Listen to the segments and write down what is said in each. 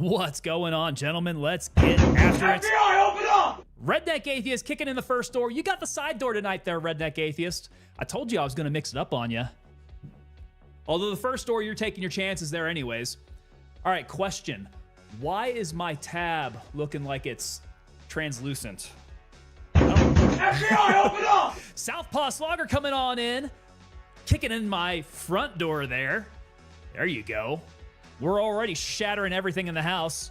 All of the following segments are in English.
What's going on, gentlemen? Let's get after it. FBI, open up! Redneck Atheist kicking in the first door. You got the side door tonight there, Redneck Atheist. I told you I was going to mix it up on you. Although the first door, you're taking your chances there anyways. All right, question. Why is my tab looking like it's translucent? FBI, open up! Southpaw Slogger coming on in. Kicking in my front door there. There you go. We're already shattering everything in the house.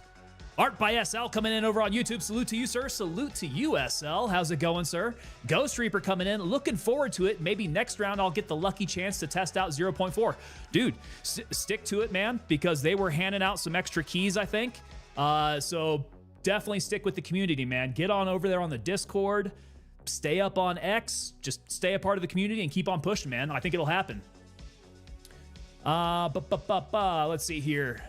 Art by SL coming in over on YouTube. Salute to you, sir. Salute to you, SL. How's it going, sir? Ghost Reaper coming in. Looking forward to it. Maybe next round I'll get the lucky chance to test out 0.4. Dude, stick to it, man, because they were handing out some extra keys, I think. So definitely stick with the community, man. Get on over there on the Discord. Stay up on X. Just stay a part of the community and keep on pushing, man. I think it'll happen. Let's see here.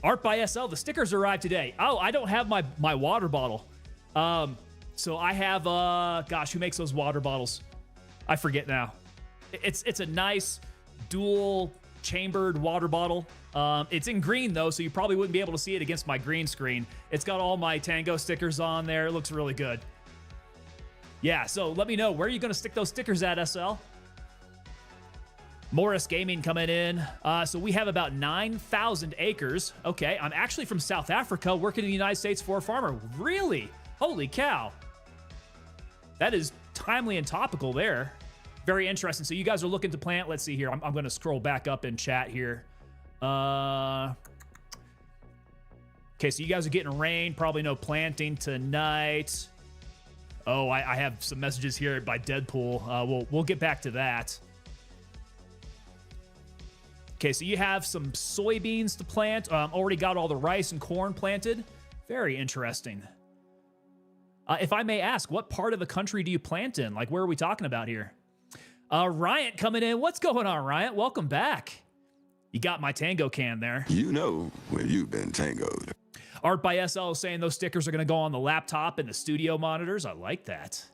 Art by SL, the stickers arrived today. Oh, I don't have my water bottle. So I have, gosh, who makes those water bottles? I forget now. It's a nice dual chambered water bottle. It's in green though, so you probably wouldn't be able to see it against my green screen. It's got all my Tango stickers on there. It looks really good. Yeah, so let me know, where are you gonna stick those stickers at, SL? Morris Gaming coming in. So we have about 9,000 acres. Okay, I'm actually from South Africa, working in the United States for a farmer. Really? Holy cow. That is timely and topical there. Very interesting. So you guys are looking to plant. Let's see here. I'm going to scroll back up in chat here. Okay, so you guys are getting rain. Probably no planting tonight. Oh, I have some messages here by Deadpool. We'll get back to that. Okay, so you have some soybeans to plant. Already got all the rice and corn planted. Very interesting. If I may ask, what part of the country do you plant in? Like, where are we talking about here? Riot coming in. What's going on, Riot? Welcome back. You got my Tango can there. You know when you've been tangoed. Art by SL is saying those stickers are going to go on the laptop and the studio monitors. I like that.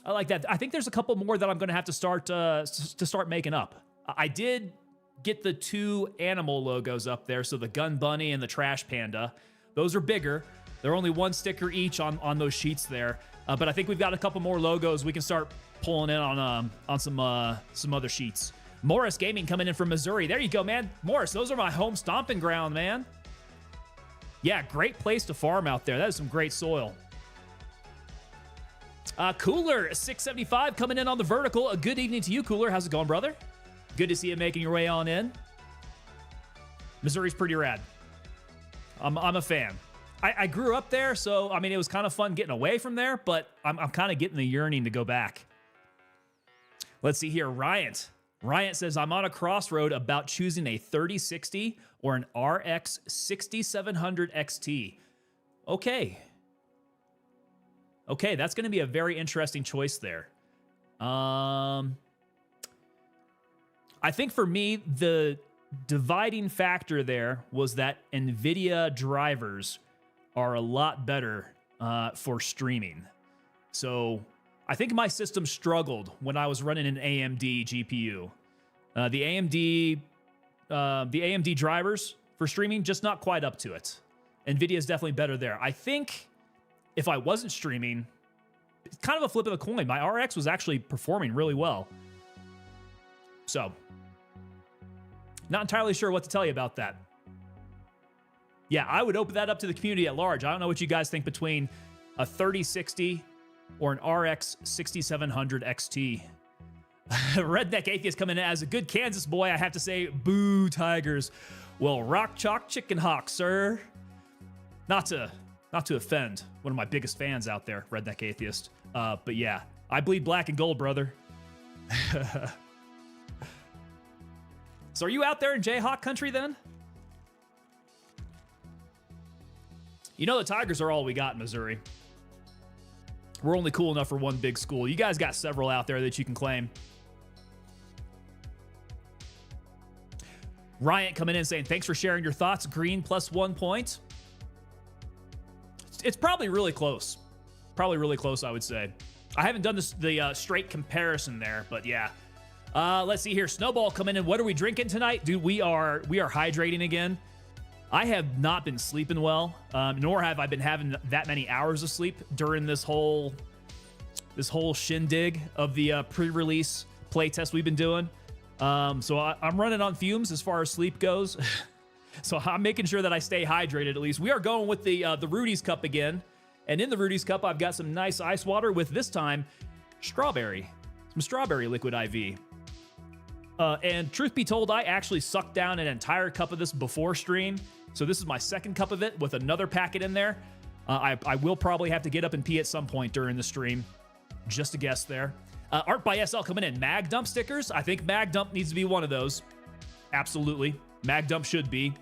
I like that. I think there's a couple more that I'm going to have to start making up. I did get the 2 animal logos up there, so the Gun Bunny and the Trash Panda. Those are bigger. They're only 1 sticker each on those sheets there. But I think we've got a couple more logos we can start pulling in on some other sheets. Morris Gaming coming in from Missouri. There you go, man. Morris, those are my home stomping ground, man. Yeah, great place to farm out there. That is some great soil. Cooler 675 coming in on the vertical. A good evening to you, Cooler. How's it going, brother? Good to see you making your way on in. Missouri's pretty rad. I'm a fan. I grew up there, so, I mean, it was kind of fun getting away from there, but I'm kind of getting the yearning to go back. Let's see here. Ryant says, I'm on a crossroad about choosing a 3060 or an RX 6700 XT. Okay, that's going to be a very interesting choice there. I think for me, the dividing factor there was that NVIDIA drivers are a lot better for streaming. So I think my system struggled when I was running an AMD GPU. The AMD drivers for streaming, just not quite up to it. NVIDIA is definitely better there. I think if I wasn't streaming, it's kind of a flip of the coin. My RX was actually performing really well. So, not entirely sure what to tell you about that. Yeah, I would open that up to the community at large. I don't know what you guys think between a 3060 or an RX 6700 XT. Redneck Atheist coming in as a good Kansas boy. I have to say, boo Tigers. Well, rock chalk chicken hawk, sir. Not to offend one of my biggest fans out there, Redneck Atheist. But yeah, I bleed black and gold, brother. So are you out there in Jayhawk country then? You know the Tigers are all we got in Missouri. We're only cool enough for one big school. You guys got several out there that you can claim. Ryan coming in saying, thanks for sharing your thoughts. Green plus 1 point. It's probably really close. Probably really close, I would say. I haven't done the straight comparison there, but yeah. Let's see here. Snowball coming in. What are we drinking tonight? Dude, we are hydrating again. I have not been sleeping well, nor have I been having that many hours of sleep during this whole shindig of the pre-release playtest we've been doing. So I'm running on fumes as far as sleep goes. So I'm making sure that I stay hydrated at least. We are going with the Rudy's Cup again. And in the Rudy's Cup, I've got some nice ice water with, this time, some strawberry liquid IV. And truth be told, I actually sucked down an entire cup of this before stream. So this is my second cup of it with another packet in there. I will probably have to get up and pee at some point during the stream. Just a guess there. Art by SL coming in. Mag Dump stickers. I think Mag Dump needs to be one of those. Absolutely. Mag Dump should be.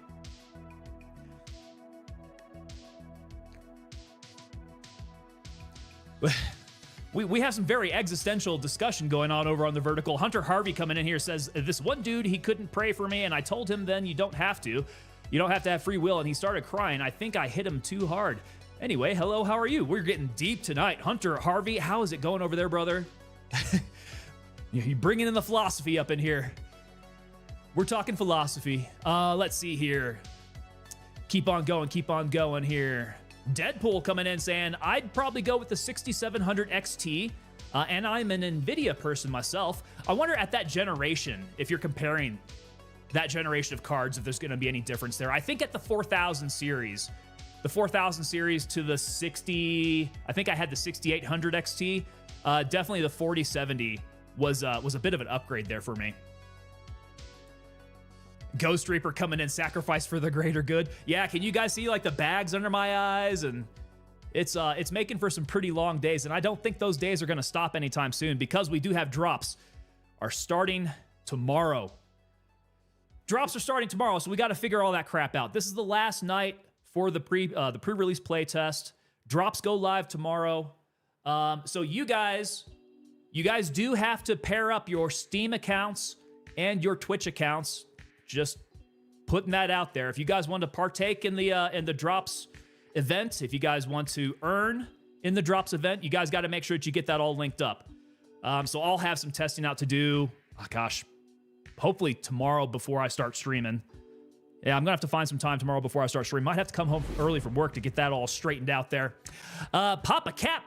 We have some very existential discussion going on over on the vertical. Hunter Harvey coming in here says, this one dude, he couldn't pray for me, and I told him then you don't have to. You don't have to have free will, and he started crying. I think I hit him too hard. Anyway, hello, how are you? We're getting deep tonight. Hunter Harvey, how is it going over there, brother? You're bringing in the philosophy up in here. We're talking philosophy. Let's see here. Keep on going here. Deadpool coming in saying, I'd probably go with the 6700 XT, and I'm an NVIDIA person myself. I wonder at that generation, if you're comparing that generation of cards, if there's going to be any difference there. I think at the 4000 series, to the 60, I think I had the 6800 XT. Definitely the 4070 was a bit of an upgrade there for me. Ghost Reaper coming in, sacrifice for the greater good. Yeah, can you guys see like the bags under my eyes? And it's making for some pretty long days, and I don't think those days are going to stop anytime soon because we do have drops are starting tomorrow. Drops are starting tomorrow, so we got to figure all that crap out. This is the last night for the pre-release playtest. Drops go live tomorrow. So you guys do have to pair up your Steam accounts and your Twitch accounts. Just putting that out there. If you guys want to partake in the Drops event, if you guys want to earn in the Drops event, you guys got to make sure that you get that all linked up. So I'll have some testing out to do. Oh, gosh, hopefully tomorrow before I start streaming. Yeah, I'm gonna have to find some time tomorrow before I start streaming. Might have to come home early from work to get that all straightened out there. Papa Cap,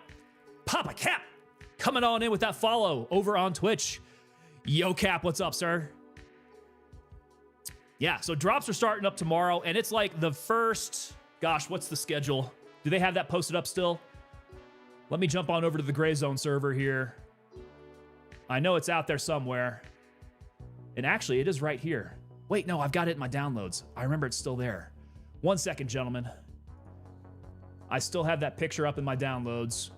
coming on in with that follow over on Twitch. Yo, Cap, what's up, sir? Yeah, so drops are starting up tomorrow, and it's like the first, gosh, what's the schedule? Do they have that posted up still? Let me jump on over to the Gray Zone server here. I know it's out there somewhere. And actually, it is right here. Wait, no, I've got it in my downloads. I remember it's still there. 1 second, gentlemen. I still have that picture up in my downloads.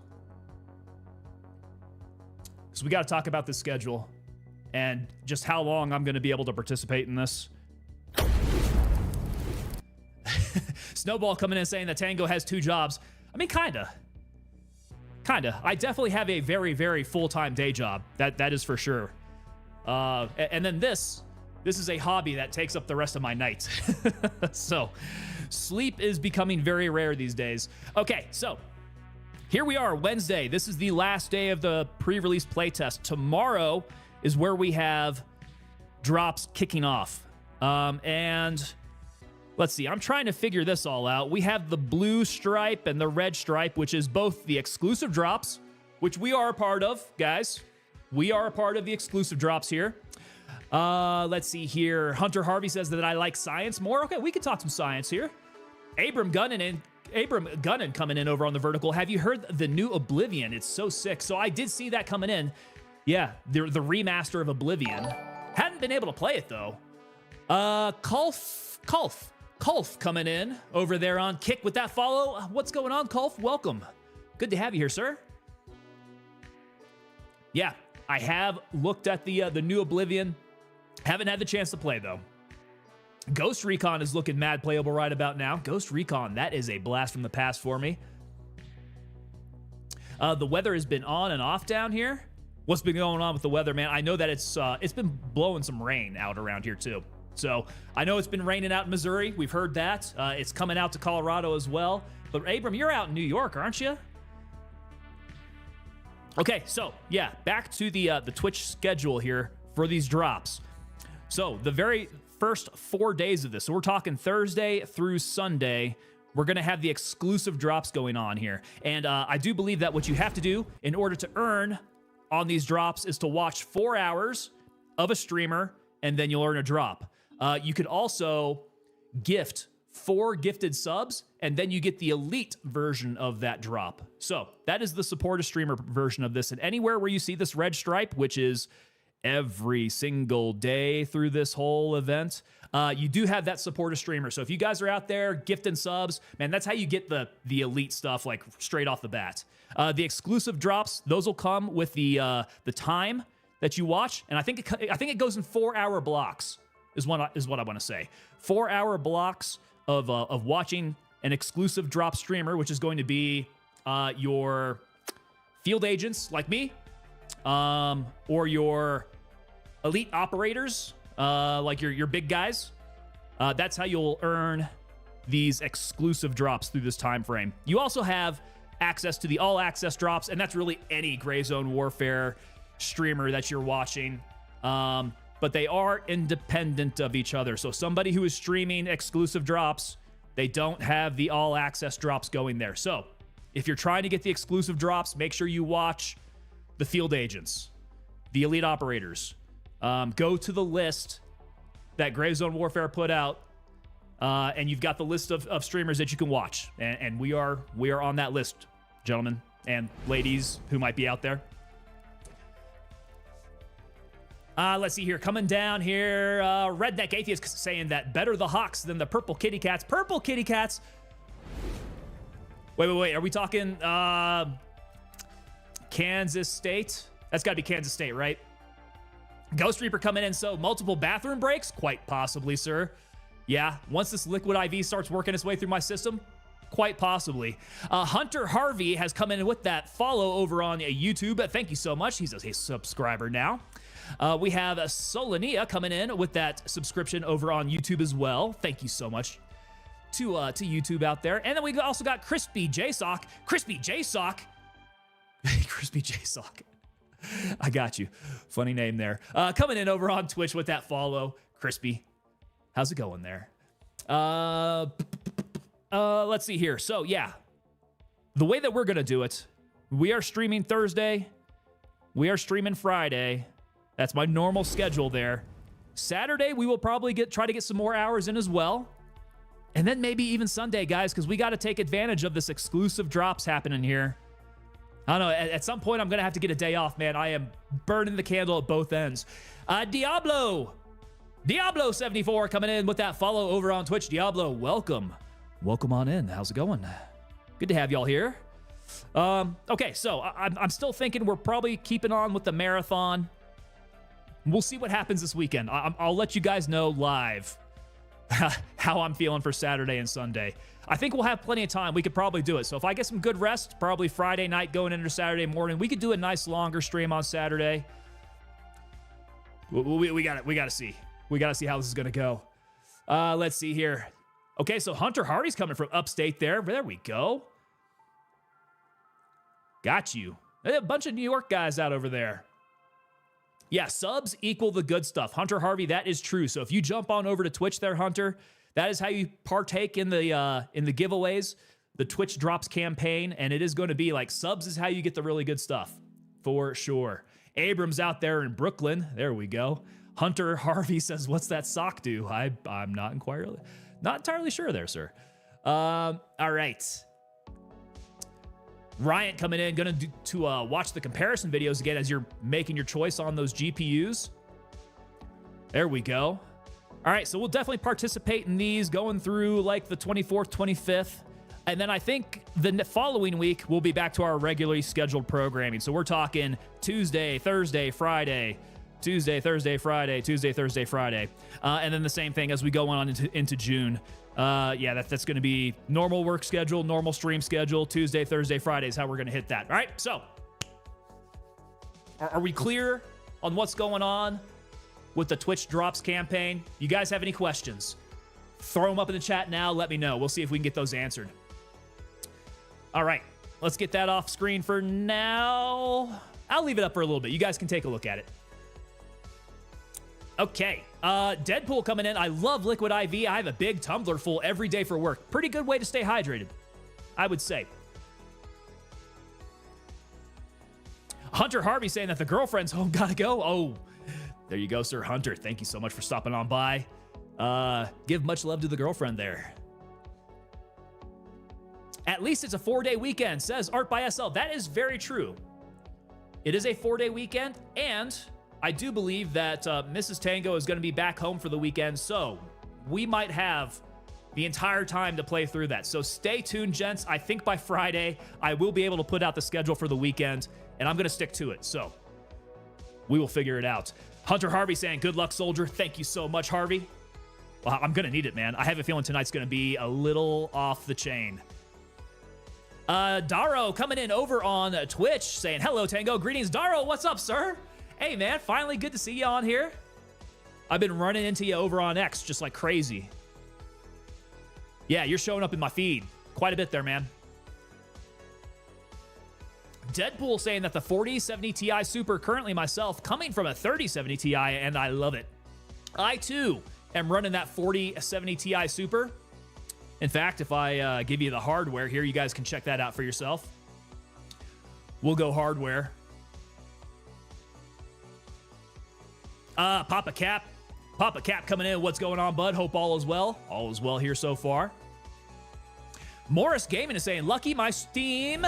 So we got to talk about this schedule and just how long I'm going to be able to participate in this. Snowball coming in saying that Tango has 2 jobs. I mean, kinda. I definitely have a very, very full-time day job. That is for sure. And then this is a hobby that takes up the rest of my nights. So sleep is becoming very rare these days. Okay, so here we are, Wednesday. This is the last day of the pre-release playtest. Tomorrow is where we have drops kicking off. And let's see, I'm trying to figure this all out. We have the blue stripe and the red stripe, which is both the exclusive drops, which we are a part of, guys. We are a part of the exclusive drops here. Let's see here. Hunter Harvey says that I like science more. Okay, we can talk some science here. Abram Gunnan coming in over on the vertical. Have you heard the new Oblivion? It's so sick. So I did see that coming in. Yeah, the remaster of Oblivion. Hadn't been able to play it though. Kulf coming in over there on Kick with that follow. What's going on, Kulf? Welcome. Good to have you here, sir. Yeah, I have looked at the new Oblivion. Haven't had the chance to play, though. Ghost Recon is looking mad playable right about now. Ghost Recon, that is a blast from the past for me. The weather has been on and off down here. What's been going on with the weather, man? I know that it's been blowing some rain out around here, too. So I know it's been raining out in Missouri. We've heard that. It's coming out to Colorado as well. But Abram, you're out in New York, aren't you? Okay, so yeah, back to the Twitch schedule here for these drops. So the very first 4 days of this, so we're talking Thursday through Sunday, we're going to have the exclusive drops going on here. And I do believe that what you have to do in order to earn on these drops is to watch 4 hours of a streamer, and then you'll earn a drop. You could also gift 4 gifted subs, and then you get the elite version of that drop. So that is the support a streamer version of this. And anywhere where you see this red stripe, which is every single day through this whole event, you do have that support a streamer. So if you guys are out there gifting subs, man, that's how you get the elite stuff, like straight off the bat. The exclusive drops, those will come with the time that you watch, and I think it goes in 4-hour blocks. Is what I want to say. 4-hour blocks of watching an exclusive drop streamer, which is going to be your field agents like me, or your elite operators, like your big guys. That's how you'll earn these exclusive drops through this time frame. You also have access to the all access drops, and that's really any Gray Zone Warfare streamer that you're watching. But they are independent of each other. So somebody who is streaming exclusive drops, they don't have the all access drops going there. So if you're trying to get the exclusive drops, make sure you watch the field agents, the elite operators. Go to the list that Gray Zone Warfare put out, and you've got the list of streamers that you can watch. And we are on that list, gentlemen and ladies who might be out there. Let's see here. Coming down here, Redneck Atheist saying that better the Hawks than the Purple Kitty Cats. Purple Kitty Cats. Wait. Are we talking Kansas State? That's got to be Kansas State, right? Ghost Reaper coming in. So multiple bathroom breaks? Quite possibly, sir. Yeah, once this liquid IV starts working its way through my system, quite possibly. Hunter Harvey has come in with that follow over on YouTube. Thank you so much. He's a subscriber now. We have Solania coming in with that subscription over on YouTube as well. Thank you so much to YouTube out there. And then we also got Crispy JSock. Crispy JSock. Crispy JSock. I got you. Funny name there. Coming in over on Twitch with that follow. Crispy. How's it going there? Let's see here. So, yeah. The way that we're going to do it, we are streaming Thursday. We are streaming Friday. That's my normal schedule there. Saturday, we will probably try to get some more hours in as well. And then maybe even Sunday, guys, because we got to take advantage of this exclusive drops happening here. I don't know. At some point, I'm going to have to get a day off, man. I am burning the candle at both ends. Diablo74 coming in with that follow over on Twitch. Diablo, welcome. Welcome on in. How's it going? Good to have y'all here. Okay, so I'm still thinking we're probably keeping on with the marathon. We'll see what happens this weekend. I'll let you guys know live how I'm feeling for Saturday and Sunday. I think we'll have plenty of time. We could probably do it. So if I get some good rest, probably Friday night going into Saturday morning, we could do a nice longer stream on Saturday. We got to see. We got to see how this is going to go. Let's see here. Okay, so Hunter Hardy's coming from upstate there. There we go. Got you. A bunch of New York guys out over there. Yeah, subs equal the good stuff. Hunter Harvey, that is true. So if you jump on over to Twitch there, Hunter, that is how you partake in the giveaways, the Twitch Drops campaign, and it is going to be like subs is how you get the really good stuff, for sure. Abrams out there in Brooklyn. There we go. Hunter Harvey says, what's that sock do? I'm not entirely sure there, sir. All right. Ryan coming in, going to watch the comparison videos again as you're making your choice on those GPUs. There we go. All right, so we'll definitely participate in these going through like the 24th, 25th. And then I think the following week, we'll be back to our regularly scheduled programming. So we're talking Tuesday, Thursday, Friday, Tuesday, Thursday, Friday, Tuesday, Thursday, Friday. And then the same thing as we go on into June. Yeah, that's going to be normal work schedule, normal stream schedule. Tuesday, Thursday, Friday is how we're going to hit that. All right, so are we clear on what's going on with the Twitch Drops campaign? You guys have any questions? Throw them up in the chat now. Let me know. We'll see if we can get those answered. All right, let's get that off screen for now. I'll leave it up for a little bit. You guys can take a look at it. Okay, Deadpool coming in. I love Liquid IV. I have a big tumbler full every day for work. Pretty good way to stay hydrated, I would say. Hunter Harvey saying that the girlfriend's home. Gotta go. Oh, there you go, sir. Hunter, thank you so much for stopping on by. Give much love to the girlfriend there. At least it's a 4-day weekend, says Art by SL. That is very true. It is a 4-day weekend, and I do believe that Mrs. Tango is going to be back home for the weekend, so we might have the entire time to play through that. So stay tuned, gents. I think by Friday, I will be able to put out the schedule for the weekend, and I'm going to stick to it. So we will figure it out. Hunter Harvey saying, good luck, soldier. Thank you so much, Harvey. Well, I'm going to need it, man. I have a feeling tonight's going to be a little off the chain. Daro coming in over on Twitch saying, hello, Tango. Greetings, Daro. What's up, sir? Hey, man. Finally good to see you on here. I've been running into you over on X just like crazy. Yeah, you're showing up in my feed quite a bit there, man. Deadpool saying that the 4070 Ti Super, currently myself, coming from a 3070 Ti, and I love it. I, too, am running that 4070 Ti Super. In fact, if I give you the hardware here, you guys can check that out for yourself. We'll go hardware. Papa Cap coming in. What's going on, bud? Hope all is well. All is well here so far. Morris Gaming is saying, lucky my Steam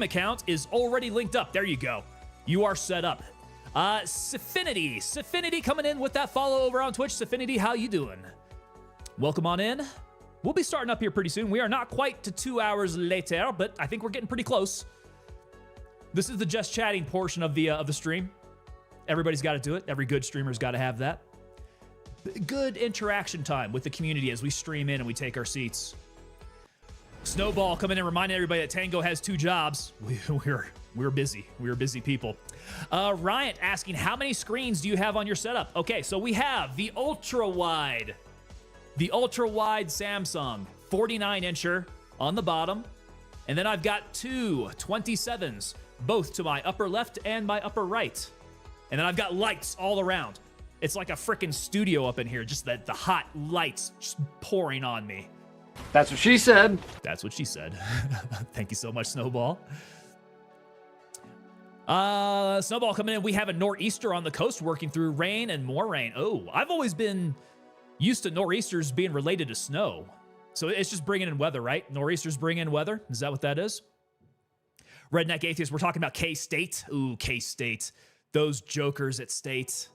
account is already linked up. There you go. You are set up. Saffinity coming in with that follow over on Twitch. Saffinity, how you doing? Welcome on in. We'll be starting up here pretty soon. We are not quite to 2 hours later, but I think we're getting pretty close. This is the just chatting portion of the stream. Everybody's got to do it. Every good streamer's got to have that. Good interaction time with the community as we stream in and we take our seats. Snowball coming in, reminding everybody that Tango has 2 jobs. We're busy. We're busy people. Ryan asking, how many screens do you have on your setup? Okay, so we have the ultra wide Samsung 49-incher on the bottom. And then I've got 2 27s, both to my upper left and my upper right. And then I've got lights all around. It's like a freaking studio up in here, just the hot lights just pouring on me. That's what she said. That's what she said. Thank you so much, Snowball. Snowball coming in. We have a nor'easter on the coast working through rain and more rain. Oh, I've always been used to nor'easters being related to snow. So it's just bringing in weather, right? Nor'easters bring in weather. Is that what that is? Redneck Atheist, we're talking about K-State. Ooh, K-State. Those jokers at State.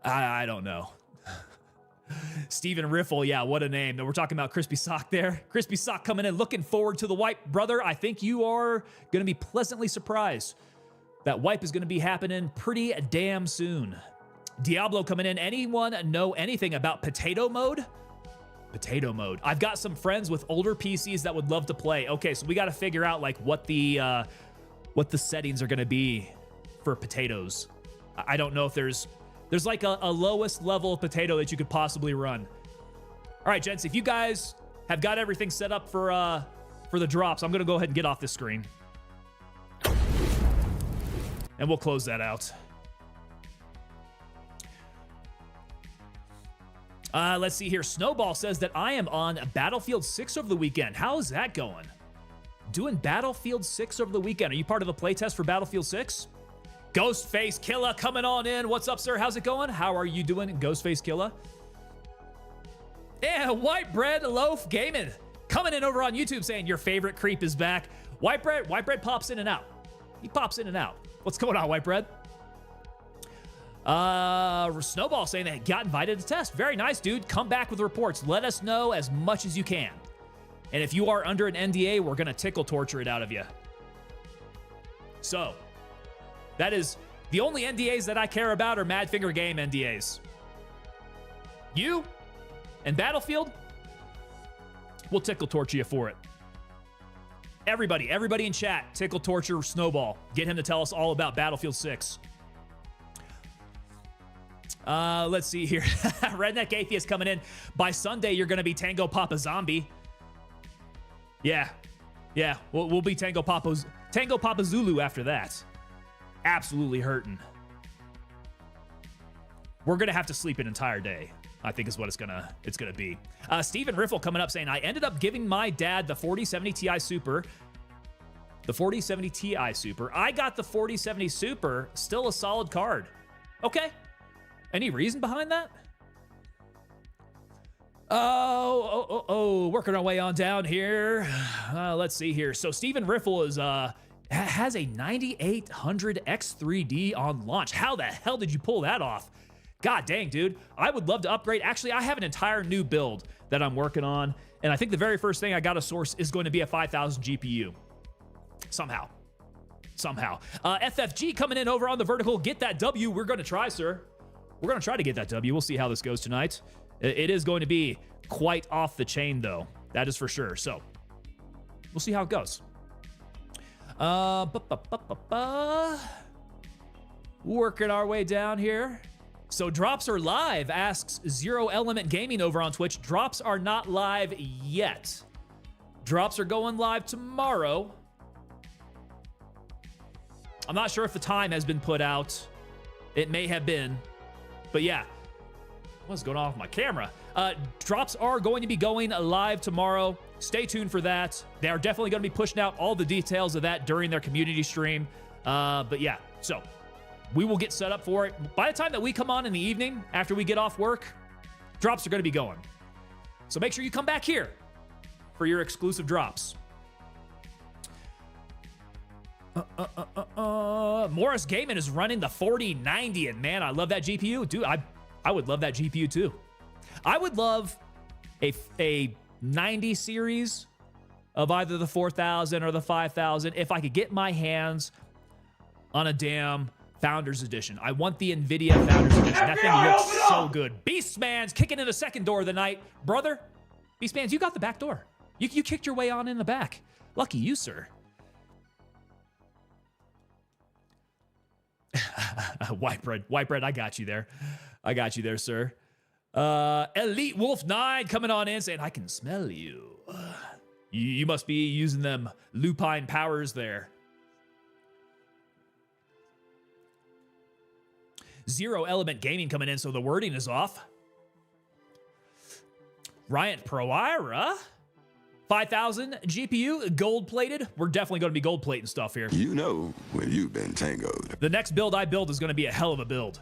I don't know. Steven Riffle, yeah, what a name. We're talking about Crispy Sock there. Crispy Sock coming in, looking forward to the wipe. Brother, I think you are going to be pleasantly surprised. That wipe is going to be happening pretty damn soon. Diablo coming in. Anyone know anything about potato mode? Potato mode. I've got some friends with older PCs that would love to play. Okay, so we got to figure out like what the settings are going to be for potatoes. I don't know if there's like a lowest level of potato that you could possibly run. All right, gents, if you guys have got everything set up for the drops, I'm going to go ahead and get off this screen. And we'll close that out. Let's see here. Snowball says that I am on Battlefield 6 over the weekend. How is that going? Doing Battlefield 6 over the weekend. Are you part of the playtest for Battlefield 6? Ghostface Killa coming on in. What's up, sir? How's it going? How are you doing, Ghostface Killa? Yeah, White Bread Loaf Gaming coming in over on YouTube saying your favorite creep is back. White Bread pops in and out. He pops in and out. What's going on, White Bread? Snowball saying that he got invited to test. Very nice, dude. Come back with reports. Let us know as much as you can. And if you are under an NDA, we're going to tickle torture it out of you. So, that is the only NDAs that I care about are Madfinger Game NDAs. You and Battlefield, we'll tickle torture you for it. Everybody in chat, tickle torture Snowball. Get him to tell us all about Battlefield 6. Let's see here. Redneck Atheist coming in. By Sunday, you're going to be Tango Papa Zombie. Yeah, we'll be Tango Papa Zulu after that. Absolutely hurting. we're going to have to sleep an entire day, I think is what it's gonna be. Steven Riffle coming up saying, I ended up giving my dad the 4070 Ti Super. The 4070 Ti Super. I got the 4070 Super, still a solid card. Okay. Any reason behind that? Oh, working our way on down here. Let's see here. So Steven Riffle is has a 9800 X3D on launch. How the hell did you pull that off? God dang, dude. I would love to upgrade. Actually, I have an entire new build that I'm working on, and I think the very first thing I got to source is going to be a 5000 GPU. Somehow. FFG coming in over on the vertical. Get that W. We're going to try, sir. We're going to try to get that W. We'll see how this goes tonight. It is going to be quite off the chain, though. That is for sure. So, we'll see how it goes. Working our way down here. So, drops are live, asks Zero Element Gaming over on Twitch. Drops are not live yet. Drops are going live tomorrow. I'm not sure if the time has been put out. It may have been. But yeah. What's going on with my camera? Drops are going to be going live tomorrow. Stay tuned for that. They are definitely going to be pushing out all the details of that during their community stream. But yeah, so we will get set up for it. By the time that we come on in the evening, after we get off work, drops are going to be going. So make sure you come back here for your exclusive drops. Morris Gaiman is running the 4090, and man, I love that GPU. Dude, I would love that GPU too. I would love a 90 series of either the 4000 or the 5000 if I could get my hands on a damn Founders Edition. I want the NVIDIA Founders Edition. That thing looks so good. Beastman's kicking in the second door of the night. Brother, Beastman's, you got the back door. You kicked your way on in the back. Lucky you, sir. White bread, I got you there, sir. Elite Wolf 9 coming on in saying, I can smell you. You must be using them lupine powers there. Zero Element Gaming coming in, so the wording is off. Riot Proira, 5000 GPU, gold plated. We're definitely going to be gold plating stuff here. You know when you've been tangoed. The next build I build is going to be a hell of a build.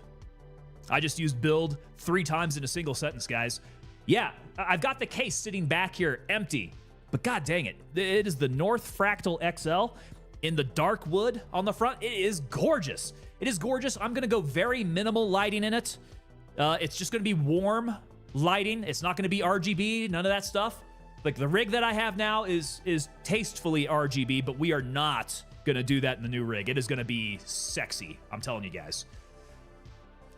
I just used build 3 times in a single sentence, guys. Yeah, I've got the case sitting back here empty, but god dang it. It is the North Fractal XL in the dark wood on the front. It is gorgeous. It is gorgeous. I'm going to go very minimal lighting in it. It's just going to be warm lighting. It's not going to be RGB, none of that stuff. Like the rig that I have now is tastefully RGB, but we are not going to do that in the new rig. It is going to be sexy. I'm telling you guys.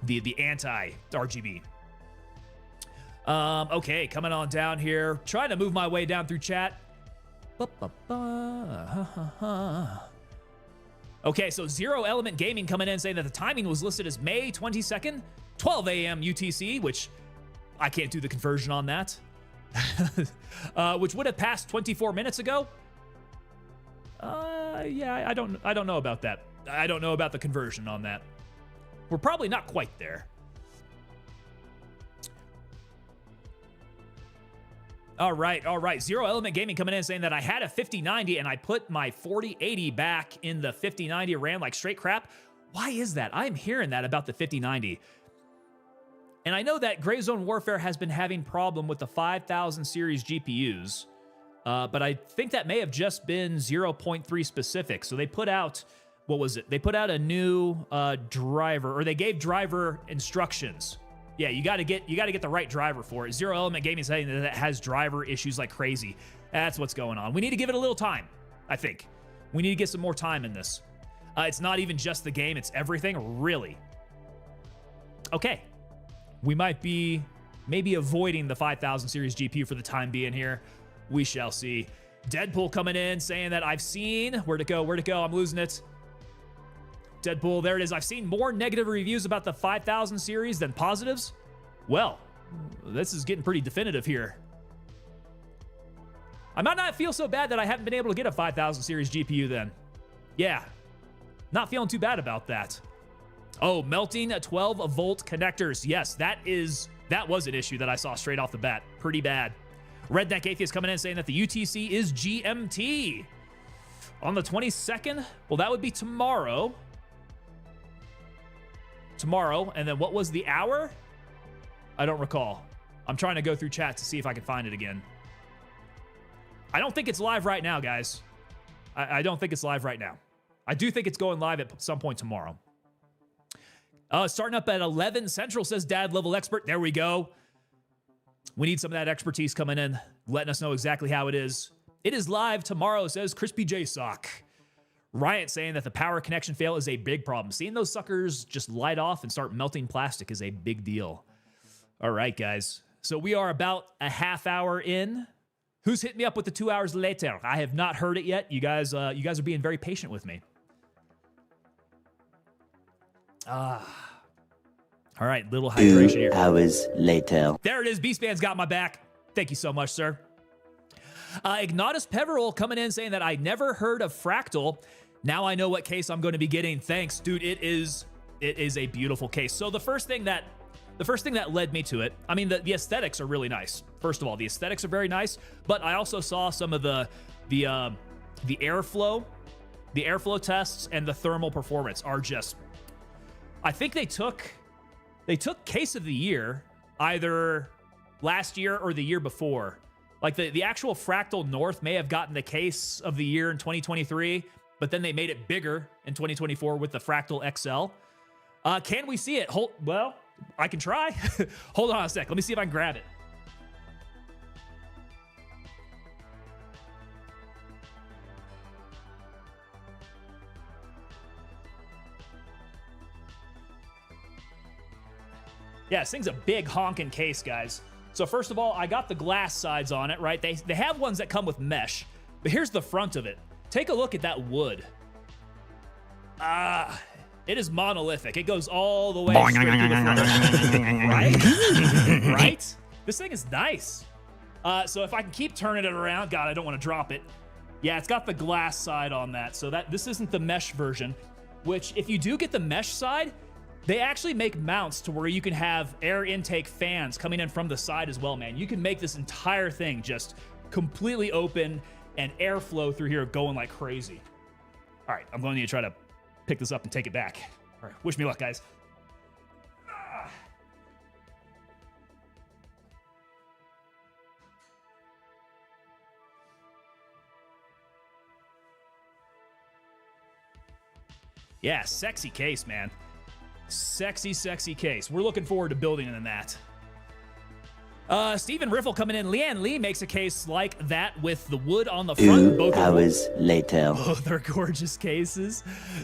The anti-RGB. Okay, coming on down here. Trying to move my way down through chat. Okay, so Zero Element Gaming coming in saying that the timing was listed as May 22nd, 12 a.m. UTC, which I can't do the conversion on that. Which would have passed 24 minutes ago. Yeah, I don't know about that. I don't know about the conversion on that. We're probably not quite there. All right. Zero Element Gaming coming in saying that I had a 5090 and I put my 4080 back in the 5090 ran like straight crap. Why is that? I'm hearing that about the 5090. And I know that Gray Zone Warfare has been having problem with the 5000 series GPUs, but I think that may have just been 0.3 specific. So they put out, what was it? They put out a new driver, or they gave driver instructions. Yeah, you got to get the right driver for it. Zero Element Gaming is saying that it has driver issues like crazy. That's what's going on. We need to give it a little time, I think. We need to get some more time in this. It's not even just the game, it's everything, really. Okay. We might be maybe avoiding the 5000 series GPU for the time being here. We shall see. Deadpool coming in saying that I've seen, where'd it go? I'm losing it. Deadpool, there it is. I've seen more negative reviews about the 5000 series than positives. Well, this is getting pretty definitive here. I might not feel so bad that I haven't been able to get a 5000 series GPU then. Yeah, not feeling too bad about that. Oh, melting 12-volt connectors. Yes, that was an issue that I saw straight off the bat. Pretty bad. Redneck Atheist coming in saying that the UTC is GMT. On the 22nd? Well, that would be tomorrow. Tomorrow. And then what was the hour? I don't recall. I'm trying to go through chat to see if I can find it again. I don't think it's live right now, guys. I don't think it's live right now. I do think it's going live at some point tomorrow. Starting up at 11 Central, says Dad Level Expert. There we go. We need some of that expertise coming in, letting us know exactly how it is. It is live tomorrow, says Crispy J Sock. Riot saying that the power connection fail is a big problem. Seeing those suckers just light off and start melting plastic is a big deal. All right, guys. So we are about a half hour in. Who's hit me up with the 2 hours later? I have not heard it yet. You guys are being very patient with me. All right, little hydration here. 2 hours later. There it is. Beastman's got my back. Thank you so much, sir. Ignatus Peveril coming in saying that I never heard of Fractal. Now I know what case I'm going to be getting. Thanks, dude. It is a beautiful case. So the first thing that led me to it, I mean, the aesthetics are really nice. First of all, the aesthetics are very nice, but I also saw some of the airflow tests and the thermal performance are just, I think they took case of the year either last year or the year before. Like the actual Fractal North may have gotten the case of the year in 2023, but then they made it bigger in 2024 with the Fractal XL. Can we see it? Well, I can try. Hold on a sec. Let me see if I can grab it. Yeah, this thing's a big honking case, guys. So first of all, I got the glass sides on it, right? They have ones that come with mesh, but here's the front of it. Take a look at that wood. It is monolithic. It goes all the way straight through the front. Right? Right? This thing is nice. So if I can keep turning it around, God, I don't want to drop it. Yeah, it's got the glass side on that. So this isn't the mesh version, which if you do get the mesh side, they actually make mounts to where you can have air intake fans coming in from the side as well, man. You can make this entire thing just completely open and airflow through here going like crazy. All right, I'm going to need to try to pick this up and take it back. All right, wish me luck, guys. Yeah, sexy case, man. Sexy, sexy case. We're looking forward to building in that. Stephen Riffle coming in. Leanne Lee makes a case like that with the wood on the front. 2 hours later. Both are gorgeous cases.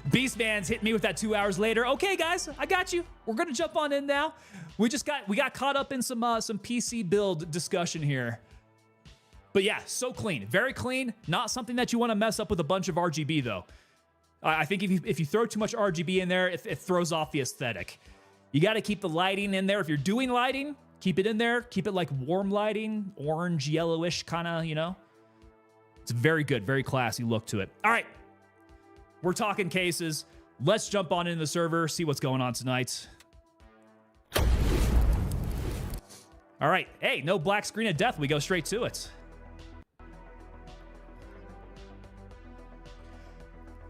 Beastman's hit me with that 2 hours later. Okay, guys, I got you. We're gonna jump on in now. We got caught up in some PC build discussion here. But yeah, so clean, very clean. Not something that you want to mess up with a bunch of RGB though. I think if you throw too much RGB in there, it throws off the aesthetic. You got to keep the lighting in there. If you're doing lighting, keep it in there. Keep it like warm lighting, orange, yellowish kind of, you know. It's a very good, very classy look to it. All right, we're talking cases. Let's jump on into the server, see what's going on tonight. All right, hey, no black screen of death. We go straight to it.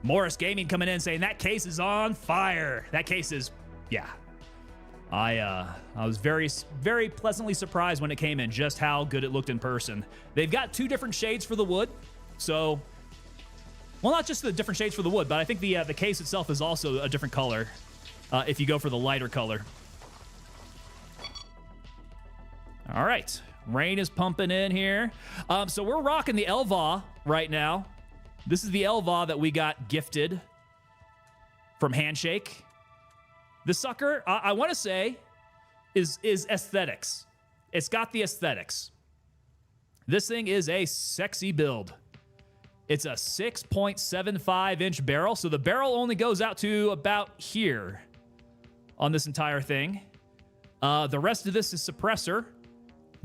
Morris Gaming coming in saying that case is on fire. That case is, yeah. I was very, very pleasantly surprised when it came in, just how good it looked in person. They've got 2 different shades for the wood. So, well, not just the different shades for the wood, but I think the case itself is also a different color if you go for the lighter color. All right. Rain is pumping in here. So we're rocking the Elva right now. This is the Elva that we got gifted from Handshake. The sucker, I want to say, is aesthetics. It's got the aesthetics. This thing is a sexy build. It's a 6.75-inch barrel, so the barrel only goes out to about here on this entire thing. The rest of this is suppressor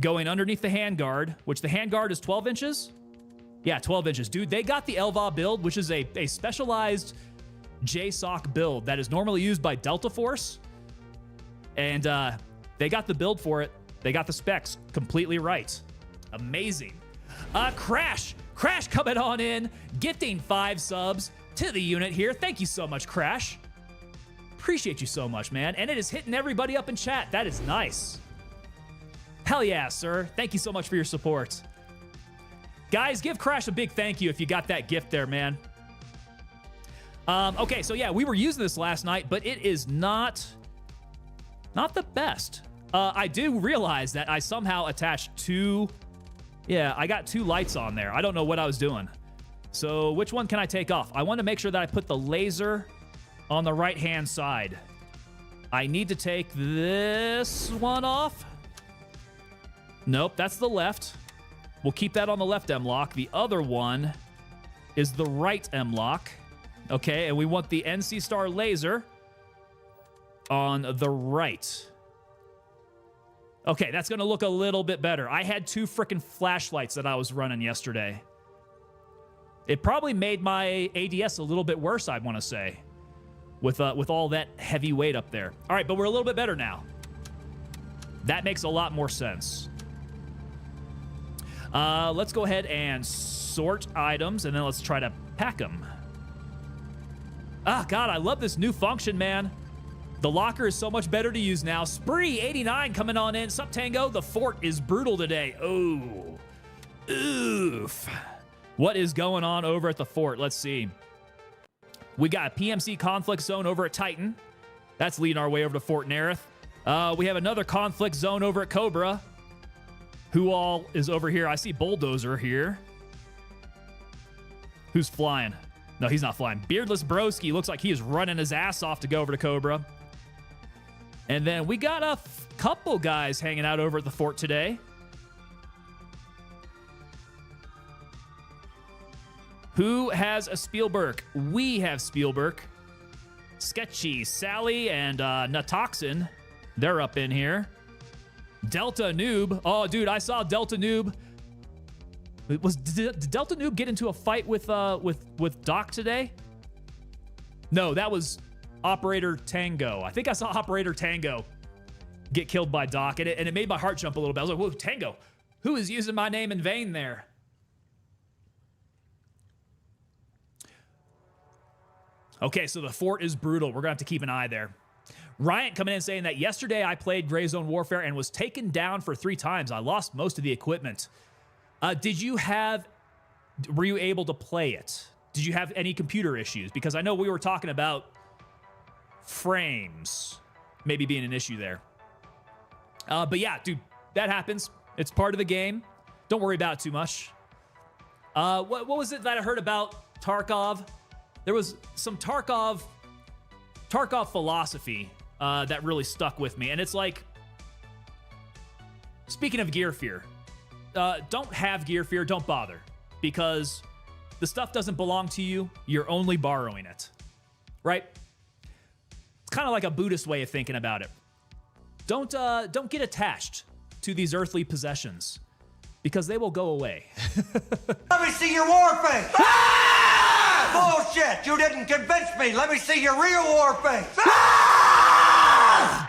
going underneath the handguard, which the handguard is 12 inches. Yeah, 12 inches. Dude, they got the Elva build, which is a specialized JSOC build that is normally used by Delta Force. And they got the build for it. They got the specs completely right. Amazing. Crash coming on in, gifting 5 subs to the unit here. Thank you so much, Crash. Appreciate you so much, man. And it is hitting everybody up in chat. That is nice. Hell yeah, sir. Thank you so much for your support. Guys, give Crash a big thank you if you got that gift there, man. Okay, so yeah, we were using this last night, but it is not the best. I do realize that I somehow attached 2... Yeah, I got 2 lights on there. I don't know what I was doing. So which one can I take off? I want to make sure that I put the laser on the right-hand side. I need to take this one off. Nope, that's the left. We'll keep that on the left M-lock. The other one is the right M-lock. Okay, and we want the NC Star laser on the right. Okay, that's going to look a little bit better. I had 2 freaking flashlights that I was running yesterday. It probably made my ADS a little bit worse, I want to say, with all that heavy weight up there. All right, but we're a little bit better now. That makes a lot more sense. Let's go ahead and sort items, and then let's try to pack them. Ah, God, I love this new function, man. The locker is so much better to use now. Spree89 coming on in. Sup, Tango? The fort is brutal today. Oh. Oof. What is going on over at the fort? Let's see. We got a PMC conflict zone over at Titan. That's leading our way over to Fort Nerith. We have another conflict zone over at Cobra. Who all is over here? I see Bulldozer here. Who's flying? No, he's not flying. Beardless Broski looks like he is running his ass off to go over to Cobra. And then we got a couple guys hanging out over at the fort today. Who has a Spielberg? We have Spielberg. Sketchy, Sally, and Natoxin. They're up in here. Delta Noob. Oh, dude, I saw Delta Noob. Did Delta Noob get into a fight with Doc today? No, that was Operator Tango. I think I saw Operator Tango get killed by Doc, and it made my heart jump a little bit. I was like, whoa, Tango. Who is using my name in vain there? Okay, so the fort is brutal. We're going to have to keep an eye there. Ryan coming in saying that yesterday I played Gray Zone Warfare and was taken down for 3 times. I lost most of the equipment. Were you able to play it? Did you have any computer issues? Because I know we were talking about frames maybe being an issue there. But yeah, dude, that happens. It's part of the game. Don't worry about it too much. What was it that I heard about Tarkov? There was some Tarkov philosophy that really stuck with me. And it's like, speaking of gear fear, don't have gear fear, don't bother. Because the stuff doesn't belong to you, you're only borrowing it. Right? It's kind of like a Buddhist way of thinking about it. Don't get attached to these earthly possessions, because they will go away. Let me see your war face! Bullshit! You didn't convince me! Let me see your real war face!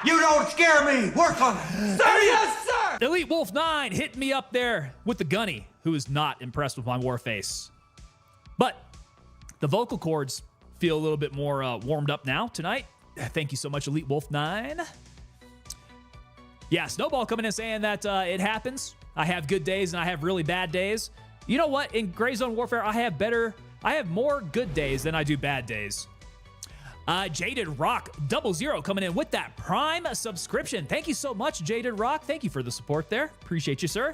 You don't scare me! Work on it! Sir, yes, sir! Elite Wolf 9 hitting me up there with the gunny, who is not impressed with my war face. But the vocal cords feel a little bit more warmed up now tonight. Thank you so much, Elite Wolf 9. Yeah, Snowball coming in saying that it happens. I have good days and I have really bad days. You know what? In Gray Zone Warfare, I have more good days than I do bad days. Jaded Rock 00 coming in with that Prime subscription. Thank you so much, Jaded Rock. Thank you for the support there. Appreciate you, sir.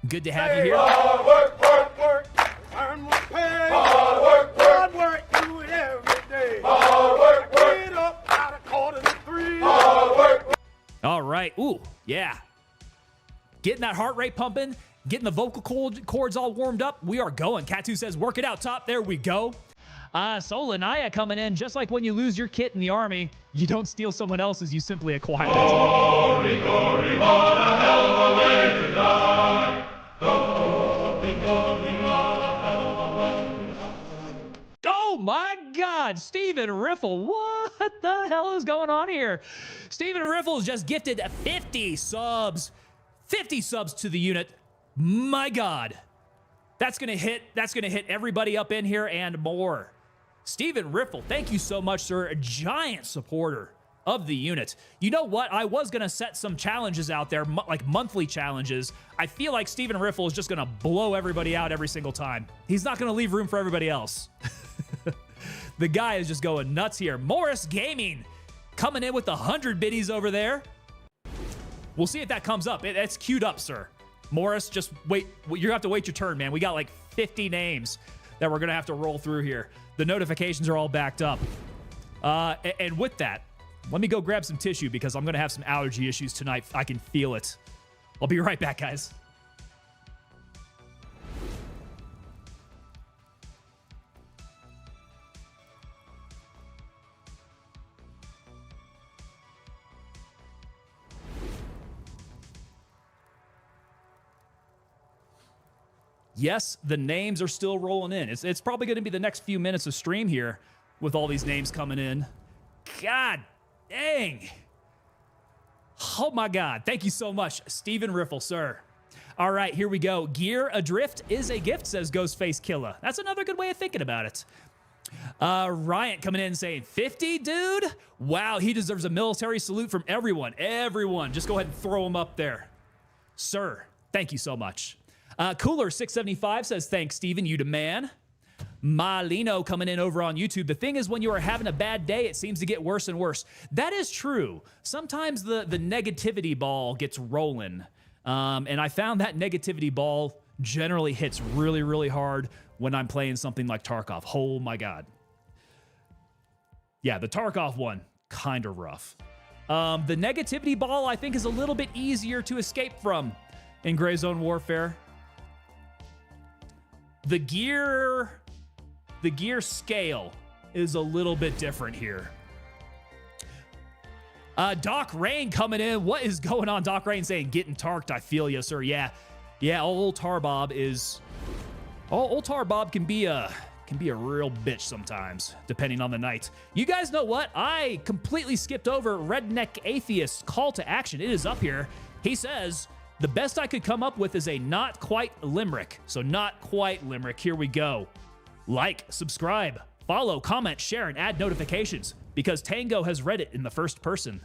Good to have you here. Hard work, work, work. Earn more pay. Hard work, work. Hard work, do it every day. Hard work, work. Get up out of 2:45. Hard work. All right. Ooh, yeah. Getting that heart rate pumping, getting the vocal cords all warmed up. We are going. Katu says, work it out top. There we go. Solanaya coming in. Just like when you lose your kit in the army, you don't steal someone else's, you simply acquire it. Glory, glory, what a hell of a way to die. Glory, glory, what a hell of a way to die. Oh my God. God, Stephen Riffle, what the hell is going on here? Stephen Riffle just gifted 50 subs. 50 subs to the unit. My God. That's gonna hit everybody up in here and more. Stephen Riffle, thank you so much, sir. A giant supporter of the unit. You know what? I was gonna set some challenges out there, like monthly challenges. I feel like Stephen Riffle is just gonna blow everybody out every single time. He's not gonna leave room for everybody else. The guy is just going nuts here. Morris Gaming coming in with the 100 biddies over there. We'll see if that comes up. It's queued up, sir. Morris, just wait. You're gonna have to wait your turn, man. We got like 50 names that we're gonna have to roll through here. The notifications are all backed up. And with that, let me go grab some tissue because I'm going to have some allergy issues tonight. I can feel it. I'll be right back, guys. Yes, the names are still rolling in. It's probably going to be the next few minutes of stream here with all these names coming in. God dang. Oh my God. Thank you so much, Stephen Riffle, sir. All right, here we go. Gear adrift is a gift, says Ghostface Killa. That's another good way of thinking about it. Ryan coming in saying 50, dude. Wow, he deserves a military salute from everyone. Everyone, just go ahead and throw him up there. Sir, thank you so much. Cooler675 says, thanks, Steven, you the man. Malino coming in over on YouTube. The thing is, when you are having a bad day, it seems to get worse and worse. That is true. Sometimes the negativity ball gets rolling. And I found that negativity ball generally hits really, really hard when I'm playing something like Tarkov. Oh my God. Yeah, the Tarkov one, kind of rough. The negativity ball, I think, is a little bit easier to escape from in Gray Zone Warfare. The gear scale is a little bit different here. Doc Rain coming in. What is going on? Doc Rain saying, getting tarked. I feel you, sir. Yeah, old Tarbob is... Old Tarbob can be a real bitch sometimes, depending on the night. You guys know what? I completely skipped over Redneck Atheist's call to action. It is up here. He says... the best I could come up with is a not quite limerick. So not quite limerick. Here we go. Like, subscribe, follow, comment, share, and add notifications because Tango has read it in the first person.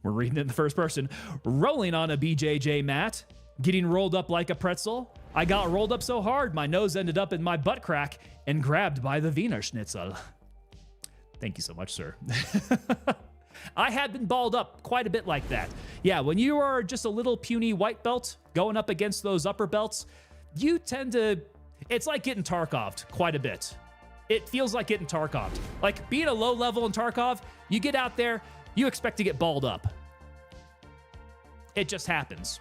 We're reading it in the first person. Rolling on a BJJ mat. Getting rolled up like a pretzel. I got rolled up so hard, my nose ended up in my butt crack and grabbed by the Wiener Schnitzel. Thank you so much, sir. I had been balled up quite a bit like that. Yeah, when you are just a little puny white belt going up against those upper belts, you tend to... it's like getting Tarkov'd quite a bit. It feels like getting Tarkov'd. Like being a low level in Tarkov, you get out there, you expect to get balled up. It just happens.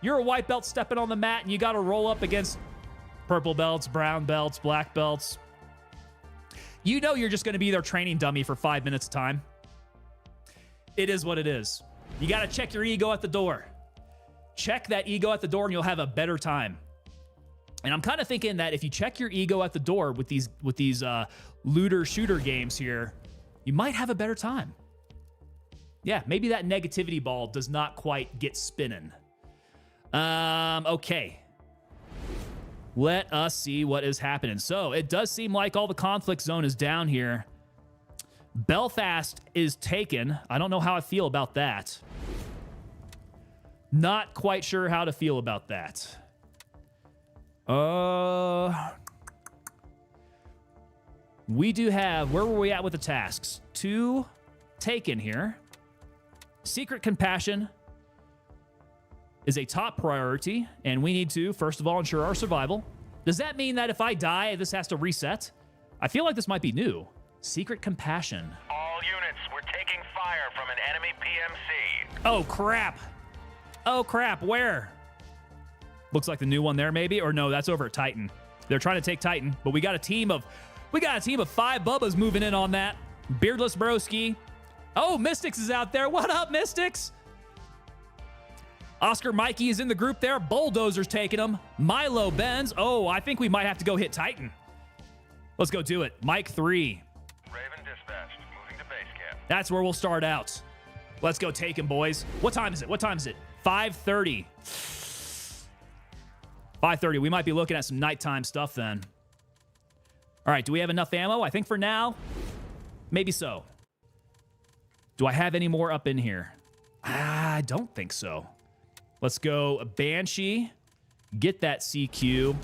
You're a white belt stepping on the mat and you got to roll up against purple belts, brown belts, black belts. You know you're just going to be their training dummy for 5 minutes of time. It is what it is. You got to check your ego at the door. Check that ego at the door and you'll have a better time. And I'm kind of thinking that if you check your ego at the door with these looter shooter games here, you might have a better time. Yeah, maybe that negativity ball does not quite get spinning. Okay. Let us see what is happening. So it does seem like all the conflict zone is down here. Belfast is taken. I don't know how I feel about that. Not quite sure how to feel about that. We do have... where were we at with the tasks? 2 taken here. Secret Compassion is a top priority, and we need to, first of all, ensure our survival. Does that mean that if I die, this has to reset? I feel like this might be new. Secret Compassion. All units, we're taking fire from an enemy PMC. Oh, crap. Oh, crap. Where? Looks like the new one there, maybe? Or no, that's over at Titan. They're trying to take Titan, but we got a team of 5 Bubbas moving in on that. Beardless Broski. Oh, Mystics is out there. What up, Mystics? Oscar Mikey is in the group there. Bulldozer's taking him. Milo Benz. Oh, I think we might have to go hit Titan. Let's go do it. Mike 3. Raven dispatched. Moving to base camp. That's where we'll start out. Let's go take him, boys. What time is it? 5:30. 5:30. We might be looking at some nighttime stuff then. All right, do we have enough ammo? I think for now, maybe so. Do I have any more up in here? I don't think so. Let's go Banshee. Get that CQ,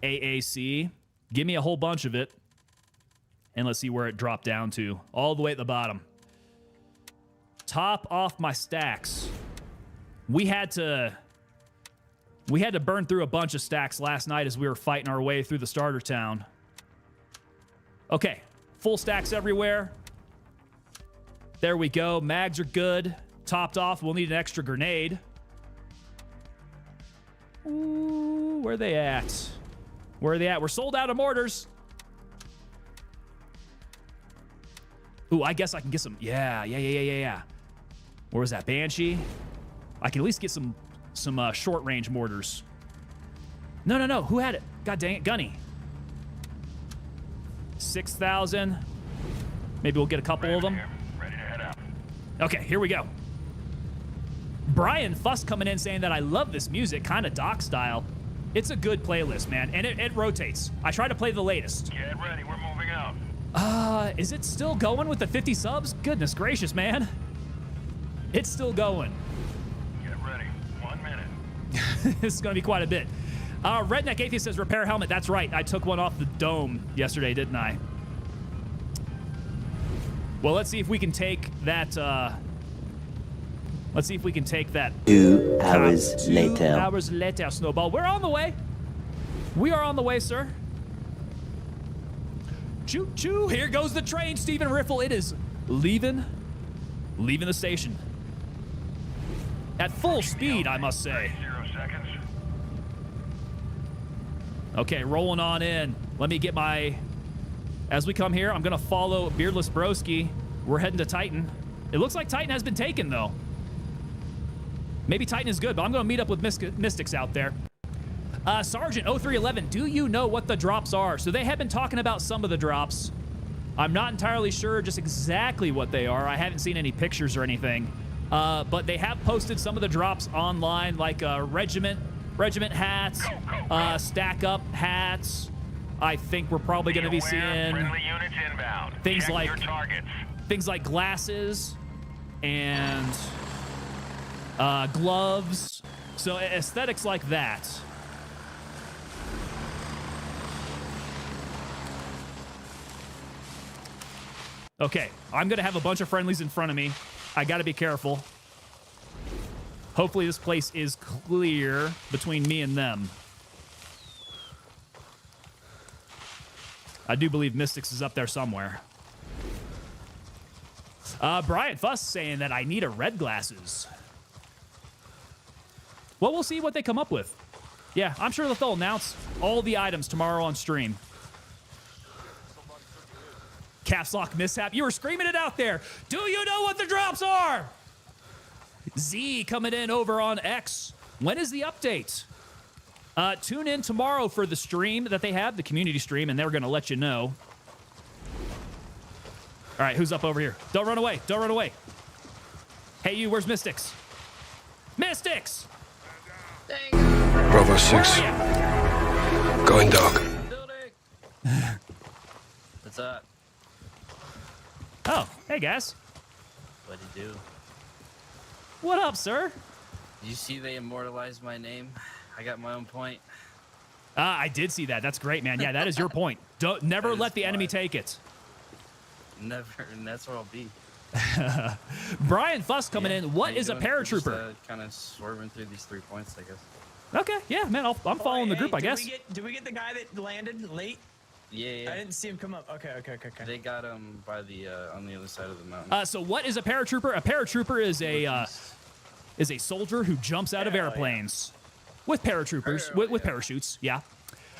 AAC. Give me a whole bunch of it. And let's see where it dropped down to. All the way at the bottom. Top off my stacks. We had to burn through a bunch of stacks last night as we were fighting our way through the starter town. Okay, full stacks everywhere. There we go. Mags are good. Topped off. We'll need an extra grenade. Ooh, where are they at? Where are they at? We're sold out of mortars. Ooh, I guess I can get some. Yeah. Where was that? Banshee? I can at least get some short-range mortars. No. Who had it? God dang it. Gunny. 6,000. Maybe we'll get a couple of them. Ready to head out. Okay, here we go. Brian Fuss coming in saying that I love this music, kind of doc style. It's a good playlist, man, and it rotates. I try to play the latest. Get ready. We're moving out. Is it still going with the 50 subs? Goodness gracious, man. It's still going. Get ready. 1 minute. This is going to be quite a bit. Redneck Atheist says repair helmet. That's right. I took one off the dome yesterday, didn't I? Well, let's see if we can take that. Let's see if we can take that. 2 hours 2 later. hours later, Snowball. We're on the way. We are on the way, sir. Choo choo. Here goes the train, Stephen Riffle. It is leaving the station. At full speed, I must say. 0 seconds. Okay, rolling on in. Let me get my... As we come here, I'm going to follow Beardless Broski. We're heading to Titan. It looks like Titan has been taken, though. Maybe Titan is good, but I'm going to meet up with Mystics out there. Sergeant 0311, do you know what the drops are? So they have been talking about some of the drops. I'm not entirely sure just exactly what they are. I haven't seen any pictures or anything. But they have posted some of the drops online, like regiment hats, stack up hats. I think we're probably going to be seeing Friendly units inbound. things Check like your targets. things like glasses and gloves. So aesthetics like that. Okay, I'm going to have a bunch of friendlies in front of me. I got to be careful. Hopefully this place is clear between me and them. I do believe Mystics is up there somewhere. Brian Fuss saying that I need a red glasses. Well, we'll see what they come up with. Yeah, I'm sure that they'll announce all the items tomorrow on stream. Caps lock mishap. You were screaming it out there. Do you know what the drops are? Z coming in over on X. When is the update? Tune in tomorrow for the stream that they have, the community stream, and they're going to let you know. All right, who's up over here? Don't run away. Don't run away. Hey, you, where's Mystics? Mystics! Bravo 6. Going dark. What's up? Oh, hey, guys. What'd you do? What up, sir? Did you see they immortalized my name? I got my own point. I did see that. That's great, man. Yeah, that is your point. Never let the enemy take it. Never, and that's where I'll be. Brian Fuss coming in. What is a paratrooper? Just, kind of swerving through these 3 points, I guess. Okay, yeah, man. I'm following the group, I guess. Did we get the guy that landed late? Yeah. I didn't see him come up. Okay. They got him by the on the other side of the mountain. So what is a paratrooper? A paratrooper is a soldier who jumps out of airplanes with paratroopers with parachutes. Yeah.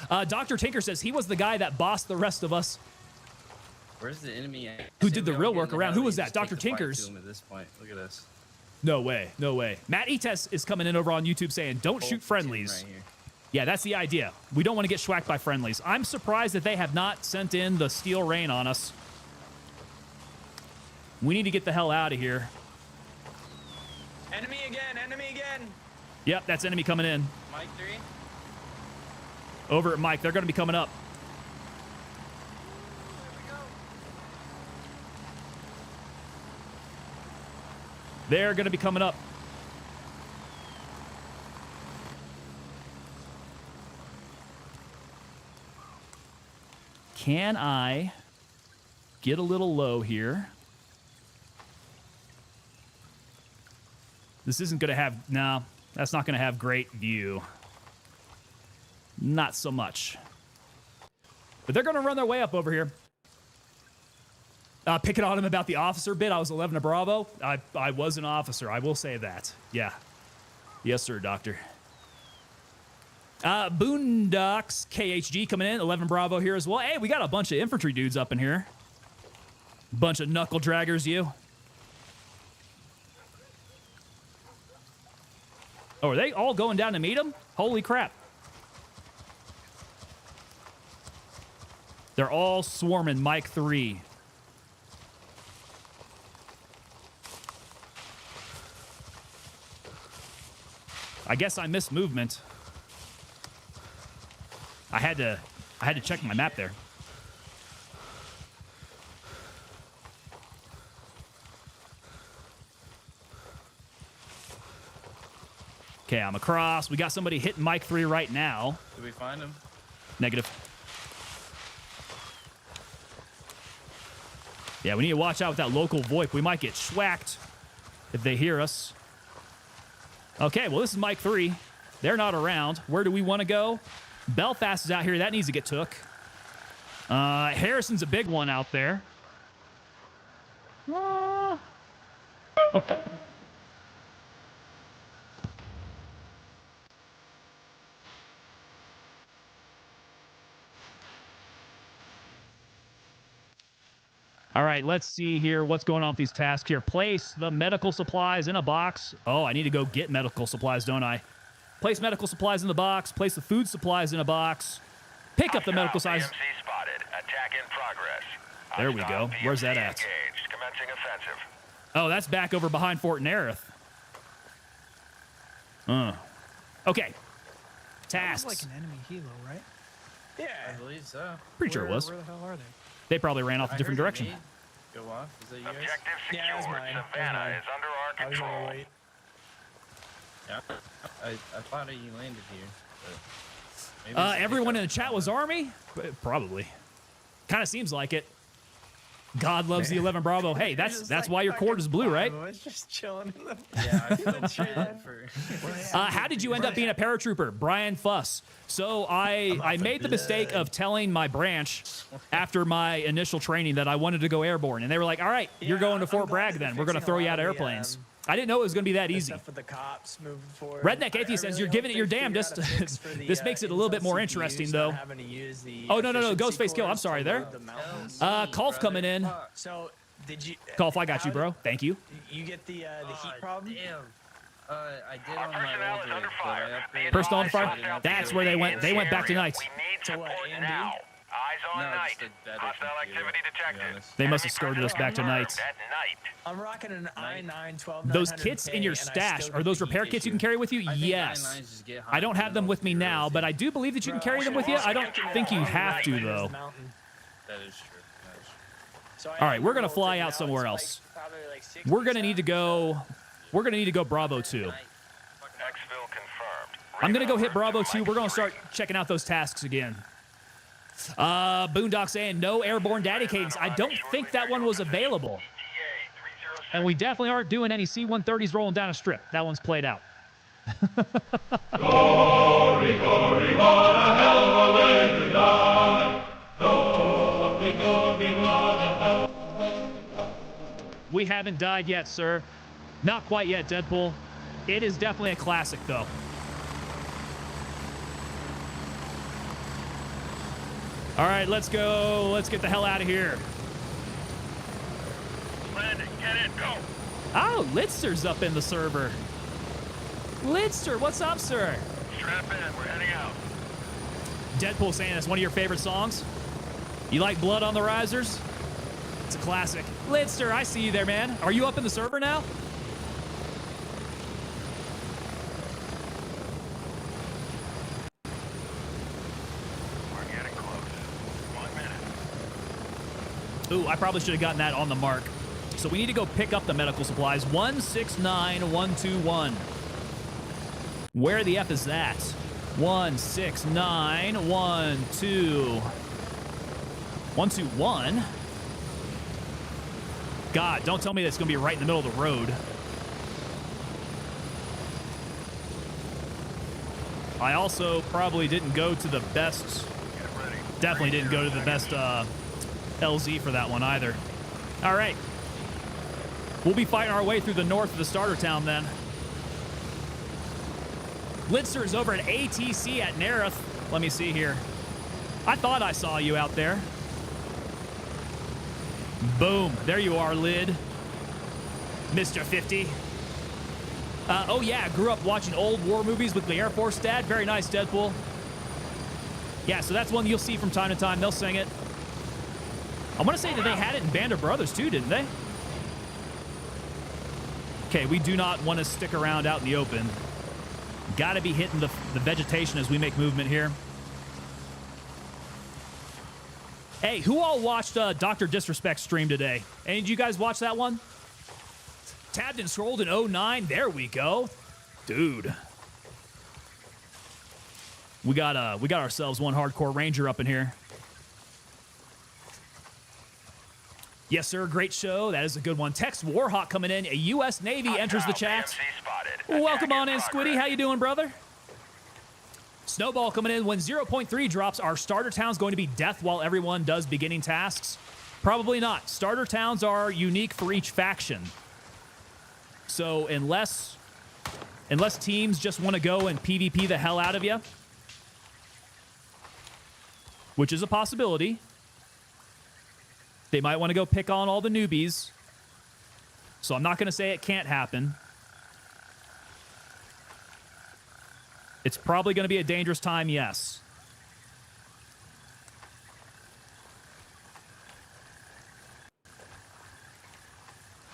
Dr. Tinker says he was the guy that bossed the rest of us. Where's the enemy at? Who did the real work around? Who was that? Dr. Tinkers. At this point, look at this. No way. Matt Etes is coming in over on YouTube saying, "Don't shoot friendlies." Right here. Yeah, that's the idea. We don't want to get schwacked by friendlies. I'm surprised that they have not sent in the steel rain on us. We need to get the hell out of here. Enemy again, enemy again. Yep, that's enemy coming in. Mike 3. Over at Mike, they're going to be coming up. They're going to be coming up. Can I get a little low here? This isn't going to have... No, that's not going to have great view. Not so much. But they're going to run their way up over here. Picking on him about the officer bit. I was 11 to Bravo. I was an officer. I will say that. Yeah. Yes, sir, doctor. Boondocks KHG coming in. 11 Bravo here as well. Hey, we got a bunch of infantry dudes up in here. Bunch of knuckle draggers, you. Oh, are they all going down to meet him? Holy crap. They're all swarming Mike 3. I guess I missed movement. I had to check my map there. Okay, I'm across. We got somebody hitting Mike 3 right now. Did we find him? Negative. Yeah, we need to watch out with that local VoIP. We might get schwacked if they hear us. Okay, well, this is Mike 3. They're not around. Where do we want to go? Belfast is out here. That needs to get took. Harrison's a big one out there. Okay. All right, let's see here what's going on with these tasks here. Place the medical supplies in a box. Oh, I need to go get medical supplies, don't I? Place medical supplies in the box. Place the food supplies in a box. Pick up the medical supplies. PMC spotted. Attack in progress. There we go. Where's that at? Engaged. Commencing offensive. Oh, that's back over behind Fort Nerith. Okay. That's Tasks. like an enemy helo, right? I Yeah. believe so. Pretty sure it was. Where the hell are they? They probably ran off a different direction. Go off. Is that you guys? Objective secured. Yeah, that's mine. Savannah That's mine. is under our I was control. gonna wait. Yeah. I thought you landed here. But maybe it's a Everyone in the hiccup. chat was Army? Probably. Kind of seems like it. God loves the 11 Bravo. Hey, that's why your cord is blue, right? I was just chilling in the. Yeah, I feel bad for. How did you end up being a paratrooper? Brian Fuss. So I made the mistake of telling my branch after my initial training that I wanted to go airborne. And they were like, all right, you're going to Fort Bragg then. We're going to throw you out of airplanes. I didn't know it was going to be that easy. Stuff with the cops moving forward. Redneck Atheist says, you're giving it your damnedest. This makes it a little bit more interesting, though. Oh, no, Ghostface Kill. I'm sorry there. Kolf coming in. So, did you... Kolf, I got you, bro. Thank you. You get the heat problem? Damn. I did Our on my personnel old is rig, under but I fire. upgraded. Personnel on Eyes fire? on That's where they went. They went back to night. We need To what, support AMD? now. Eyes on No, night. just a better Hostile computer, activity to be detected. honest. They must Enemy have skirted us back to personnel night. at night. I'm rocking an i9 12. Those kits in your stash, are those repair kits you can carry with you? I think Yes. I9s just get hot I don't have and them they'll with me zero now, zero. but I do believe that you can carry them with you. I don't think you have to, though. That is true. That is true. All right, we're gonna fly out somewhere else. We're gonna need to go. We're gonna need to go Bravo 2. Exfil confirmed. I'm gonna go hit Bravo 2. We're gonna start checking out those tasks again. Boondock saying no airborne daddy cadence. I don't think that one was available. And we definitely aren't doing any C-130s rolling down a strip. That one's played out. We haven't died yet, sir. Not quite yet, Deadpool. It is definitely a classic, though. All right, let's go. Let's get the hell out of here. Landing. Get in. Go. Oh, Litzer's up in the server. Litzer, what's up, sir? Strap in. We're heading out. Deadpool saying that's one of your favorite songs. You like Blood on the Risers? It's a classic. Lidster, I see you there, man. Are you up in the server now? We're getting close. 1 minute. Ooh, I probably should have gotten that on the mark. So we need to go pick up the medical supplies. 169121. Where the F is that? 16912. God, don't tell me that's going to be right in the middle of the road. I also probably didn't go to the best... Definitely didn't go to the best LZ for that one either. All right. We'll be fighting our way through the north of the starter town then. Lidster is over at ATC at Nerith. Let me see here. I thought I saw you out there. Boom. There you are, Lid. Mr. 50. Oh, yeah. Grew up watching old war movies with the Air Force dad. Very nice, Deadpool. Yeah, so that's one you'll see from time to time. They'll sing it. I want to say that they had it in Band of Brothers, too, didn't they? Okay, we do not want to stick around out in the open. Got to be hitting the vegetation as we make movement here. Hey, who all watched Dr. Disrespect stream today? Any of you guys watch that one? Tabbed and scrolled in 09. There we go. Dude. We got ourselves one hardcore ranger up in here. Yes, sir. Great show. That is a good one. Text Warhawk coming in. A U.S. Navy enters the chat. Welcome on in, Squiddy. How you doing, brother? Snowball coming in. When 0.3 drops, our starter town's going to be death while everyone does beginning tasks? Probably not. Starter towns are unique for each faction. So unless teams just want to go and PvP the hell out of you, which is a possibility, they might want to go pick on all the newbies. So I'm not going to say it can't happen. It's probably going to be a dangerous time, yes.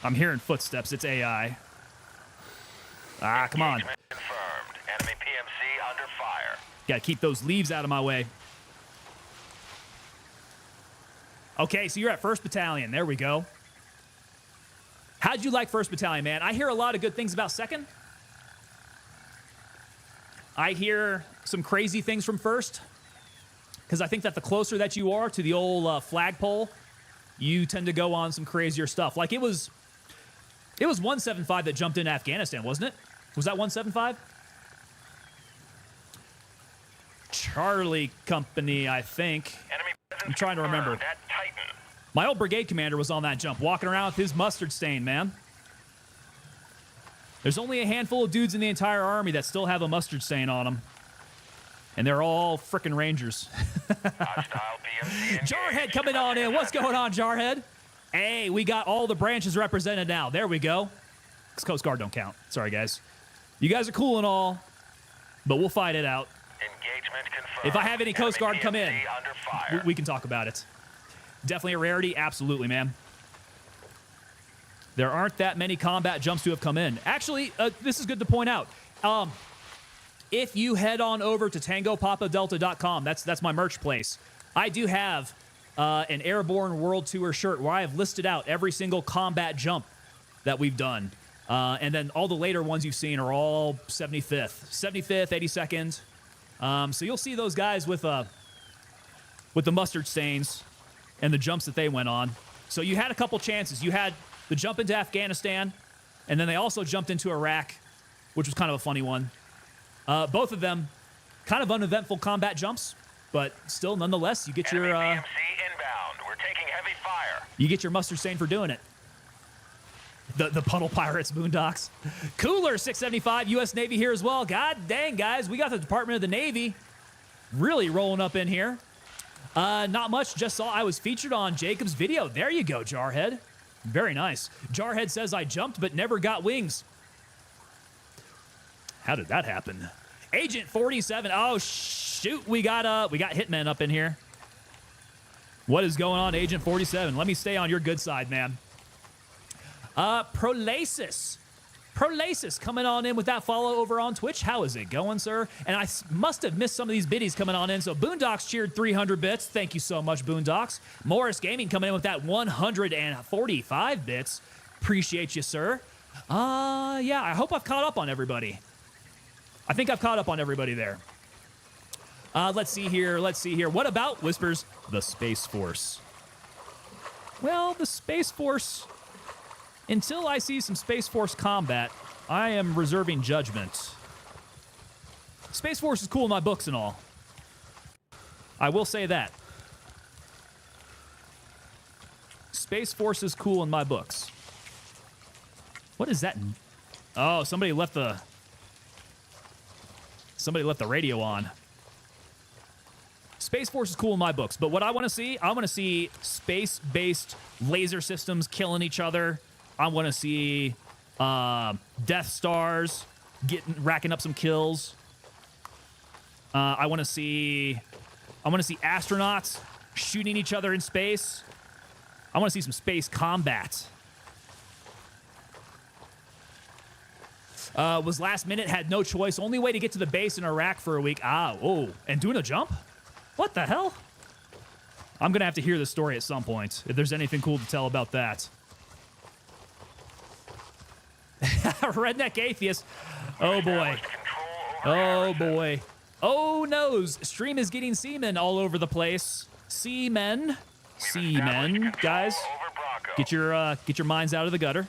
I'm hearing footsteps. It's AI. Ah, come on. Confirmed. Enemy PMC under fire. Got to keep those leaves out of my way. Okay, so you're at 1st Battalion. There we go. How'd you like 1st Battalion, man? I hear a lot of good things about 2nd. I hear some crazy things from 1st. Because I think that the closer that you are to the old flagpole, you tend to go on some crazier stuff. Like it was 175 that jumped into Afghanistan, wasn't it? Was that 175? Charlie Company, I think. I'm trying to remember. My old brigade commander was on that jump, walking around with his mustard stain, man. There's only a handful of dudes in the entire army that still have a mustard stain on them. And they're all frickin' Rangers. Jarhead coming on in. What's going on, Jarhead? Hey, we got all the branches represented now. There we go. Because Coast Guard don't count. Sorry, guys. You guys are cool and all, but we'll fight it out. Engagement confirmed. If I have any Coast Guard come in, we can talk about it. Definitely a rarity. Absolutely, man. There aren't that many combat jumps to have come in. Actually, this is good to point out. If you head on over to TangoPapaDelta.com, that's my merch place. I do have an Airborne World Tour shirt where I have listed out every single combat jump that we've done. And then all the later ones you've seen are all 75th, 82nd. So you'll see those guys with the mustard stains and the jumps that they went on. So you had a couple chances. You had the jump into Afghanistan, and then they also jumped into Iraq, which was kind of a funny one. Both of them kind of uneventful combat jumps, but still, nonetheless, you get your PMC inbound. We're taking heavy fire. You get your mustard stain for doing it. The Puddle Pirates, Boondocks. Cooler 675, U.S. Navy here as well. God dang, guys, we got the Department of the Navy really rolling up in here. Not much. Just saw I was featured on Jacob's video. There you go, Jarhead. Very nice. Jarhead says I jumped but never got wings. How did that happen? Agent 47. Oh, shoot. We got Hitman up in here. What is going on, Agent 47? Let me stay on your good side, man. Prolasis coming on in with that follow over on Twitch. How is it going, sir? And I must have missed some of these biddies coming on in. So Boondocks cheered 300 bits. Thank you so much, Boondocks. Morris Gaming coming in with that 145 bits. Appreciate you, sir. Yeah, I hope I've caught up on everybody. I think I've caught up on everybody there. Let's see here. What about Whispers? The Space Force. Well, the Space Force... Until I see some Space Force combat, I am reserving judgment. Space Force is cool in my books and all. I will say that. Space Force is cool in my books. What is that? Oh, somebody left the radio on. Space Force is cool in my books, but what I want to see space-based laser systems killing each other. I want to see Death Stars racking up some kills. I want to see astronauts shooting each other in space. I want to see some space combat. Was last minute, had no choice. Only way to get to the base in Iraq for a week. And doing a jump? What the hell? I'm going to have to hear this story at some point, if there's anything cool to tell about that. Redneck Atheist. Oh, boy. Oh, boy. Oh, no. Stream is getting semen all over the place. Seamen. Guys, get your minds out of the gutter.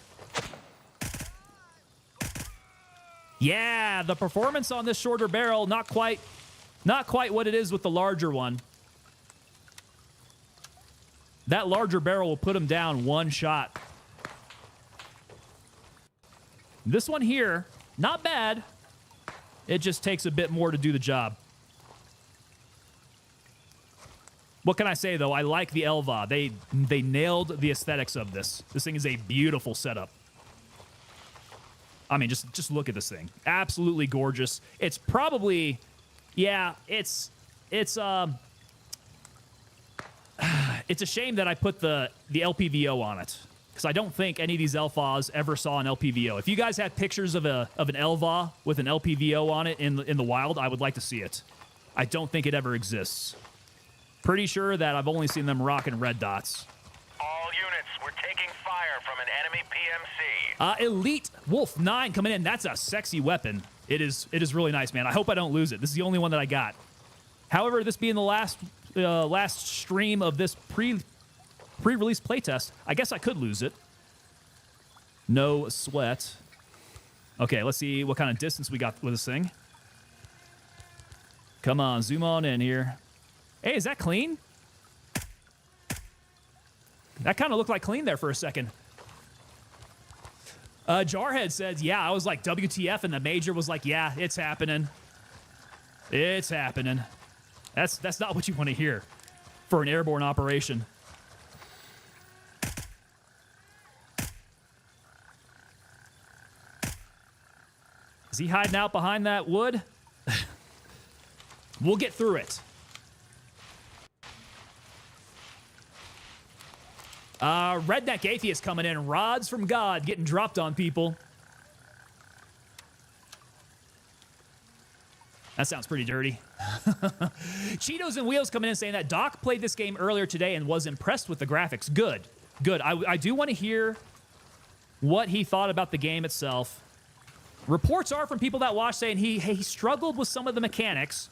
Yeah, the performance on this shorter barrel, not quite what it is with the larger one. That larger barrel will put him down one shot. This one here, not bad. It just takes a bit more to do the job. What can I say, though? I like the Elva. They nailed the aesthetics of this. This thing is a beautiful setup. I mean, just look at this thing. Absolutely gorgeous. It's probably, yeah, it's a shame that I put the LPVO on it, because I don't think any of these Elfas ever saw an LPVO. If you guys have pictures of an Elva with an LPVO on it in the wild, I would like to see it. I don't think it ever exists. Pretty sure that I've only seen them rocking red dots. All units, we're taking fire from an enemy PMC. Elite Wolf 9 coming in. That's a sexy weapon. It is really nice, man. I hope I don't lose it. This is the only one that I got. However, this being the last stream of this pre-release playtest, I guess I could lose it. No sweat. Okay, let's see what kind of distance we got with this thing. Come on, zoom on in here. Hey, is that clean? That kind of looked like clean there for a second. Jarhead says, yeah, I was like, WTF, and the Major was like, yeah, it's happening. It's happening. That's not what you want to hear for an airborne operation. Is he hiding out behind that wood? We'll get through it. Redneck Atheist coming in. Rods from God getting dropped on people. That sounds pretty dirty. Cheetos and Wheels coming in saying that Doc played this game earlier today and was impressed with the graphics. Good. I do want to hear what he thought about the game itself. Reports are from people that watch saying he struggled with some of the mechanics,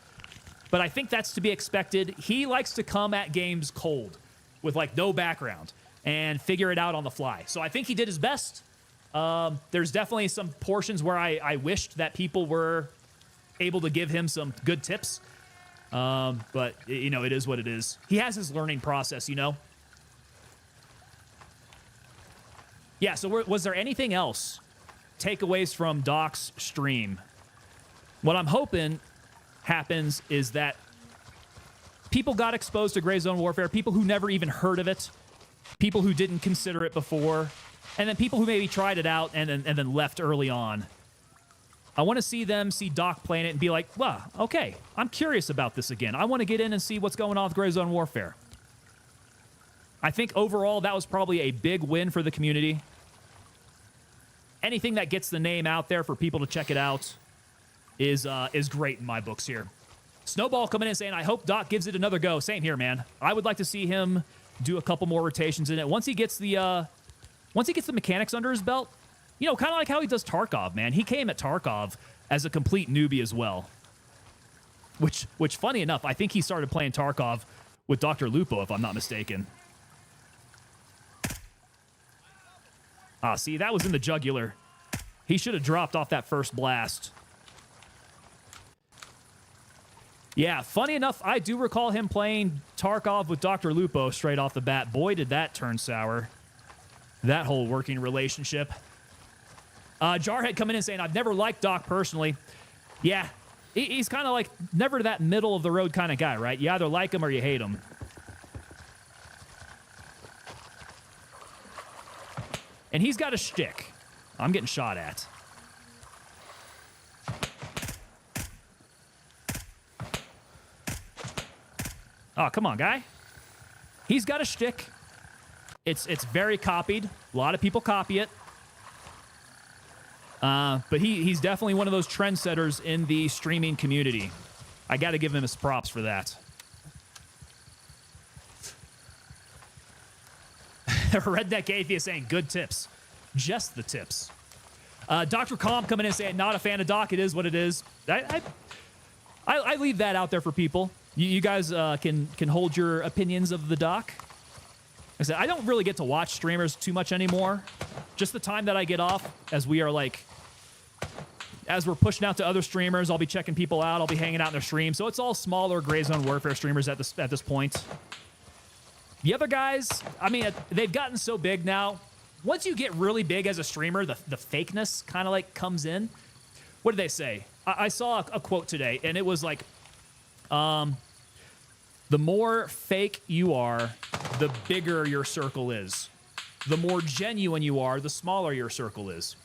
but I think that's to be expected. He likes to come at games cold with like no background and figure it out on the fly. So I think he did his best. There's definitely some portions where I wished that people were able to give him some good tips. But, you know, it is what it is. He has his learning process, you know? Yeah, so was there anything else? Takeaways from Doc's stream. What I'm hoping happens is that people got exposed to Gray Zone Warfare, people who never even heard of it, people who didn't consider it before, and then people who maybe tried it out and then left early on. I want to see them see Doc playing it and be like, wow, okay, I'm curious about this again. I want to get in and see what's going on with Gray Zone Warfare. I think overall that was probably a big win for the community. Anything that gets the name out there for people to check it out is great in my books here. Snowball coming in saying, I hope Doc gives it another go. Same here, man. I would like to see him do a couple more rotations in it. Once he gets the mechanics under his belt, you know, kind of like how he does Tarkov, man. He came at Tarkov as a complete newbie as well. Which funny enough, I think he started playing Tarkov with Dr. Lupo, if I'm not mistaken. Ah, see, that was in the jugular. He should have dropped off that first blast. Yeah, funny enough, I do recall him playing Tarkov with Dr. Lupo straight off the bat. Boy, did that turn sour. That whole working relationship. Jarhead coming in saying, I've never liked Doc personally. Yeah, he's kind of like never that middle of the road kind of guy, right? You either like him or you hate him. And he's got a shtick. I'm getting shot at. Oh, come on, guy. He's got a shtick. It's very copied. A lot of people copy it. But he's definitely one of those trendsetters in the streaming community. I got to give him his props for that. Redneck Atheist saying, good tips. Just the tips. Dr. Calm coming in saying, not a fan of Doc. It is what it is. I leave that out there for people. You guys can hold your opinions of the Doc. Like I said, I don't really get to watch streamers too much anymore. Just the time that I get off, as we're pushing out to other streamers, I'll be checking people out. I'll be hanging out in their streams. So it's all smaller Gray Zone Warfare streamers at this point. The other guys, I mean, they've gotten so big now. Once you get really big as a streamer, the fakeness kind of like comes in. What did they say? I saw a quote today, and it was like, the more fake you are, the bigger your circle is. The more genuine you are, the smaller your circle is.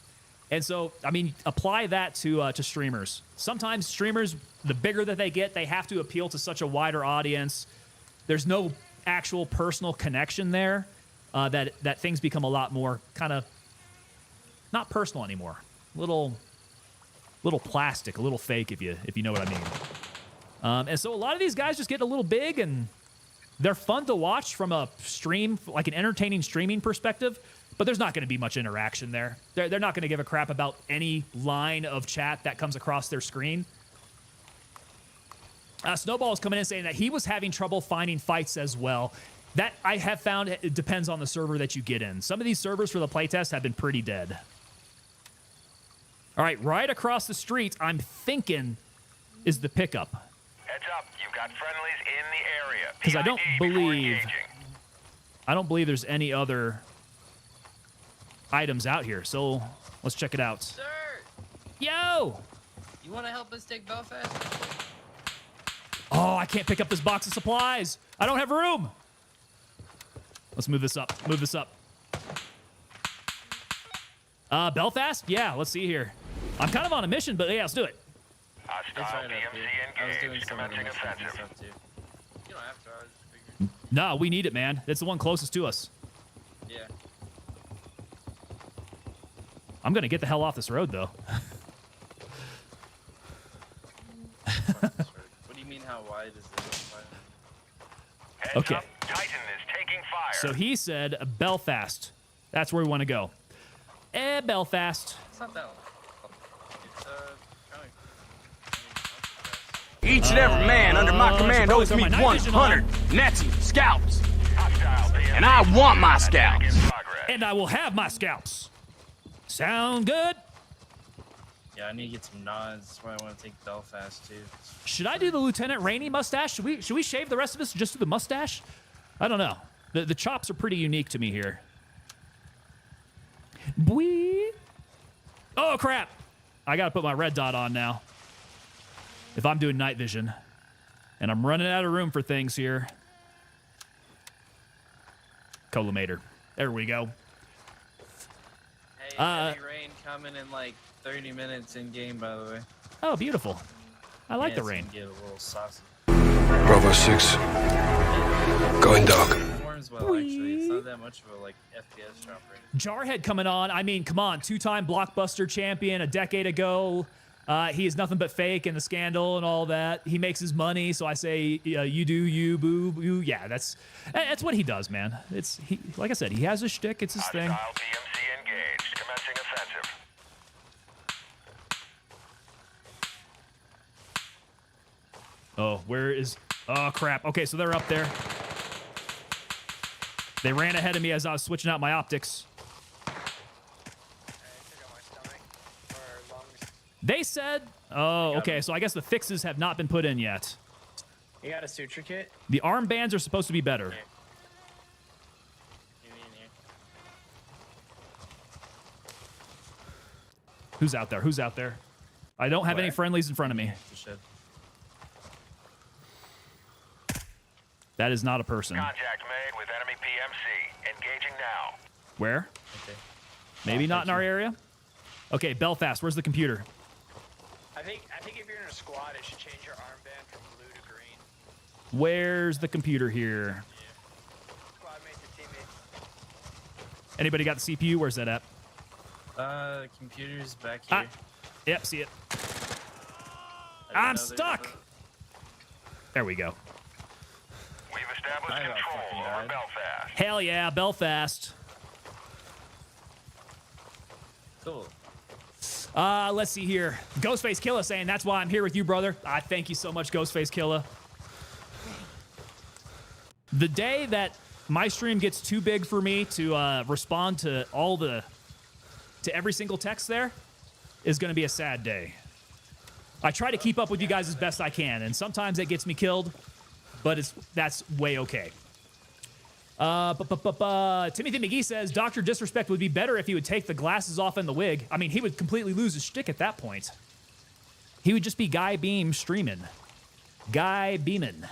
And so, I mean, apply that to streamers. Sometimes streamers, the bigger that they get, they have to appeal to such a wider audience. There's no actual personal connection there, that things become a lot more kind of not personal anymore. Little plastic, a little fake, if you know what I mean. And so a lot of these guys just get a little big, and they're fun to watch from a stream, like an entertaining streaming perspective, but there's not going to be much interaction there. They're not going to give a crap about any line of chat that comes across their screen. Snowball is coming in saying that he was having trouble finding fights as well. That I have found it depends on the server that you get in. Some of these servers for the playtest have been pretty dead. All right across the street, I'm thinking, is the pickup. Heads up, you've got friendlies in the area. Because I don't PID before believe engaging. there's any other items out here. So let's check it out. Sir, Yo! you want to help us take Belfast? Oh, I can't pick up this box of supplies. I don't have room. Let's move this up. Belfast? Yeah, let's see here. I'm kind of on a mission, but yeah, let's do it. Hostile It's right up PMC here. I was doing engaged. some of the Commencing missions and offensive. stuff too. You don't have to. I just figured. No, we need it, man. It's the one closest to us. Yeah. I'm going to get the hell off this road, though. What do you mean? How wide is this? Heads Okay. up, Titan is taking fire. So he said Belfast. That's where we want to go. Belfast. It's not that long. It's kind of. Each and every man under my command probably owes throw me my night vision 100 Nazi scalps. Hostile PMC And I want my attack in scalps. progress. And I will have my scalps. Sound good? Yeah, I need to get some nods. That's why I want to take Belfast too. Should I do the Lieutenant Rainey mustache? Should we shave the rest of us just do the mustache? I don't know. The chops are pretty unique to me here. Boing. Oh, crap. I got to put my red dot on now. If I'm doing night vision. And I'm running out of room for things here. Collimator. There we go. Hey, heavy rain coming in like 30 minutes in game, by the way. Oh, beautiful. I like the it's rain. gonna get a little saucy. Bravo 6. Going dark. Performs well, actually. It's not that much of a like FPS drop rate. Jarhead coming on. I mean, come on. 2-time blockbuster champion a decade ago. He is nothing but fake and the scandal and all that. He makes his money, so I say, you do you, boo, boo. Yeah, that's what he does, man. Like I said, he has his shtick. It's his thing. Hostile PMC engaged. Commencing offensive. Oh, where is... Oh, crap. Okay, so they're up there. They ran ahead of me as I was switching out my optics. They said... Oh, okay, so I guess the fixes have not been put in yet. You got a suture kit? The armbands are supposed to be better. Who's out there? Who's out there? I don't have any friendlies in front of me. That is not a person. Contact made with enemy PMC. Engaging now. Where? Okay. Maybe not in our area? Okay, Belfast, where's the computer? I think if you're in a squad, it should change your armband from blue to green. Where's the computer here? Squad mate to teammate. Anybody got the CPU? Where's that at? Computer's back here. Yep, see it. I didn't I'm know there's stuck! There we go. We've established I about control fucking over died. Belfast. Hell yeah, Belfast. Cool. Let's see here. Ghostface Killa saying, that's why I'm here with you, brother. I thank you so much, Ghostface Killa. The day that my stream gets too big for me to respond to every single text there is going to be a sad day. I try to keep up with you guys as best I can, and sometimes that gets me killed, but that's way okay. Timothy McGee says, Dr. Disrespect would be better if he would take the glasses off and the wig. I mean, he would completely lose his shtick at that point. He would just be Guy Beam streaming. Guy Beamin'.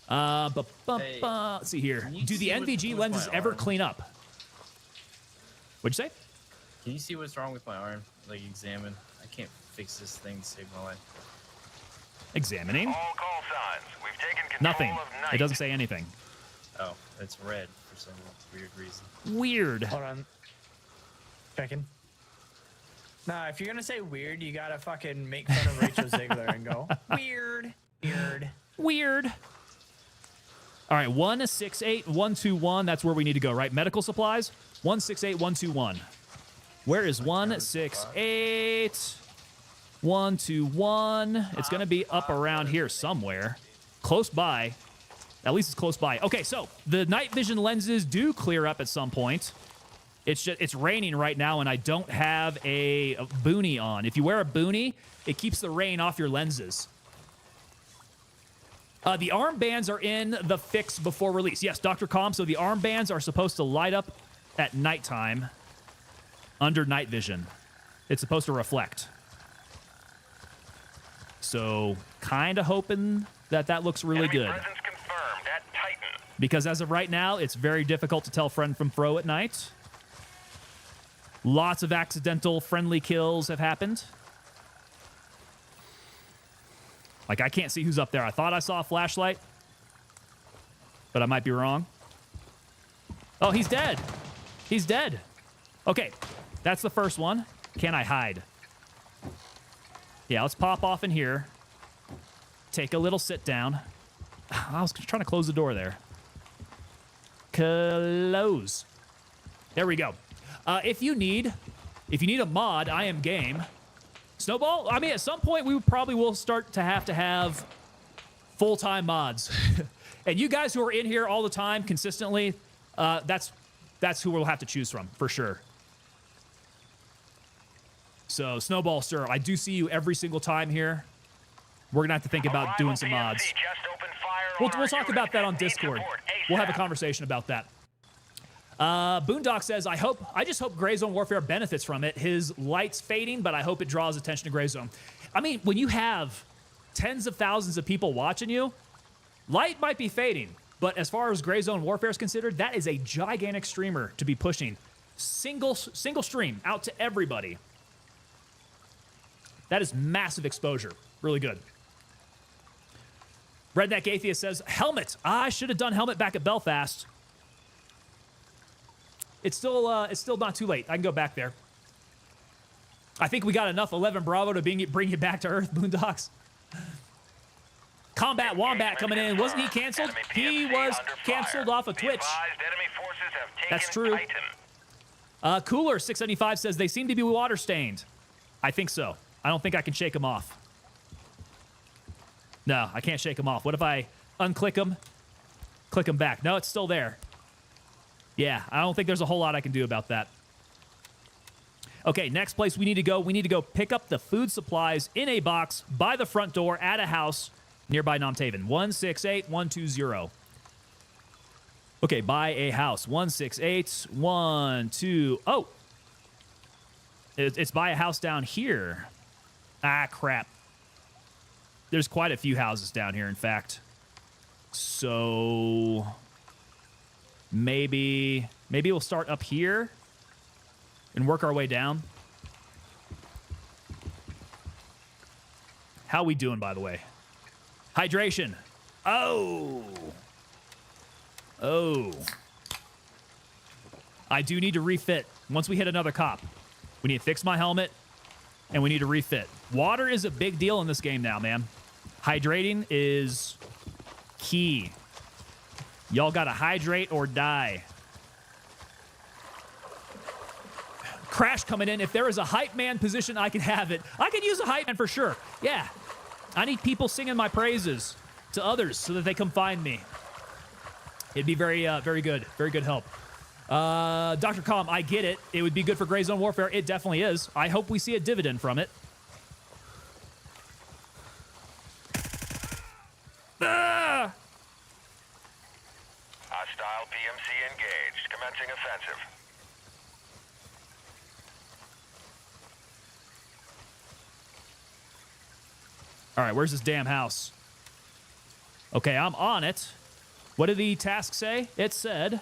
Let's see here. Do the NVG lenses ever clean up? What'd you say? Can you see what's wrong with my arm? Like, examine. I can't fix this thing to save my life. Examining? All call signs. We've taken control Nothing. of night. It doesn't say anything. Oh, it's red for some weird reason. Weird. Hold on. Checking. Nah, if you're gonna say weird, you gotta fucking make fun of Rachel Ziegler and go, weird, weird. Weird. All right, 168-121. That's where we need to go, right? Medical supplies? 168-121. Where is 168-121? It's going to be up around here somewhere. Close by. At least it's close by. Okay, so the night vision lenses do clear up at some point. It's raining right now, and I don't have a boonie on. If you wear a boonie, it keeps the rain off your lenses. The armbands are in the fix before release. Yes, Dr. Calm. So the armbands are supposed to light up at nighttime under night vision. It's supposed to reflect. So kind of hoping that looks really Enemy good. presence confirmed at Titan. Because as of right now, it's very difficult to tell friend from fro at night. Lots of accidental friendly kills have happened. Like, I can't see who's up there. I thought I saw a flashlight, but I might be wrong. Oh, he's dead. He's dead. Okay, that's the first one. Can I hide? Yeah, let's pop off in here. Take a little sit down. I was trying to close the door there. Close. There we go. If you need a mod, I am game. Snowball, I mean, at some point, we probably will start to have full-time mods. And you guys who are in here all the time, consistently, that's who we'll have to choose from, for sure. So, Snowball, sir, I do see you every single time here. We're going to have to think about doing some mods. PMC just opened fire We'll on our talk unit. about that on Need Discord. support We'll have a ASAP. conversation about that. Boondock says, I just hope Gray Zone Warfare benefits from it. His light's fading, but I hope it draws attention to Gray Zone. I mean, when you have tens of thousands of people watching you, light might be fading. But as far as Gray Zone Warfare is considered, that is a gigantic streamer to be pushing. Single stream out to everybody. That is massive exposure. Really good. Redneck Atheist says, helmet. I should have done helmet back at Belfast. It's still not too late. I can go back there. I think we got enough 11 Bravo to bring you back to Earth, Boondocks. Combat Wombat coming in. Wasn't he canceled? He was canceled off of Twitch. That's true. Cooler 675 says they seem to be water stained. I think so. I don't think I can shake them off. No, I can't shake them off. What if I unclick them, click them back? No, it's still there. Yeah, I don't think there's a whole lot I can do about that. Okay, next place we need to go. We need to go pick up the food supplies in a box by the front door at a house nearby Nomtaven. 168120. Okay, by a house. 16812. Oh! It's by a house down here. Ah, crap. There's quite a few houses down here, in fact. So maybe we'll start up here and work our way down. How we doing, by the way? Hydration. Oh. I do need to refit. Once we hit another cop, we need to fix my helmet, and we need to refit. Water is a big deal in this game now, man. Hydrating is key. Y'all gotta hydrate or die. Crash coming in. If there is a hype man position, I can have it. I could use a hype man for sure. Yeah. I need people singing my praises to others so that they come find me. It'd be very good. Very good help. Dr. Calm, I get it. It would be good for Gray Zone Warfare. It definitely is. I hope we see a dividend from it. Ah! Hostile PMC engaged. Commencing offensive. All right, where's this damn house? Okay, I'm on it. What did the task say? It said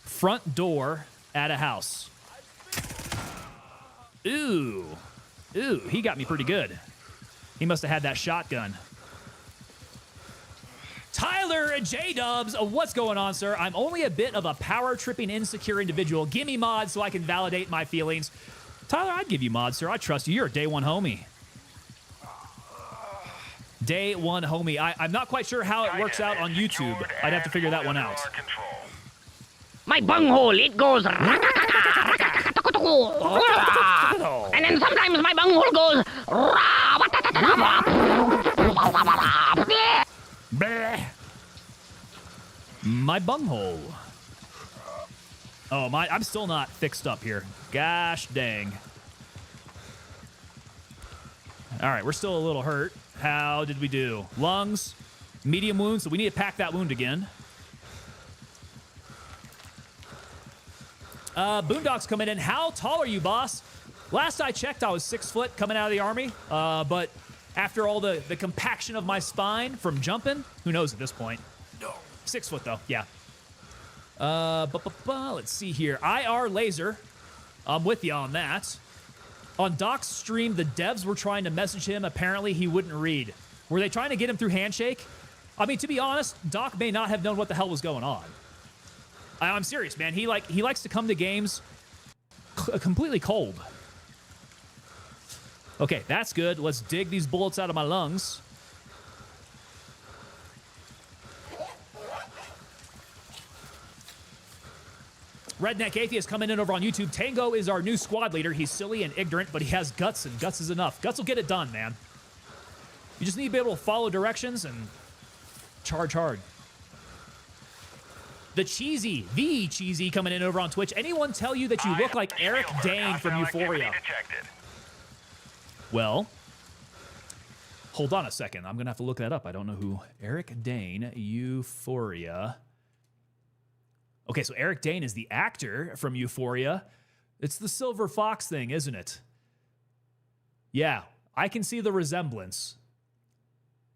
front door at a house. Ooh, he got me pretty good. He must have had that shotgun. Tyler J-Dubs, what's going on, sir? I'm only a bit of a power-tripping, insecure individual. Give me mods so I can validate my feelings. Tyler, I'd give you mods, sir. I trust you. You're a day one homie. Day one homie. I'm not quite sure how it works out on YouTube. I'd have to figure that one out. My bunghole, it goes. And then sometimes my bunghole goes. Bleh. My bunghole. Oh, I'm still not fixed up here. Gosh dang. All right, we're still a little hurt. How did we do? Lungs, medium wound, so we need to pack that wound again. Boondocks coming in. How tall are you, boss? Last I checked, I was 6 foot coming out of the army. But after all the compaction of my spine from jumping, who knows at this point? No. 6 foot, though, yeah. Let's see here. IR Laser. I'm with you on that. On Doc's stream, the devs were trying to message him. Apparently, he wouldn't read. Were they trying to get him through Handshake? I mean, to be honest, Doc may not have known what the hell was going on. I'm serious, man. He likes to come to games completely cold. Okay, that's good. Let's dig these bullets out of my lungs. Redneck Atheist coming in over on YouTube. Tango is our new squad leader. He's silly and ignorant, but he has guts, and guts is enough. Guts will get it done, man. You just need to be able to follow directions and charge hard. The Cheesy coming in over on Twitch. Anyone tell you that you look like Eric Dane from Euphoria? Well, hold on a second. I'm going to have to look that up. I don't know who. Eric Dane, Euphoria. Okay, so Eric Dane is the actor from Euphoria. It's the Silver Fox thing, isn't it? Yeah, I can see the resemblance.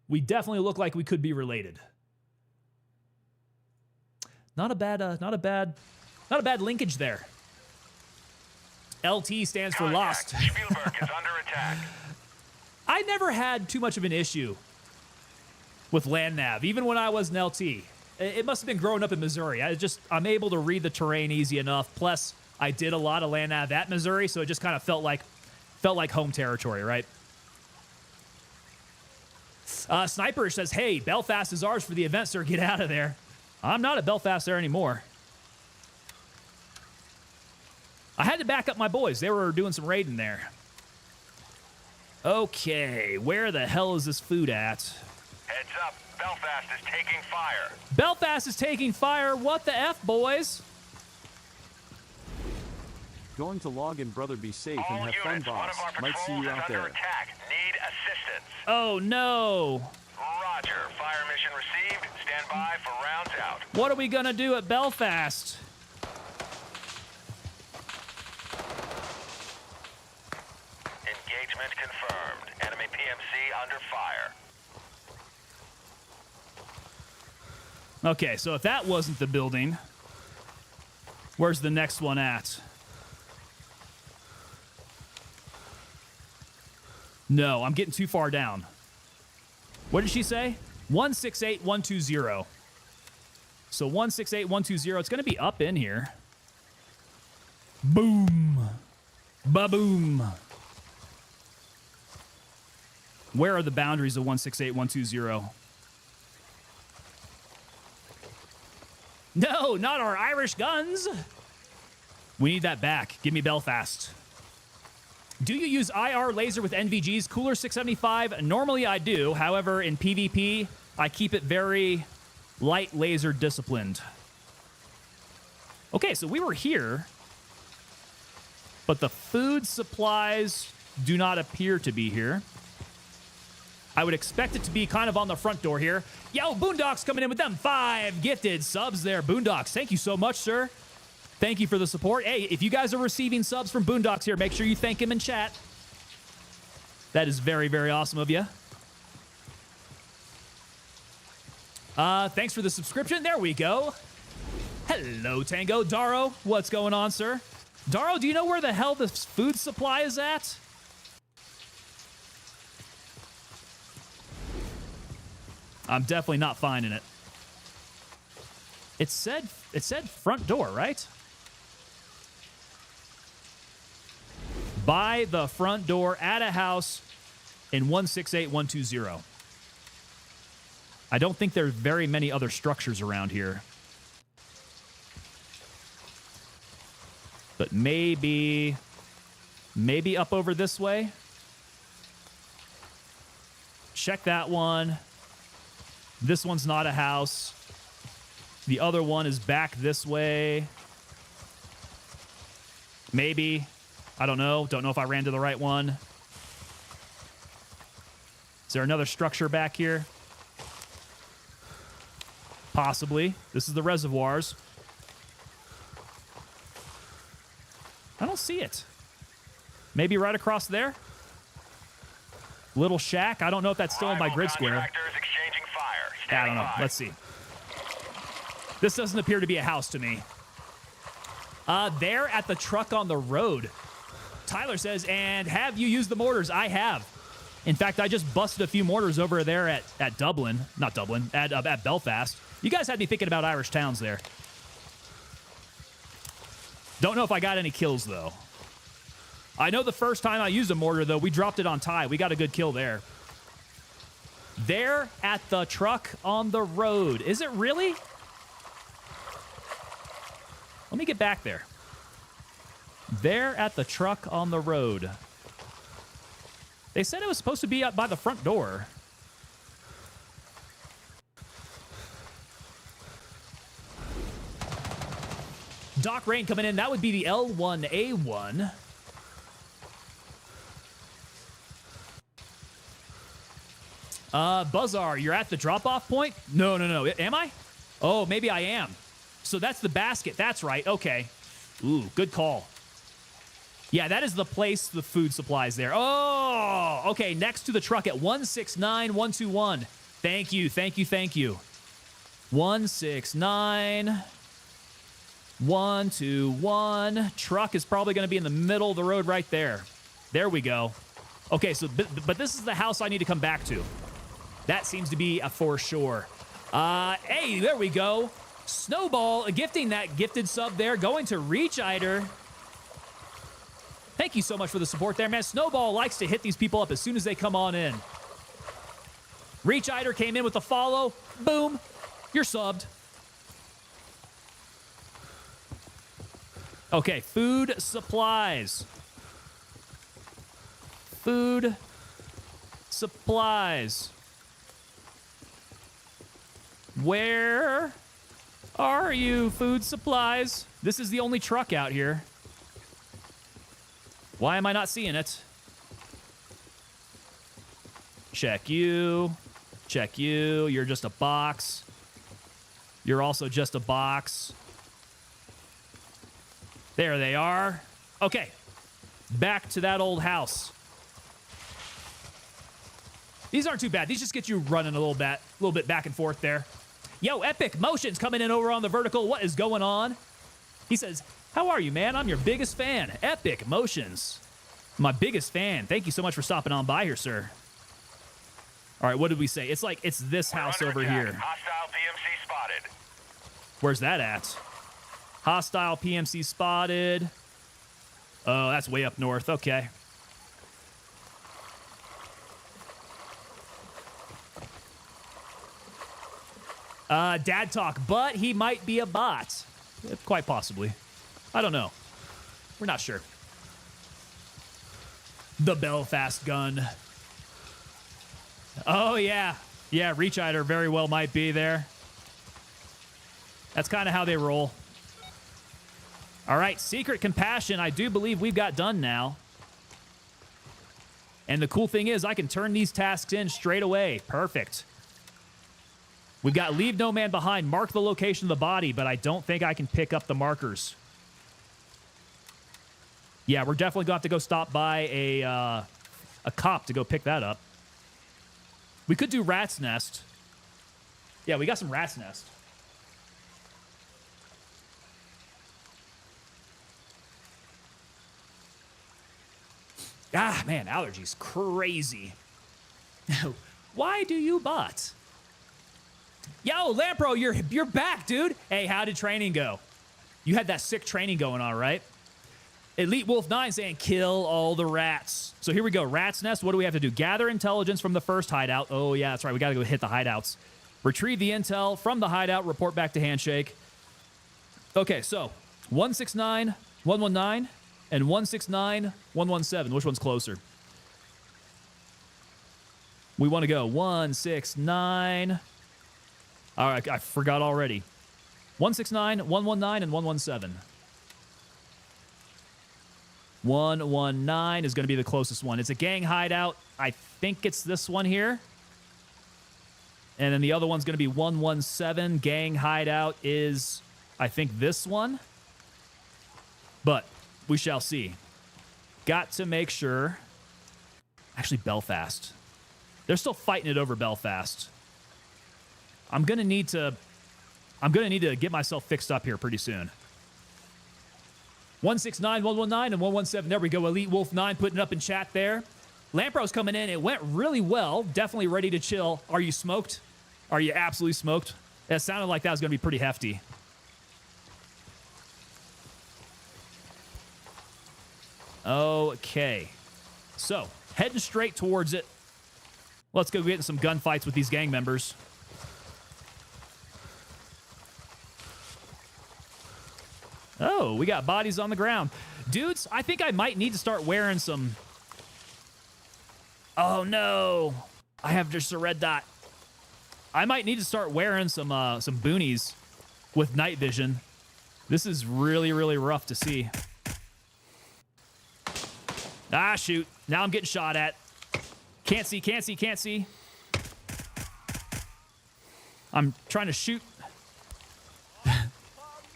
We definitely look like we could be related. Not a bad linkage there. LT stands for lost. Spielberg is under attack. I never had too much of an issue with land nav, even when I was an LT. It must have been growing up in Missouri. I'm able to read the terrain easy enough. Plus, I did a lot of land nav at Missouri, so it just kind of felt like home territory, right? Sniper says, hey, Belfast is ours for the event, sir. Get out of there. I'm not at Belfast there anymore. I had to back up my boys. They were doing some raiding there. Okay, where the hell is this food at? Heads up, Belfast is taking fire. Belfast is taking fire. What the F, boys? Going to log in, brother. Be safe All and have fun, units, one boss. of our Might see patrols you is out under there. attack. Need assistance. Oh, no. Roger. Fire mission received. Stand by for rounds out. What are we going to do at Belfast? Engagement confirmed. Enemy PMC under fire. Okay, so if that wasn't the building, where's the next one at? No, I'm getting too far down. What did she say? 168120. So 168120, it's going to be up in here. Boom. Ba-boom. Where are the boundaries of 168120? No, not our Irish guns. We need that back. Give me Belfast. Do you use IR laser with NVGs? Cooler 675? Normally I do. However, in PvP, I keep it very light laser disciplined. Okay, so we were here, but the food supplies do not appear to be here. I would expect it to be kind of on the front door here. Yo, Boondocks coming in with them 5 gifted subs there. Boondocks, thank you so much, sir. Thank you for the support. Hey, if you guys are receiving subs from Boondocks here, make sure you thank him in chat. That is very, very awesome of you. Thanks for the subscription. There we go. Hello, Tango. Daro, what's going on, sir? Daro, do you know where the hell this food supply is at? I'm definitely not finding it. It said front door, right? By the front door at a house in 168120. I don't think there are very many other structures around here. But maybe up over this way. Check that one. This one's not a house. The other one is back this way. Maybe. I don't know. Don't know if I ran to the right one. Is there another structure back here? Possibly. This is the reservoirs. I don't see it. Maybe right across there? Little shack. I don't know if that's still in my grid square. I don't know. Let's see. This doesn't appear to be a house to me. There at the truck on the road. Tyler says, and have you used the mortars? I have. In fact, I just busted a few mortars over there at Dublin. Not Dublin. At Belfast. You guys had me thinking about Irish towns there. Don't know if I got any kills, though. I know the first time I used a mortar, though, we dropped it on Ty. We got a good kill there. There at the truck on the road. Is it really? Let me get back there. There at the truck on the road. They said it was supposed to be up by the front door. Doc Rain coming in. That would be the L1A1. Buzzar, you're at the drop-off point? No. Am I? Oh, maybe I am. So that's the basket. That's right. Okay. Ooh, good call. Yeah, that is the place, the food supplies there. Oh, okay. Next to the truck at 169121. Thank you. 169. 1, 2, 1. Truck is probably going to be in the middle of the road right there. There we go. Okay, so but this is the house I need to come back to. That seems to be a for sure. Hey, there we go. Snowball gifting that gifted sub there, going to Reach Eider. Thank you so much for the support there, man. Snowball likes to hit these people up as soon as they come on in. Reach Eider came in with a follow. Boom. You're subbed. Okay, food supplies. Food supplies. Where are you, food supplies? This is the only truck out here. Why am I not seeing it? Check you. Check you. You're just a box. You're also just a box. There they are. Okay. Back to that old house. These aren't too bad. These just get you running a little bit back and forth there. Yo, Epic Motions coming in over on the vertical. What is going on? He says, how are you, man? I'm your biggest fan. Epic Motions. My biggest fan. Thank you so much for stopping on by here, sir. All right, what did we say? It's like, it's this house over here. Hostile PMC spotted. Where's that at? Hostile PMC spotted. Oh, that's way up north. Okay. Dad talk, but he might be a bot. Quite possibly. I don't know. We're not sure. The Belfast gun. Oh, yeah. Yeah, Reach Eider very well might be there. That's kind of how they roll. All right, Secret Compassion, I do believe we've got done now. And the cool thing is I can turn these tasks in straight away. Perfect. We've got Leave No Man Behind, mark the location of the body, but I don't think I can pick up the markers. Yeah, we're definitely going to have to go stop by a cop to go pick that up. We could do Rat's Nest. Yeah, we got some Rat's Nest. Ah, man, allergies. Crazy. Why do you bot? Yo, Lampro, you're back, dude. Hey, how did training go? You had that sick training going on, right? Elite Wolf 9 saying, kill all the rats. So here we go. Rat's Nest. What do we have to do? Gather intelligence from the first hideout. Oh, yeah, that's right. We got to go hit the hideouts. Retrieve the intel from the hideout. Report back to Handshake. Okay, so 169, 119, and 169, 117. Which one's closer? We want to go 169. All right, I forgot already. 169, 119, and 117. 119 is going to be the closest one. It's a gang hideout. I think it's this one here. And then the other one's going to be 117. Gang hideout is, I think, this one. But we shall see. Got to make sure. Actually, Belfast. They're still fighting it over Belfast. I'm gonna need to get myself fixed up here pretty soon. 169, 119, and 117. There we go. Elite Wolf 9 putting it up in chat there. Lampro's coming in. It went really well. Definitely ready to chill. Are you smoked? Are you absolutely smoked? That sounded like that was gonna be pretty hefty. Okay. So, heading straight towards it. Let's go get in some gunfights with these gang members. Oh, we got bodies on the ground. Dudes, I think I might need to start wearing some... Oh, no. I have just a red dot. I might need to start wearing some boonies with night vision. This is really, really rough to see. Ah, shoot. Now I'm getting shot at. Can't see, can't see, can't see. I'm trying to shoot.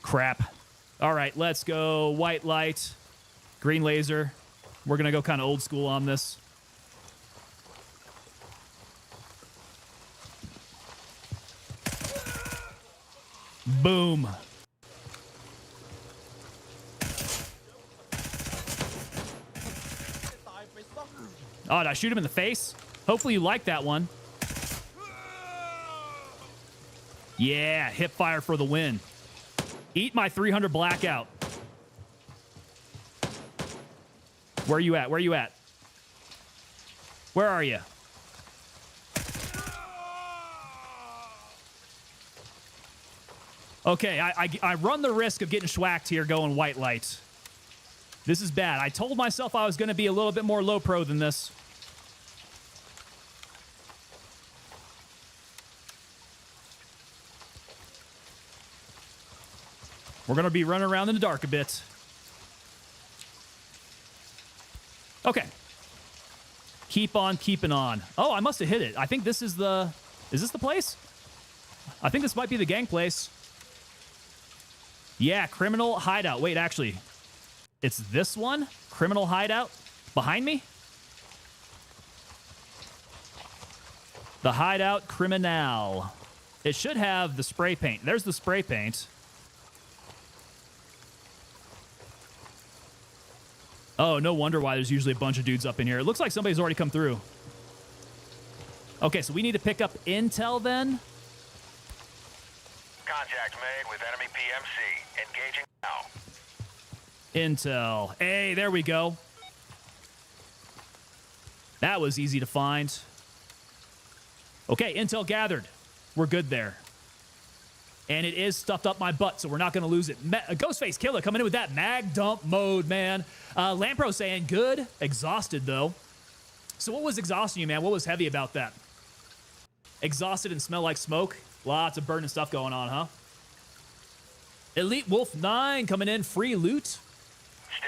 Crap. All right, let's go. White light, green laser. We're going to go kind of old school on this. Boom. Oh, did I shoot him in the face? Hopefully you like that one. Yeah, hip fire for the win. Eat my 300 blackout. Where are you at? Where are you at? Where are you? Okay, I run the risk of getting schwacked here going white light. This is bad. I told myself I was going to be a little bit more low pro than this. We're going to be running around in the dark a bit. Okay. Keep on keeping on. Oh, I must have hit it. I think this is the... Is this the place? I think this might be the gang place. Yeah, criminal hideout. Wait, actually, it's this one? Criminal hideout? Behind me? The hideout criminal. It should have the spray paint. There's the spray paint. Oh, no wonder why there's usually a bunch of dudes up in here. It looks like somebody's already come through. Okay, so we need to pick up intel then. Contact made with enemy PMC. Engaging now. Intel. Hey, there we go. That was easy to find. Okay, intel gathered. We're good there. And it is stuffed up my butt, so we're not going to lose it. Ghostface Killer coming in with that mag dump mode, man. Lampro saying good. Exhausted, though. So what was exhausting you, man? What was heavy about that? Exhausted and smell like smoke? Lots of burning stuff going on, huh? Elite Wolf 9 coming in. Free loot. Stay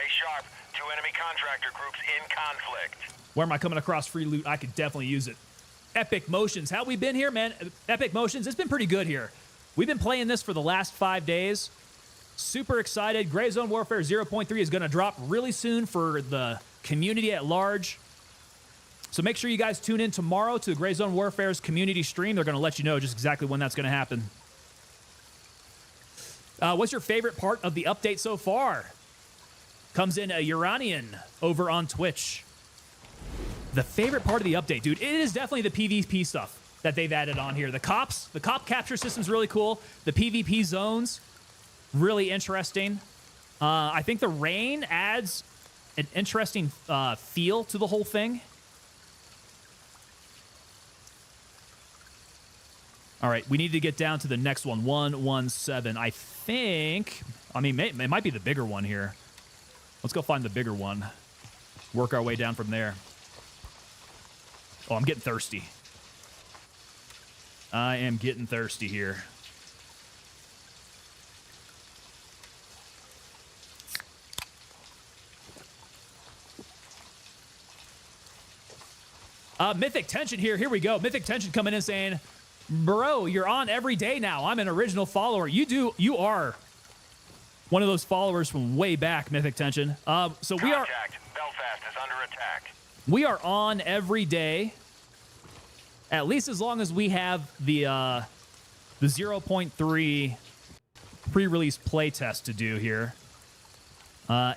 sharp. 2 enemy contractor groups in conflict. Where am I coming across free loot? I could definitely use it. Epic Motions. How we been here, man? Epic Motions, it's been pretty good here. We've been playing this for the last 5 days. Super excited. Gray Zone Warfare 0.3 is going to drop really soon for the community at large. So make sure you guys tune in tomorrow to Gray Zone Warfare's community stream. They're going to let you know just exactly when that's going to happen. What's your favorite part of the update so far? Comes in a Uranian over on Twitch. The favorite part of the update, dude, it is definitely the PvP stuff that they've added on here. The cop capture system's really cool. The PvP zones, really interesting. I think the rain adds an interesting feel to the whole thing. All right, we need to get down to the next one, 117. I think, I mean, it might be the bigger one here. Let's go find the bigger one. Work our way down from there. Oh, I'm getting thirsty. I am getting thirsty here. Mythic Tension here. Here we go. Mythic Tension coming in saying, bro, you're on every day now. I'm an original follower. You are one of those followers from way back, Mythic Tension. So we are... Belfast is under attack. We are on every day. At least as long as we have the 0.3 pre-release playtest to do here.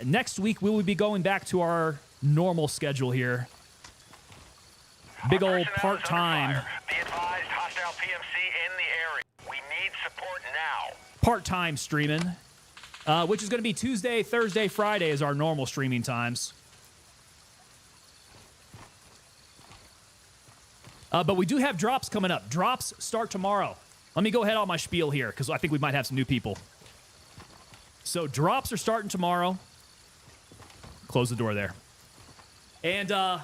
Next week, we will be going back to our normal schedule here. Big old part-time. Be advised, hostile PMC in the area. We need support now. Part-time streaming, which is going to be Tuesday, Thursday, Friday is our normal streaming times. But we do have drops coming up. Drops start tomorrow. Let me go ahead on my spiel here, because I think we might have some new people. So drops are starting tomorrow. Close the door there. And I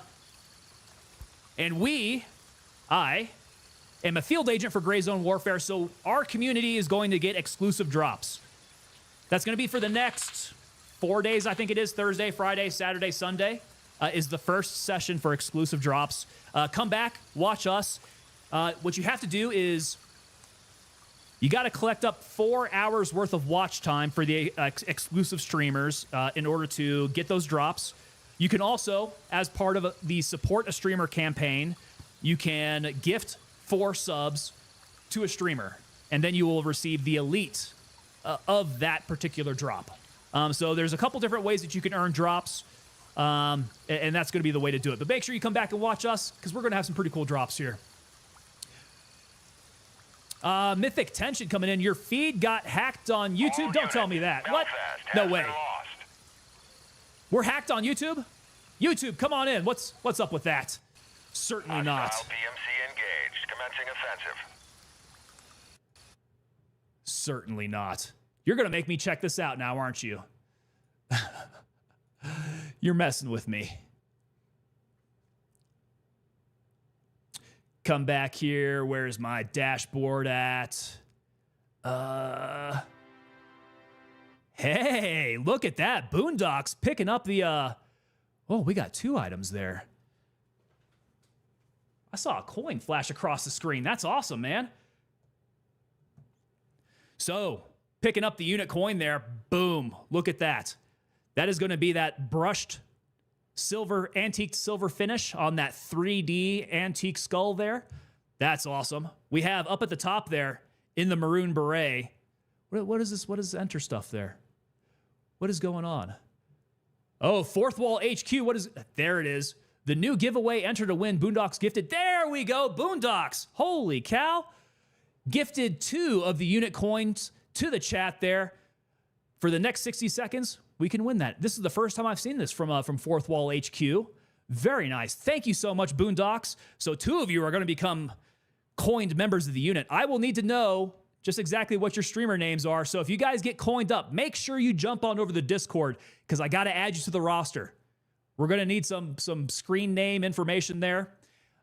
am a field agent for Gray Zone Warfare, so our community is going to get exclusive drops. That's going to be for the next 4 days, I think it is. Thursday, Friday, Saturday, Sunday is the first session for exclusive drops. Come back, watch us. What you have to do is you got to collect up 4 hours worth of watch time for the exclusive streamers in order to get those drops. You can also, as part of the Support a Streamer campaign, you can gift 4 subs to a streamer, and then you will receive the elite of that particular drop. So there's a couple different ways that you can earn drops. And that's going to be the way to do it. But make sure you come back and watch us because we're going to have some pretty cool drops here. Mythic Tension coming in. Your feed got hacked on YouTube. Don't tell me that. What? No way. We're hacked on YouTube? YouTube, come on in. What's up with that? Certainly not. PMC engaged. Commencing offensive. Certainly not. You're going to make me check this out now, aren't you? You're messing with me. Come back here. Where's my dashboard at? Hey, look at that. Boondocks picking up the, oh, we got 2 items there. I saw a coin flash across the screen. That's awesome, man. So, picking up the unit coin there. Boom. Look at that. That is going to be that brushed silver, antique silver finish on that 3D antique skull there. That's awesome. We have up at the top there in the maroon beret. What is this? What is enter stuff there? What is going on? Oh, Fourth Wall HQ. What is, there it is. The new giveaway, enter to win Boondocks gifted. There we go. Boondocks. Holy cow. Gifted 2 of the unit coins to the chat there. For the next 60 seconds, we can win that. This is the first time I've seen this from Fourth Wall HQ. Very nice. Thank you so much, Boondocks. So 2 of you are going to become coined members of the unit. I will need to know just exactly what your streamer names are. So if you guys get coined up, make sure you jump on over the Discord because I got to add you to the roster. We're going to need some screen name information there.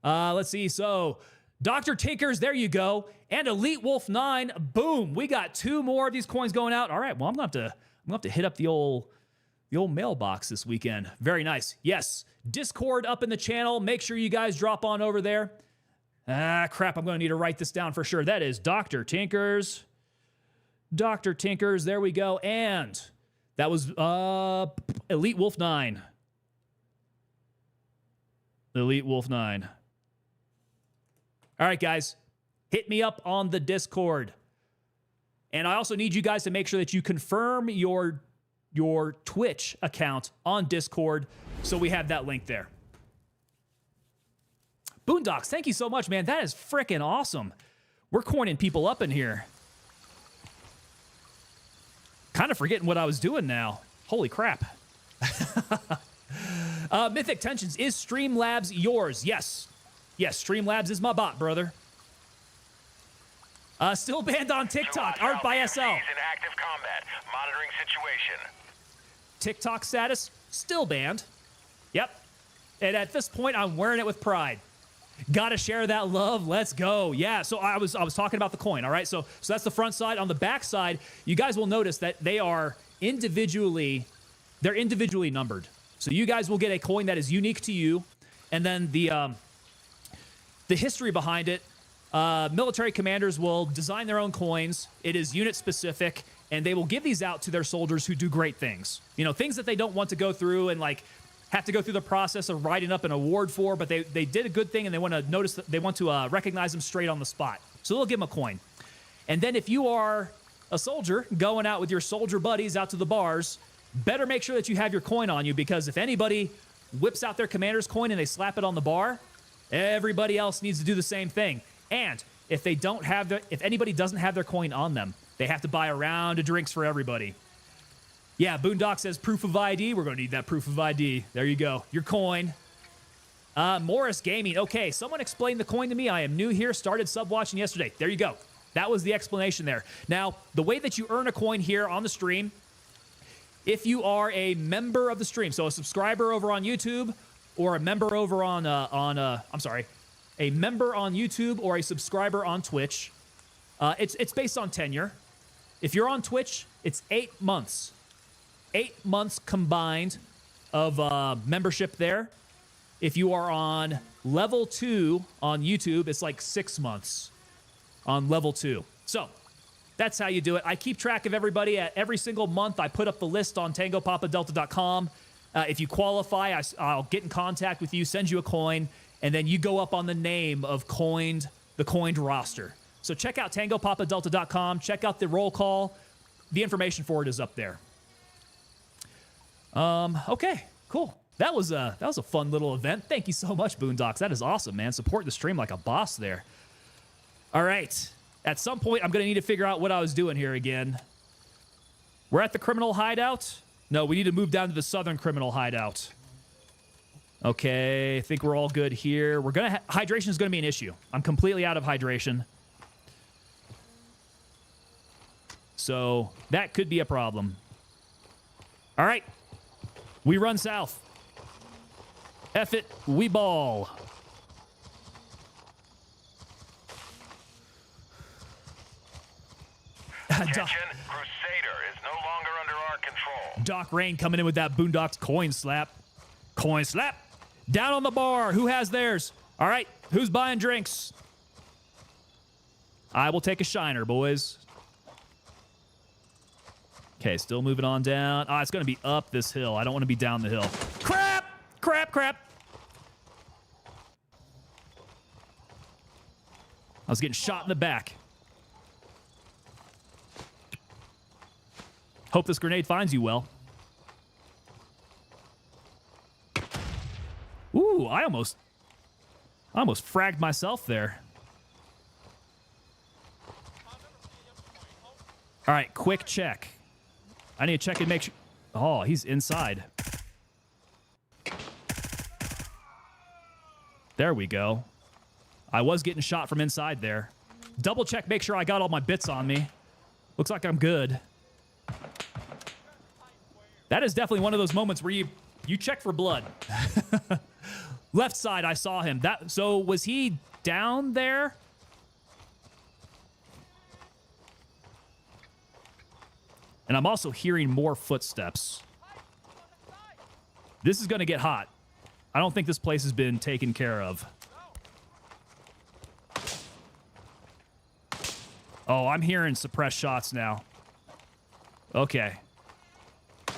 Let's see. So Dr. Tinkers, there you go. And Elite Wolf 9. Boom. We got 2 more of these coins going out. All right. Well, I'm going to have to hit up the old mailbox this weekend. Very nice. Yes. Discord up in the channel. Make sure you guys drop on over there. Crap. I'm going to need to write this down for sure. That is Dr. Tinkers. Dr. Tinkers. There we go. And that was Elite Wolf 9. Elite Wolf 9. All right, guys. Hit me up on the Discord. And I also need you guys to make sure that you confirm your Twitch account on Discord so we have that link there. Boondocks, thank you so much, man. That is freaking awesome. We're coining people up in here. Kind of forgetting what I was doing now. Holy crap. Mythic Tensions, is Streamlabs yours? Yes. Yes, Streamlabs is my bot, brother. Still banned on TikTok. Art by SL. In active combat. Monitoring situation. TikTok status, still banned. Yep. And at this point, I'm wearing it with pride. Gotta share that love. Let's go. Yeah, so I was talking about the coin, all right? So that's the front side. On the back side, you guys will notice that they are individually numbered. So you guys will get a coin that is unique to you. And then the history behind it, military commanders will design their own coins. It is unit specific, and they will give these out to their soldiers who do great things. You know, things that they don't want to go through and like have to go through the process of writing up an award for, but they did a good thing and they want to notice that they want to recognize them straight on the spot. So they'll give them a coin. And then if you are a soldier going out with your soldier buddies out to the bars, better make sure that you have your coin on you, because if anybody whips out their commander's coin and they slap it on the bar, everybody else needs to do the same thing. And if anybody doesn't have their coin on them, they have to buy a round of drinks for everybody. Yeah, Boondock says proof of ID. We're going to need that proof of ID. There you go. Your coin. Morris Gaming. Okay, someone explained the coin to me. I am new here. Started sub-watching yesterday. There you go. That was the explanation there. Now, the way that you earn a coin here on the stream, if you are a member of the stream, so a subscriber over on YouTube or a member over on a member on YouTube or a subscriber on Twitch, it's based on tenure. If you're on Twitch, it's 8 months. 8 months combined of membership there. If you are on level 2 on YouTube, it's like 6 months on level 2. So that's how you do it. I keep track of everybody at every single month. I put up the list on tangopapadelta.com. If you qualify, I'll get in contact with you, send you a coin, and then you go up on the name of the coined roster. So check out tangopapadelta.com. Check out the roll call. The information for it is up there. Okay, cool. That was a fun little event. Thank you so much, Boondocks. That is awesome, man. Support the stream like a boss there. All right. At some point, I'm going to need to figure out what I was doing here again. We're at the criminal hideout. No, we need to move down to the southern criminal hideout. Okay, I think we're all good here. We're gonna hydration is gonna be an issue. I'm completely out of hydration, so that could be a problem. All right, we run south. F it, we ball. Attention, Crusader is no longer under our control. Doc Rain coming in with that Boondocks coin slap. Coin slap. Down on the bar. Who has theirs? All right. Who's buying drinks? I will take a shiner, boys. Okay, still moving on down. Ah, it's going to be up this hill. I don't want to be down the hill. Crap! Crap, crap. I was getting shot in the back. Hope this grenade finds you well. Ooh, I almost fragged myself there. All right, quick check. I need to check and make sure. Oh, he's inside. There we go. I was getting shot from inside there. Double check, make sure I got all my bits on me. Looks like I'm good. That is definitely one of those moments where you check for blood. Left side, I saw him. So was he down there? And I'm also hearing more footsteps. This is going to get hot. I don't think this place has been taken care of. Oh, I'm hearing suppressed shots now. Okay.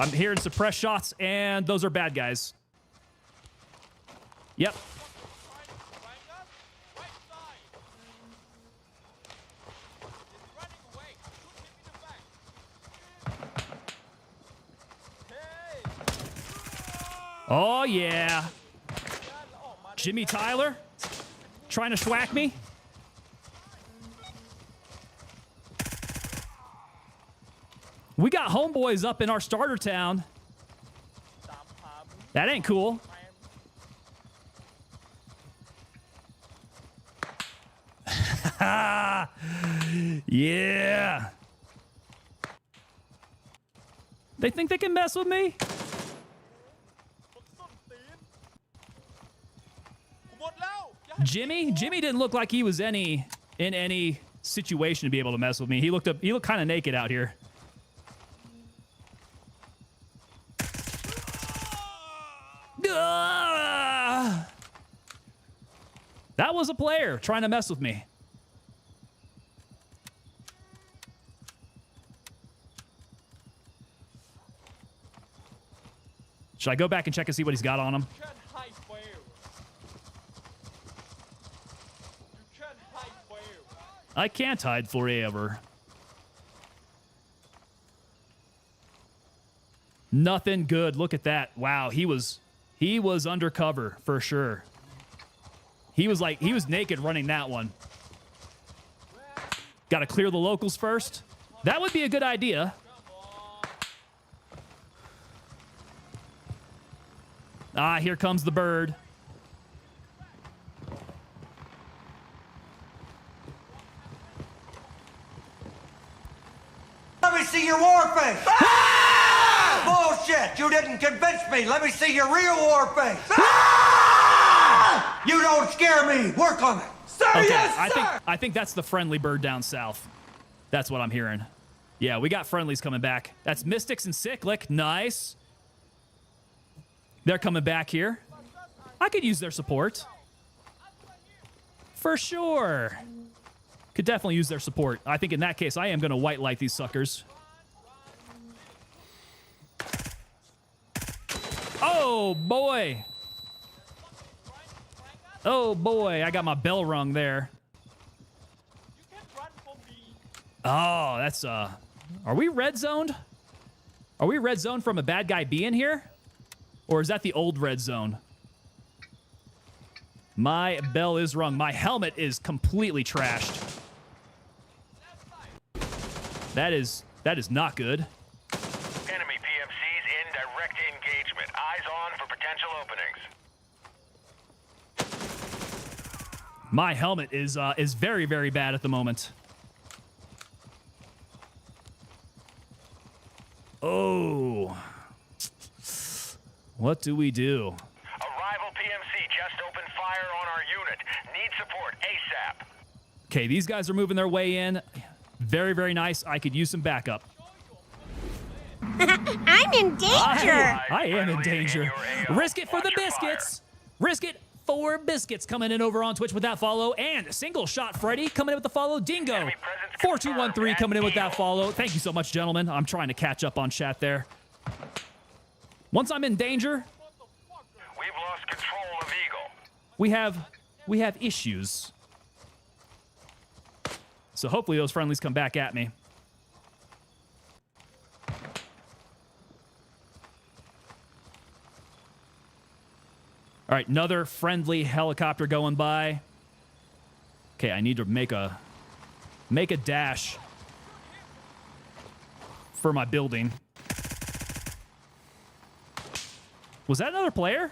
I'm hearing suppressed shots, and those are bad guys. Yep. Oh, yeah. Jimmy Tyler trying to schwack me. We got homeboys up in our starter town. That ain't cool. Yeah. They think they can mess with me? Jimmy didn't look like he was in any situation to be able to mess with me. He looked kind of naked out here. That was a player trying to mess with me. Should I go back and check and see what he's got on him? I can't hide forever. Nothing good. Look at that. Wow, he was undercover for sure. He was naked running that one. Got to clear the locals first. That would be a good idea. Ah, here comes the bird. Let me see your war face. Ah! Bullshit! You didn't convince me. Let me see your real war face. Ah! You don't scare me. Work on it. Sir, Okay, yes, sir! I think that's the friendly bird down south. That's what I'm hearing. Yeah, we got friendlies coming back. That's Mystics and Cyclic. Nice. They're coming back here. I could use their support. For sure. Could definitely use their support. I think in that case, I am going to white light these suckers. Oh, boy. Oh, boy. I got my bell rung there. Oh, that's, are we red zoned? Are we red zoned from a bad guy being here? Or is that the old red zone? My bell is rung. My helmet is completely trashed. That is not good. Enemy PMCs in direct engagement. Eyes on for potential openings. My helmet is very, very bad at the moment. Oh. What do we do? A rival PMC just opened fire on our unit. Need support ASAP. Okay, these guys are moving their way in. Very, very nice. I could use some backup. I'm in danger. I am in danger. Risk it for the biscuits. Risk it for biscuits. Coming in over on Twitch with that follow. And single shot Freddy coming in with the follow. Dingo 4213 coming in with that follow. Thank you so much, gentlemen. I'm trying to catch up on chat there. Once I'm in danger, we've lost control of Eagle. We have issues. So hopefully those friendlies come back at me. All right, another friendly helicopter going by. Okay, I need to make a dash for my building. Was that another player?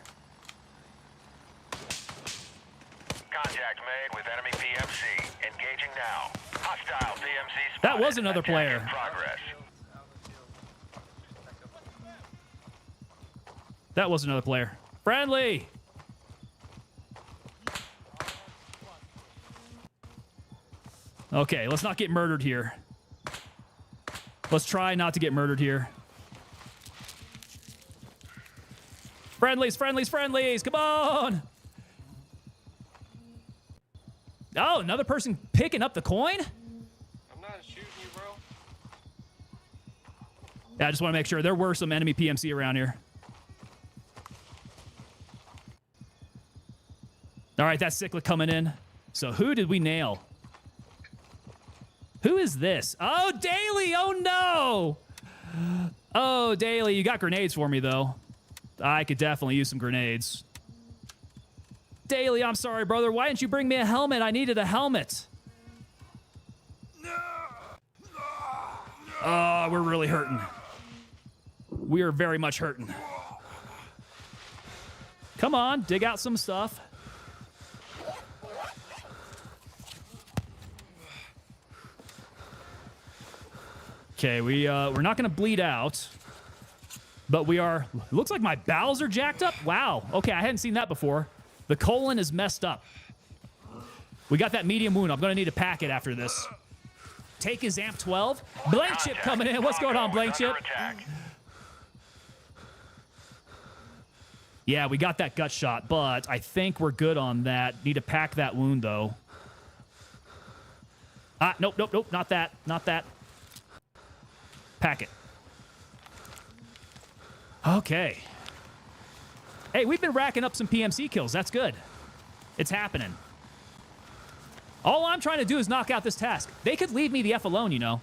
Contact made with enemy PMC. Engaging now. Hostile PMC spotted. That was another Attack player. in progress. That was another player. Friendly! Okay, let's not get murdered here. Let's try not to get murdered here. Friendlies, friendlies, friendlies! Come on! Oh, another person picking up the coin? I'm not shooting you, bro. Yeah, I just want to make sure. There were some enemy PMC around here. All right, that's Cyclic coming in. So who did we nail? Who is this? Oh, Daly! Oh, no! Oh, Daly, you got grenades for me, though. I could definitely use some grenades. Daly, I'm sorry, brother. Why didn't you bring me a helmet? I needed a helmet. Oh, we're really hurting. We are very much hurting. Come on, dig out some stuff. Okay, we're not going to bleed out, but we are. Looks like my bowels are jacked up. Wow. Okay, I hadn't seen that before. The colon is messed up. We got that medium wound. I'm going to need a packet after this. Take his amp 12. Blank Chip coming in. What's going on, Blank Chip? Yeah, we got that gut shot, but I think we're good on that. Need to pack that wound, though. Ah, nope, nope, nope. Not that. Not that. Pack it. Okay. Hey, we've been racking up some PMC kills. That's good. It's happening. All I'm trying to do is knock out this task. They could leave me the F alone, you know.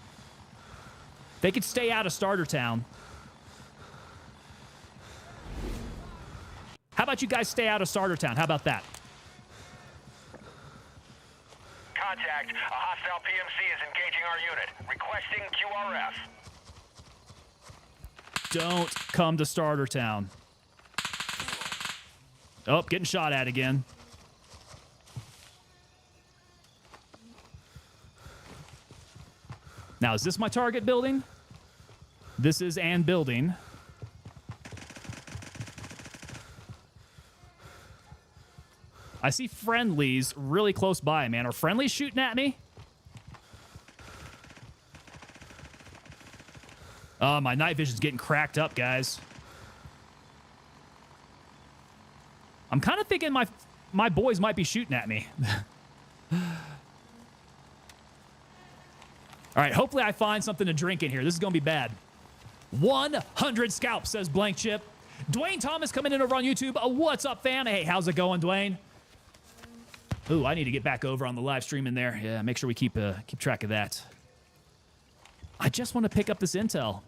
They could stay out of Starter Town. How about you guys stay out of Starter Town? How about that? Contact. A hostile PMC is engaging our unit. Requesting QRF. Don't come to Starter Town. Oh, getting shot at again. Now, is this my target building? This is an building. I see friendlies really close by, man. Are friendlies shooting at me? Oh, my night vision's getting cracked up, guys. I'm kind of thinking my boys might be shooting at me. All right, hopefully I find something to drink in here. This is going to be bad. 100 scalps, says Blank Chip. Dwayne Thomas coming in over on YouTube. What's up, fam? Hey, how's it going, Dwayne? Ooh, I need to get back over on the live stream in there. Yeah, make sure we keep track of that. I just want to pick up this intel.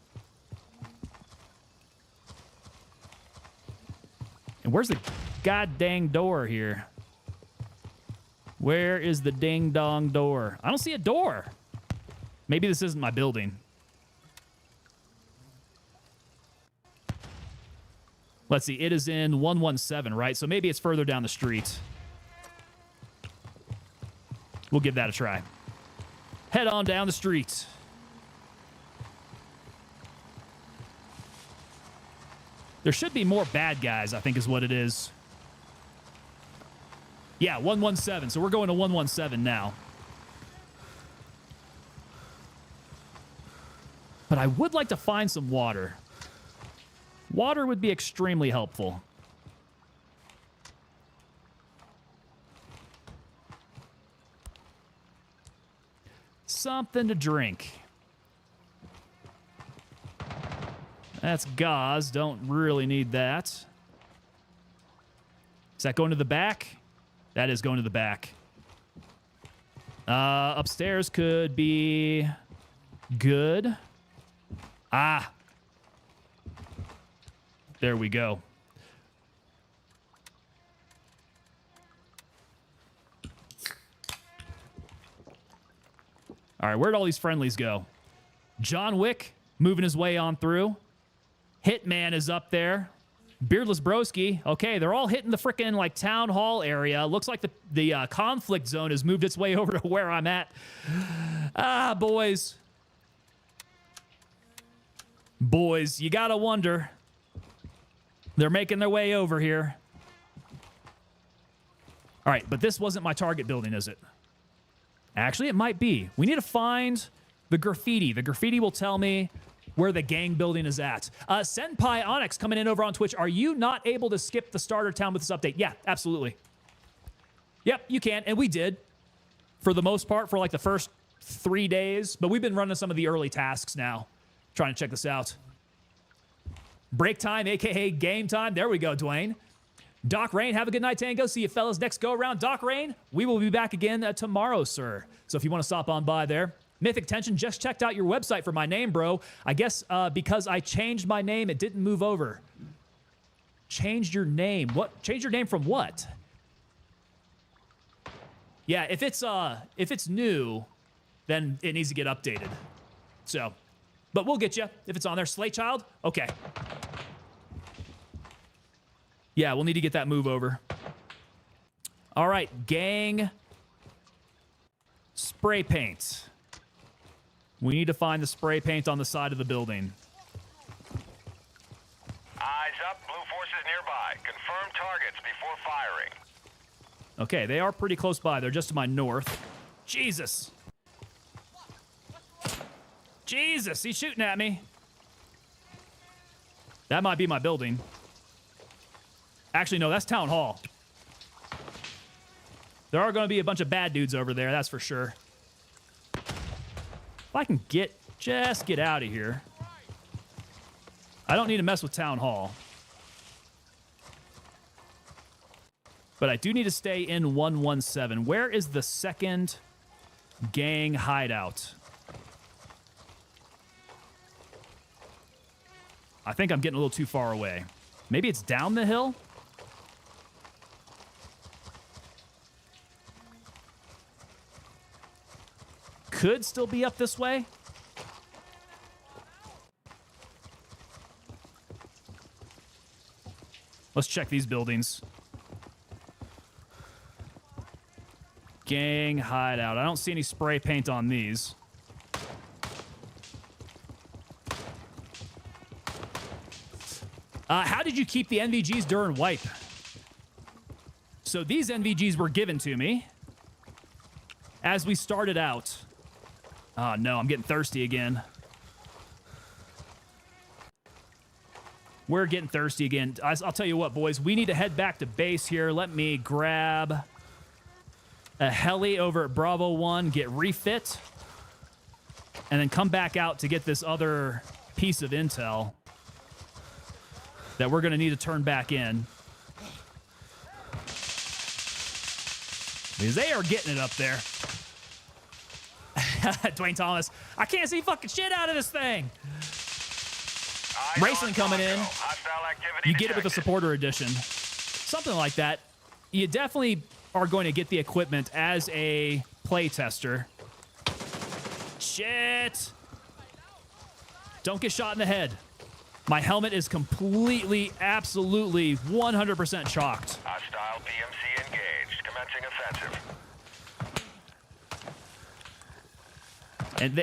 And where's the god dang door here? Where is the ding dong door? I don't see a door. Maybe this isn't my building. Let's see. It is in 117, right? So maybe it's further down the street. We'll give that a try. Head on down the street. There should be more bad guys, I think is what it is. Yeah, 117. So we're going to 117 now. But I would like to find some water. Water would be extremely helpful. Something to drink. That's gauze. Don't really need that. Is that going to the back? That is going to the back. Upstairs could be good. Ah. There we go. All right, where'd all these friendlies go? John Wick moving his way on through. Hitman is up there. Beardless Broski. Okay, they're all hitting the frickin' like town hall area. Looks like the conflict zone has moved its way over to where I'm at. Ah, boys. Boys, you gotta wonder. They're making their way over here. All right, but this wasn't my target building, is it? Actually, it might be. We need to find the graffiti. The graffiti will tell me where the gang building is at. Senpai Onyx coming in over on Twitch. Are you not able to skip the starter town with this update? Yeah, absolutely. Yep, you can. And we did for the most part for like the first 3 days. But we've been running some of the early tasks now. Trying to check this out. Break time, a.k.a. game time. There we go, Dwayne. Doc Rain, have a good night, Tango. See you fellas next go around. Doc Rain, we will be back again tomorrow, sir. So if you want to stop on by there. Mythic Tension, just checked out your website for my name, bro. I guess because I changed my name, it didn't move over. Changed your name. What? Changed your name from what? Yeah, if it's new, then it needs to get updated. So, but we'll get you if it's on there. Slay Child? Okay. Yeah, we'll need to get that move over. All right, gang spray paint. We need to find the spray paint on the side of the building. Eyes up, blue forces nearby. Confirm targets before firing. Okay, they are pretty close by. They're just to my north. Jesus. Jesus, he's shooting at me. That might be my building. Actually, no, that's Town Hall. There are going to be a bunch of bad dudes over there, that's for sure. If I can just get out of here. I don't need to mess with Town Hall. But I do need to stay in 117. Where is the second gang hideout? I think I'm getting a little too far away. Maybe it's down the hill? Could still be up this way. Let's check these buildings. Gang hideout. I don't see any spray paint on these. How did you keep the NVGs during wipe? So these NVGs were given to me as we started out. Oh, no, I'm getting thirsty again. We're getting thirsty again. I'll tell you what, boys. We need to head back to base here. Let me grab a heli over at Bravo 1, get refit, and then come back out to get this other piece of intel that we're going to need to turn back in. Because they are getting it up there. Dwayne Thomas, I can't see fucking shit out of this thing. Racing coming in. You get it with the supporter edition. something like that, you definitely are going to get the equipment as a play tester. Shit! Don't get shot in the head. My helmet is completely, absolutely, 100% chalked. Hostile PMC engaged. Commencing offensive.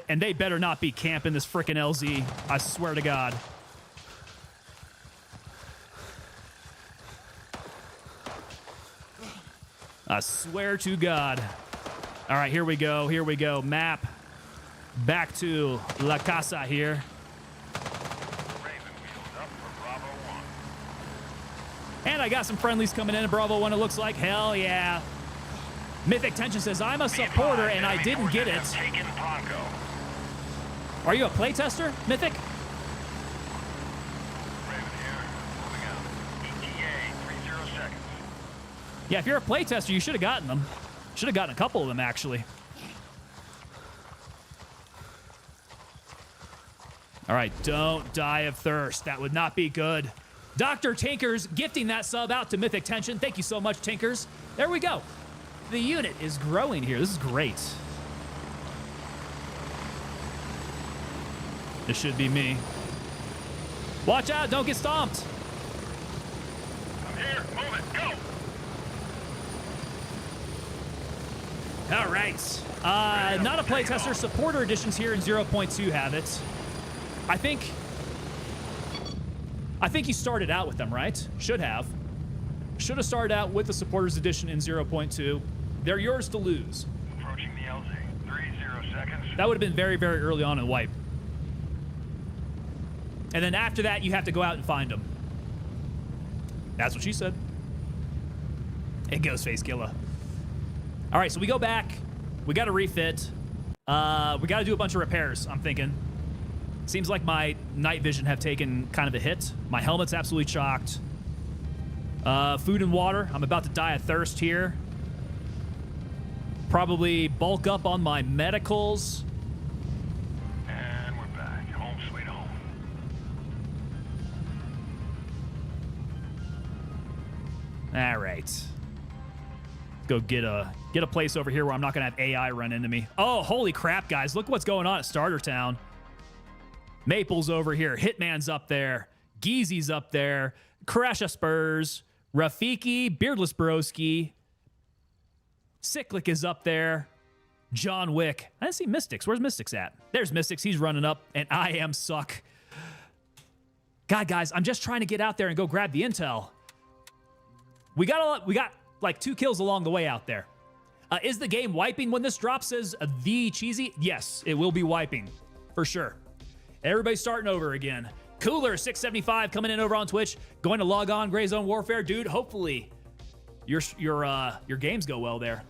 And they better not be camping this frickin' LZ. I swear to God. I swear to God. All right, here we go. Here we go. Map. Back to La Casa here. And I got some friendlies coming in at Bravo 1, it looks like. Hell yeah. Mythic Tension says, I'm a supporter and I didn't get it. Are you a playtester, Mythic? Yeah, if you're a playtester, you should have gotten them. Should have gotten a couple of them, actually. All right, don't die of thirst. That would not be good. Dr. Tinkers gifting that sub out to Mythic Tension. Thank you so much, Tinkers. There we go. The unit is growing here. This is great. This should be me. Watch out, don't get stomped. I'm here. Move it. Go. All right. Not a playtester. Supporter editions here in 0.2 have it. I think you started out with them, right? Should have. Should have started out with the supporters edition in 0.2. They're yours to lose. Approaching the LZ. 30 seconds. That would have been very, very early on in wipe. And then after that, you have to go out and find them. That's what she said. It goes face killer. All right, so we go back. We got to refit. We got to do a bunch of repairs, I'm thinking. Seems like my night vision have taken kind of a hit. My helmet's absolutely chalked. Food and water. I'm about to die of thirst here. Probably bulk up on my medicals. And we're back. Home sweet home. All right. Go get a place over here where I'm not gonna have AI run into me. Oh, holy crap, guys! Look what's going on at Starter Town. Maple's over here. Hitman's up there. Geezy's up there. Karasha Spurs. Rafiki. Beardless Broski. Cyclic is up there. John Wick. I didn't see Mystics. Where's Mystics at? There's Mystics. He's running up. And I am suck. God, guys, I'm just trying to get out there and go grab the intel. We got like 2 kills along the way out there. Is the game wiping when this drop says the cheesy? Yes, it will be wiping. For sure. Everybody's starting over again. Cooler 675 coming in over on Twitch. Going to log on Gray Zone Warfare, dude. Hopefully your games go well there.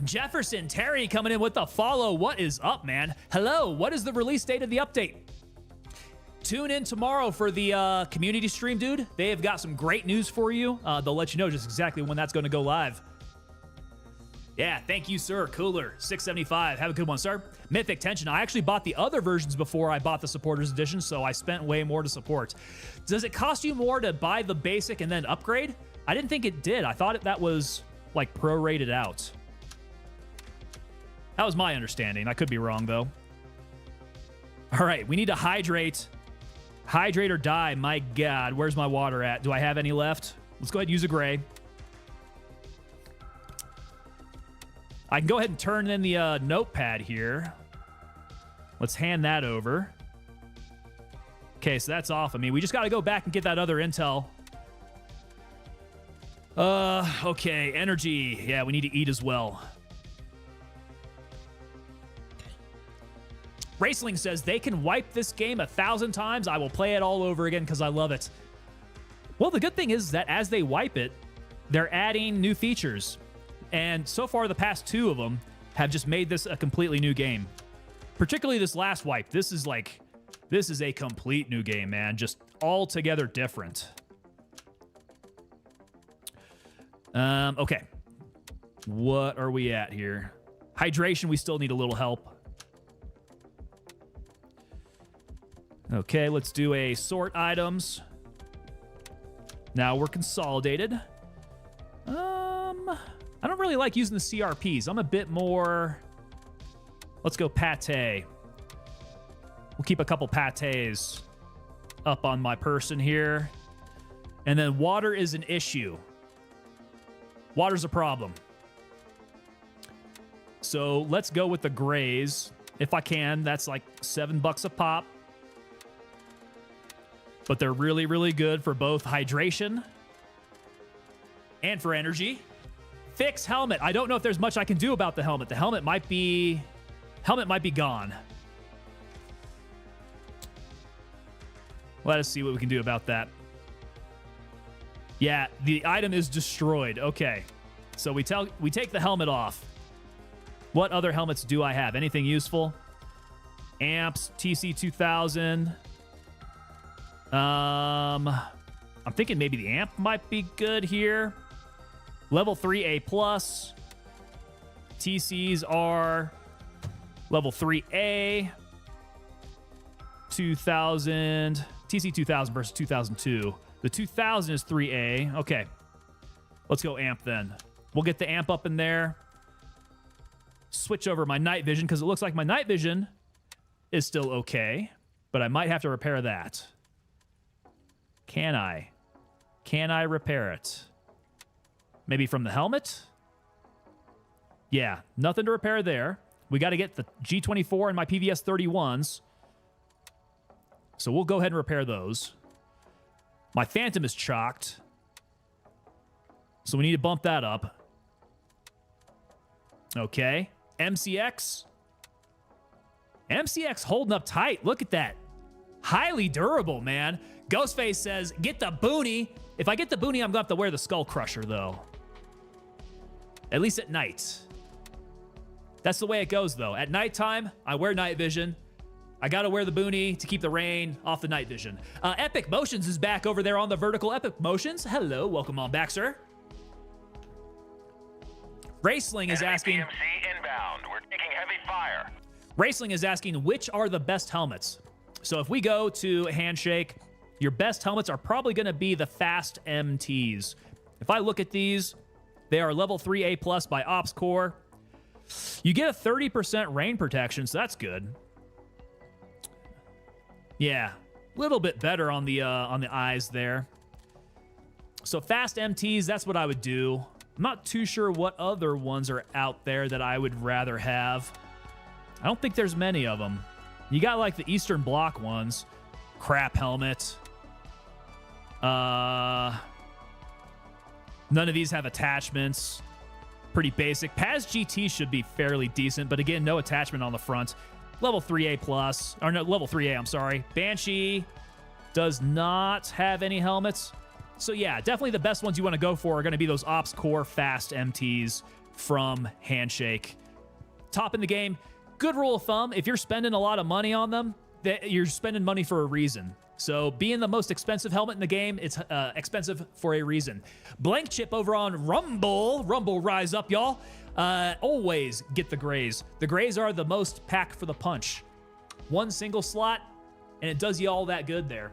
Jefferson Terry coming in with the follow. What is up, man? Hello. What is the release date of the update? Tune in tomorrow for the community stream, dude. They have got some great news for you. They'll let you know just exactly when that's going to go live. Yeah, thank you, sir. Cooler 675. Have a good one, sir. Mythic Tension. I actually bought the other versions before I bought the supporters edition, so I spent way more to support. Does it cost you more to buy the basic and then upgrade? I didn't think it did. I thought that was like prorated out. That was my understanding. I could be wrong though. All right, we need to hydrate. Hydrate or die. My God, where's my water at? Do I have any left? Let's go ahead and use a gray. I can go ahead and turn in the notepad here. Let's hand that over. Okay, so that's off of me. We just got to go back and get that other intel. Okay, energy. Yeah, we need to eat as well. Raceling says they can wipe this game 1,000 times. I will play it all over again because I love it. Well, the good thing is that as they wipe it, they're adding new features. And so far, the past 2 of them have just made this a completely new game. Particularly this last wipe. This is a complete new game, man. Just altogether different. Okay. What are we at here? Hydration, we still need a little help. Okay, let's do a sort items. Now we're consolidated. I don't really like using the CRPs. I'm a bit more... Let's go pate. We'll keep a couple pates up on my person here. And then water is an issue. Water's a problem. So let's go with the grays. If I can, that's like $7 a pop. But they're really, really good for both hydration and for energy. Fix helmet. I don't know if there's much I can do about the helmet. The helmet might be gone. Let us see what we can do about that. Yeah, the item is destroyed. Okay. So we take the helmet off. What other helmets do I have? Anything useful? Amps, TC2000. I'm thinking maybe the amp might be good here. Level 3 A+. TCs are level 3A. 2000. TC 2000 versus 2002. The 2000 is 3A. Okay. Let's go amp then. We'll get the amp up in there. Switch over my night vision because it looks like my night vision is still okay, but I might have to repair that. Can I? Can I repair it? Maybe from the helmet? Yeah, nothing to repair there. We got to get the G24 and my PVS 31s. So we'll go ahead and repair those. My Phantom is chocked. So we need to bump that up. Okay. MCX. MCX holding up tight. Look at that. Highly durable, man. Ghostface says, get the boonie. If I get the boonie, I'm going to have to wear the Skull Crusher, though. At least at night. That's the way it goes, though. At nighttime, I wear night vision. I got to wear the boonie to keep the rain off the night vision. Epic Motions is back over there on the vertical. Epic Motions. Hello. Welcome on back, sir. Raceling is asking... PMC inbound. We're taking heavy fire. Raceling is asking, which are the best helmets? So if we go to Handshake, your best helmets are probably going to be the Fast MTs. If I look at these, they are level 3A+ by Ops Core. You get a 30% rain protection, so that's good. Yeah, a little bit better on the eyes there. So Fast MTs, that's what I would do. I'm not too sure what other ones are out there that I would rather have. I don't think there's many of them. You got like the Eastern Bloc ones. Crap helmet. None of these have attachments. Pretty basic. Paz GT should be fairly decent, but again, no attachment on the front. Level 3A+. Or no, level 3A, I'm sorry. Banshee does not have any helmets. So yeah, definitely the best ones you want to go for are going to be those Ops Core Fast MTs from Handshake. Top in the game. Good rule of thumb, if you're spending a lot of money on them, you're spending money for a reason. So being the most expensive helmet in the game, it's expensive for a reason. Blank Chip over on Rumble. Rumble, rise up, y'all. Always get the grays. The grays are the most pack for the punch. One single slot, and it does you all that good there.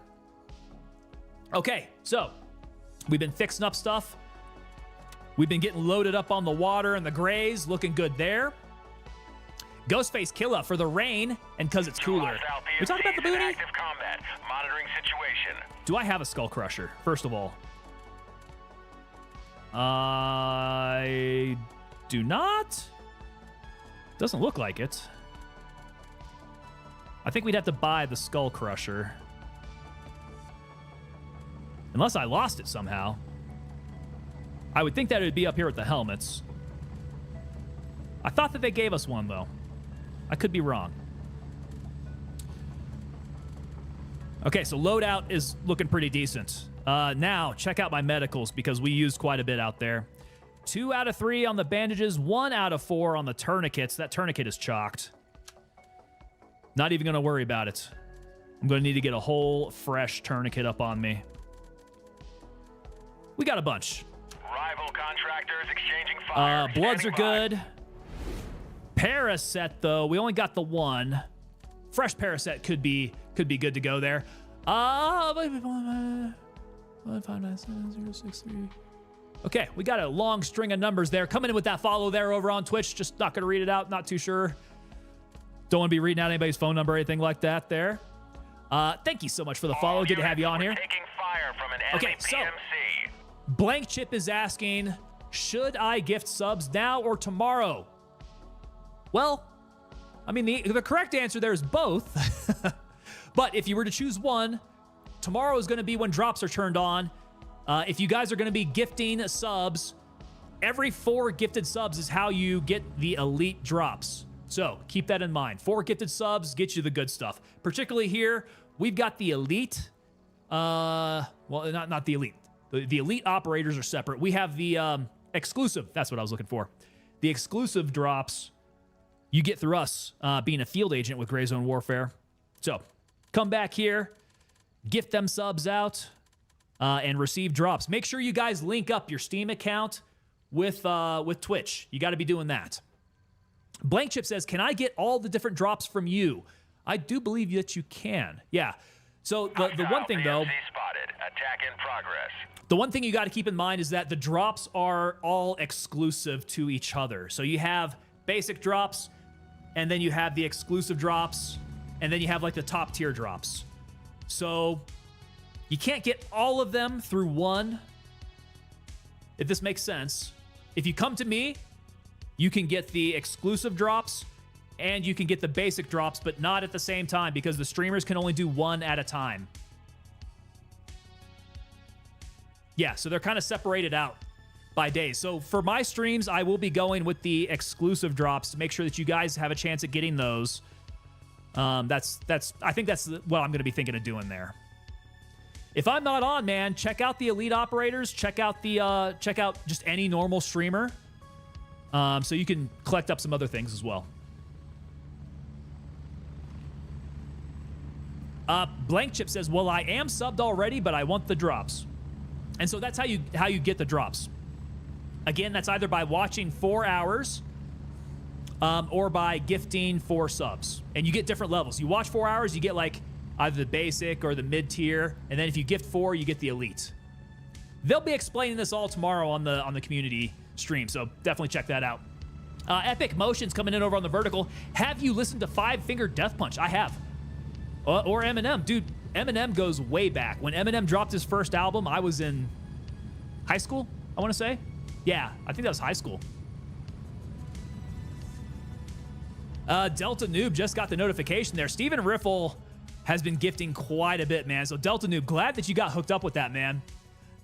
Okay, so we've been fixing up stuff. We've been getting loaded up on the water and the grays. Looking good there. Ghostface Killa for the rain and because it's cooler. We talked about the booty. Active combat. Monitoring situation. Do I have a Skull Crusher? First of all, I do not. Doesn't look like it. I think we'd have to buy the Skull Crusher. Unless I lost it somehow. I would think that it would be up here with the helmets. I thought that they gave us one, though. I could be wrong. Okay, so loadout is looking pretty decent. Now, check out my medicals because we used quite a bit out there. 2 out of 3 on the bandages, 1 out of 4 on the tourniquets. That tourniquet is chocked. Not even going to worry about it. I'm going to need to get a whole fresh tourniquet up on me. We got a bunch. Rival contractors exchanging fire. Bloods are good. Paraset, though, we only got the 1. Fresh Paraset could be good to go there. 1597063. Okay, we got a long string of numbers there. Coming in with that follow there over on Twitch. Just not going to read it out. Not too sure. Don't want to be reading out anybody's phone number or anything like that there. Thank you so much for the follow. Good to have you on here. Taking fire from an enemy Okay, so PMC. Blank Chip is asking, should I gift subs now or tomorrow? Well, I mean, the correct answer there is both. But if you were to choose one, tomorrow is going to be when drops are turned on. If you guys are going to be gifting subs, every 4 gifted subs is how you get the elite drops. So keep that in mind. 4 gifted subs get you the good stuff. Particularly here, we've got the elite. Well, not the elite. The elite operators are separate. We have the exclusive. That's what I was looking for. The exclusive drops you get through us being a field agent with Gray Zone Warfare. So come back here, gift them subs out, and receive drops. Make sure you guys link up your Steam account with Twitch. You got to be doing that. Blank Chip says, can I get all the different drops from you? I do believe that you can. Yeah. So the one thing, though, Spotted. Attack in progress. the one thing you got to keep in mind is that the drops are all exclusive to each other. So you have basic drops, and then you have the exclusive drops, and then you have like the top tier drops. So you can't get all of them through one, if this makes sense. If you come to me, you can get the exclusive drops and you can get the basic drops, but not at the same time because the streamers can only do one at a time. Yeah, so they're kind of separated out by days. So for my streams, I will be going with the exclusive drops to make sure that you guys have a chance at getting those. I think that's what I'm going to be thinking of doing there. If I'm not on, man, check out the elite operators. Check out just any normal streamer. So you can collect up some other things as well. Blank Chip says, well, I am subbed already, but I want the drops. And so that's how you get the drops. Again, that's either by watching 4 hours or by gifting 4 subs. And you get different levels. You watch 4 hours, you get like either the basic or the mid-tier. And then if you gift 4, you get the elite. They'll be explaining this all tomorrow on the community stream, so definitely check that out. Epic Motions coming in over on the vertical. Have you listened to Five Finger Death Punch? I have. Or Eminem. Dude, Eminem goes way back. When Eminem dropped his first album, I was in high school, I want to say. Yeah, I think that was high school. Delta Noob just got the notification there. Steven Riffle has been gifting quite a bit, man. So Delta Noob, glad that you got hooked up with that, man.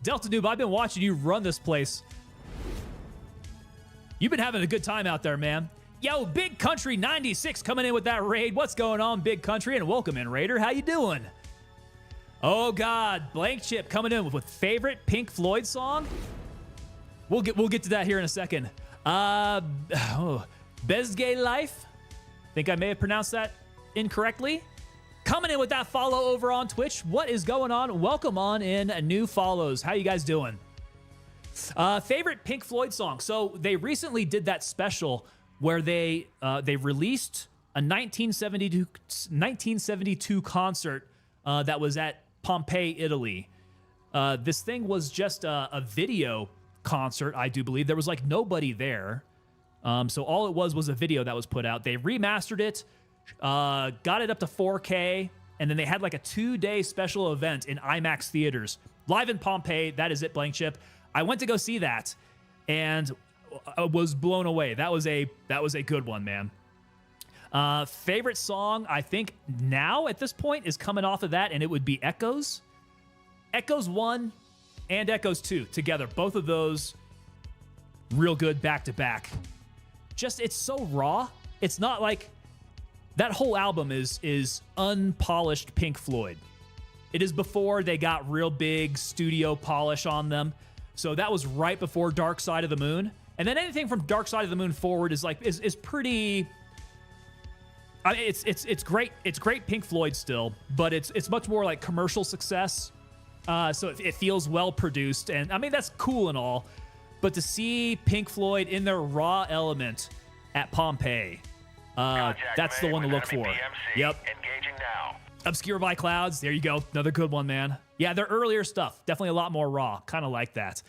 Delta Noob, I've been watching you run this place. You've been having a good time out there, man. Yo, Big Country 96 coming in with that raid. What's going on, Big Country? And welcome in, Raider. How you doing? Oh, God. Blank Chip coming in with favorite Pink Floyd song. We'll get to that here in a second. Best Gay Life. Think I may have pronounced that incorrectly. Coming in with that follow over on Twitch. What is going on? Welcome on in, new follows. How you guys doing? Favorite Pink Floyd song. So they recently did that special where they released a 1972 concert that was at Pompeii, Italy. This thing was just a video concert, I do believe. There was like nobody there. So all it was a video that was put out. They remastered it, got it up to 4K, and then they had like a 2-day special event in IMAX theaters. Live in Pompeii. That is it, Blank Chip. I went to go see that, and I was blown away. That was a good one, man. Favorite song, I think now at this point is coming off of that, and it would be Echoes. Echoes 1 and Echoes 2 together. Both of those real good back to back. Just, it's so raw. It's not like that whole album is unpolished Pink Floyd. It is before they got real big studio polish on them. So that was right before Dark Side of the Moon. And then anything from Dark Side of the Moon forward is pretty. I mean, it's great. It's great Pink Floyd still, but it's much more like commercial success. So it feels well produced, and I mean that's cool and all. But to see Pink Floyd in their raw element at Pompeii, that's the one to look for. PMC. Yep. Engaging now. Obscure by Clouds. There you go. Another good one, man. Yeah, their earlier stuff. Definitely a lot more raw. Kind of like that.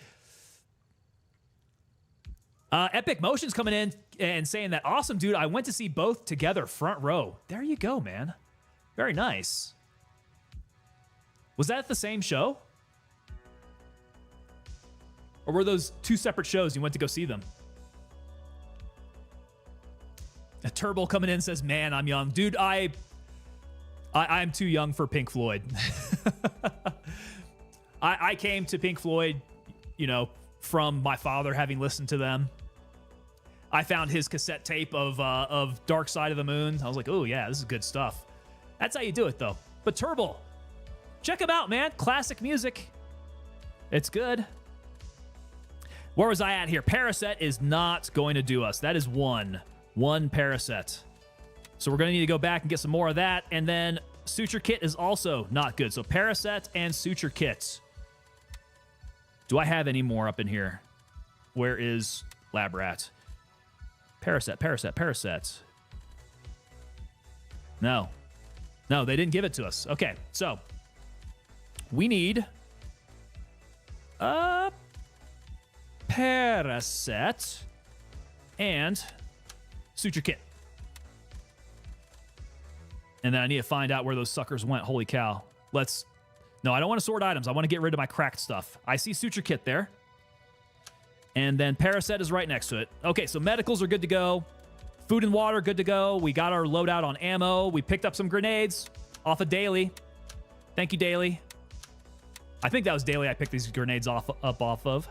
Epic Motion's coming in and saying that, awesome, dude. I went to see both together, front row. There you go, man. Very nice. Was that at the same show? Or were those two separate shows? You went to go see them? A Turbo coming in says, man, I'm young. Dude, I'm too young for Pink Floyd. I came to Pink Floyd, you know, from my father having listened to them. I found his cassette tape of Dark Side of the Moon. I was like, oh, yeah, this is good stuff. That's how you do it, though. But Turbo, check him out, man. Classic music. It's good. Where was I at here? Paraset is not going to do us. That is one Paraset. So we're going to need to go back and get some more of that. And then Suture Kit is also not good. So Paraset and Suture Kits. Do I have any more up in here? Where is Lab Rat? Paraset. No, they didn't give it to us. Okay, so we need a Paraset and Suture Kit. And then I need to find out where those suckers went. Holy cow. No, I don't want to sort items. I want to get rid of my cracked stuff. I see Suture Kit there. And then Paraset is right next to it. Okay, so medicals are good to go. Food and water, good to go. We got our loadout on ammo. We picked up some grenades off of Daily. Thank you, Daily. I think that was Daily I picked these grenades up off of.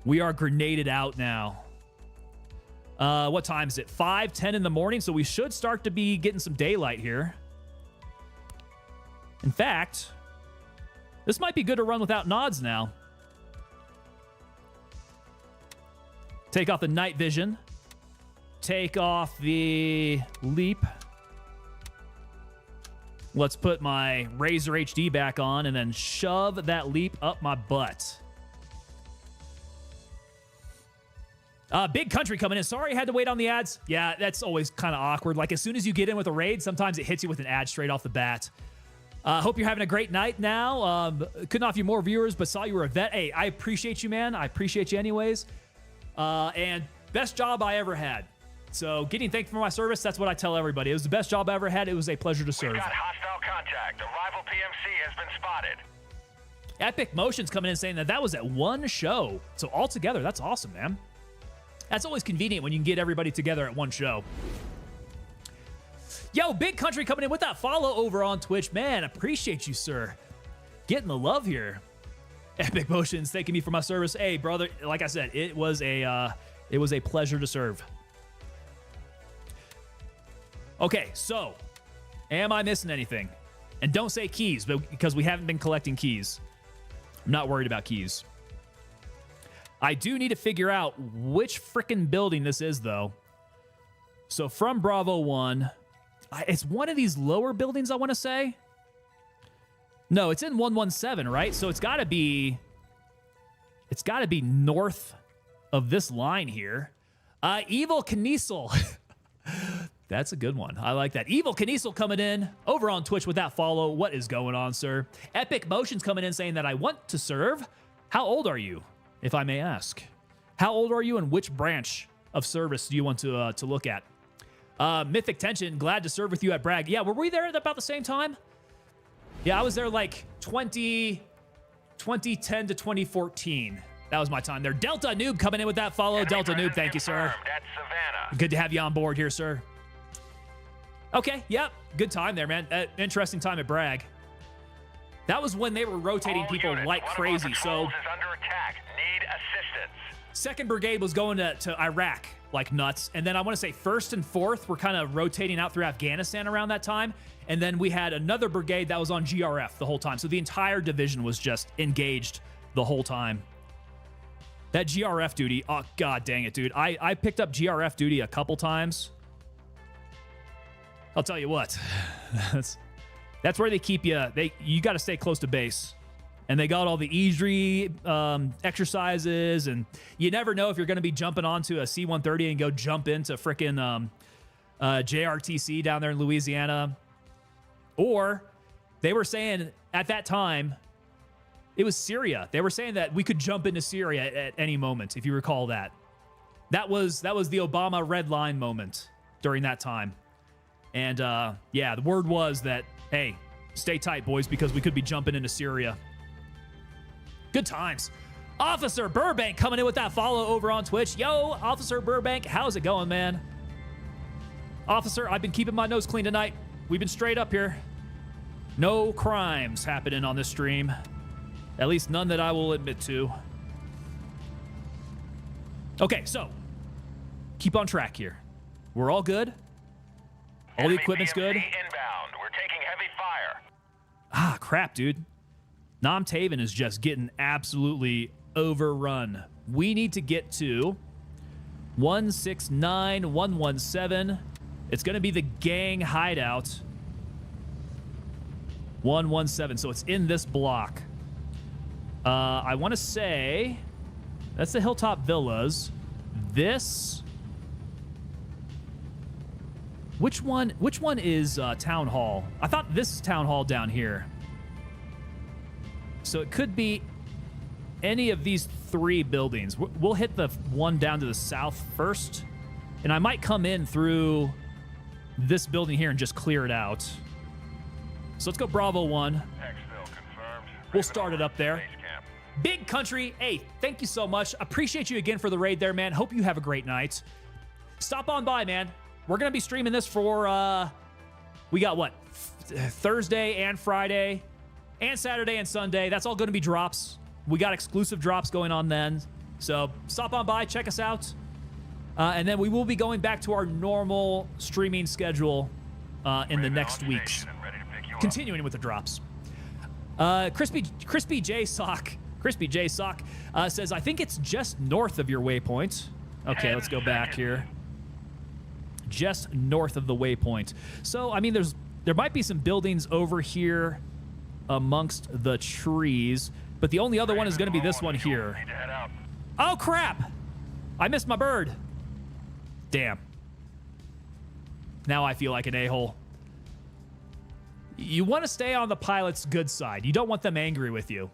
We are grenaded out now. What time is it? 5:10 in the morning, so we should start to be getting some daylight here. In fact, this might be good to run without nods now. Take off the night vision. Take off the leap. Let's put my Razer HD back on and then shove that leap up my butt. Big Country coming in. Sorry I had to wait on the ads. Yeah, that's always kind of awkward. Like, as soon as you get in with a raid, sometimes it hits you with an ad straight off the bat. Hope you're having a great night now. Couldn't offer you more viewers, but saw you were a vet. Hey, I appreciate you, man. I appreciate you anyways. And best job I ever had. So getting thanked for my service, that's what I tell everybody. It was the best job I ever had. It was a pleasure to serve. We've got hostile contact. The rival PMC has been spotted. Epic Motion's coming in saying that was at one show. So altogether, that's awesome, man. That's always convenient when you can get everybody together at one show. Yo, Big Country coming in with that follow over on Twitch. Man, appreciate you, sir. Getting the love here. Epic Motions thanking me for my service. Hey, brother, like I said, it was a pleasure to serve. Okay, so am I missing anything? And don't say keys, because we haven't been collecting keys. I'm not worried about keys. I do need to figure out which frickin' building this is, though. So from Bravo 1, it's one of these lower buildings, I want to say. No, it's in 117, right? So it's got to be north of this line here. Evil Kniesel. That's a good one. I like that. Evil Kniesel coming in over on Twitch with that follow. What is going on, sir? Epic Motions coming in saying that I want to serve. How old are you, if I may ask? How old are you and which branch of service do you want to look at? Mythic Tension, glad to serve with you at Bragg. Yeah, were we there at about the same time? Yeah, I was there like 2010 to 2014. That was my time there. Delta Noob coming in with that follow. Delta Noob, thank you, sir. That's Savannah. Good to have you on board here, sir. Okay, yep. Good time there, man. Interesting time at Bragg. That was when they were rotating people like crazy. So, is under attack. Need assistance. 2nd Brigade was going to Iraq like nuts. And then I want to say 1st and 4th were kind of rotating out through Afghanistan around that time. And then we had another brigade that was on GRF the whole time. So the entire division was just engaged the whole time. That GRF duty, oh, god dang it, dude. I picked up GRF duty a couple times. I'll tell you what. That's where they keep you. You got to stay close to base. And they got all the easy exercises, and you never know if you're going to be jumping onto a C-130 and go jump into frickin' JRTC down there in Louisiana, Or they were saying at that time, it was Syria. They were saying that we could jump into Syria at any moment, if you recall that. That was the Obama red line moment during that time. And yeah, the word was that, hey, stay tight, boys, because we could be jumping into Syria. Good times. Officer Burbank coming in with that follow over on Twitch. Yo, Officer Burbank, how's it going, man? Officer, I've been keeping my nose clean tonight. We've been straight up here. No crimes happening on this stream. At least none that I will admit to. Okay, so keep on track here. We're all good. All the equipment's good. Inbound. We're taking heavy fire. Ah, crap, dude. Nam Taven is just getting absolutely overrun. We need to get to 169117. It's going to be the gang hideout. 117. So it's in this block. I want to say that's the Hilltop Villas. This. Which one is Town Hall? I thought this is Town Hall down here. So it could be any of these three buildings. We'll hit the one down to the south first. And I might come in through this building here and just clear it out. So let's go Bravo 1. Exfil confirmed. We'll start it up there. Big Country, hey, thank you so much. Appreciate you again for the raid there, man. Hope you have a great night. Stop on by, man. We're going to be streaming this for, we got what? Thursday and Friday and Saturday and Sunday. That's all going to be drops. We got exclusive drops going on then. So stop on by, check us out. And then we will be going back to our normal streaming schedule in the next weeks. Continuing with the drops. Crispy J Sock says, I think it's just north of your waypoint. Okay, let's go back here. Just north of the waypoint. So, I mean, there might be some buildings over here amongst the trees, but the only other one is going to be this one here. Oh, crap! I missed my bird. Damn. Now I feel like an a-hole. You want to stay on the pilot's good side. You don't want them angry with you.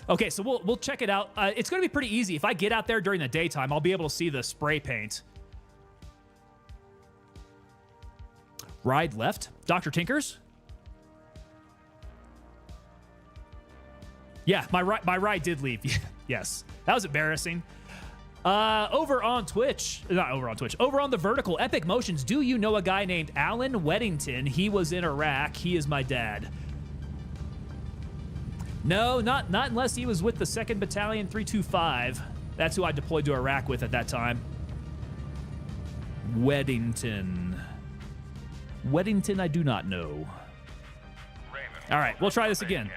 Okay, so we'll check it out. It's going to be pretty easy. If I get out there during the daytime, I'll be able to see the spray paint. Ride left. Dr. Tinkers? Yeah, my ride did leave. Yes, that was embarrassing. Over on Twitch, not over on Twitch, over on the Vertical Epic Motions, do you know a guy named Alan Weddington? He was in Iraq. He is my dad. No, not unless he was with the 2nd Battalion 325. That's who I deployed to Iraq with at that time. Weddington. Weddington, I do not know. All right, we'll try this again.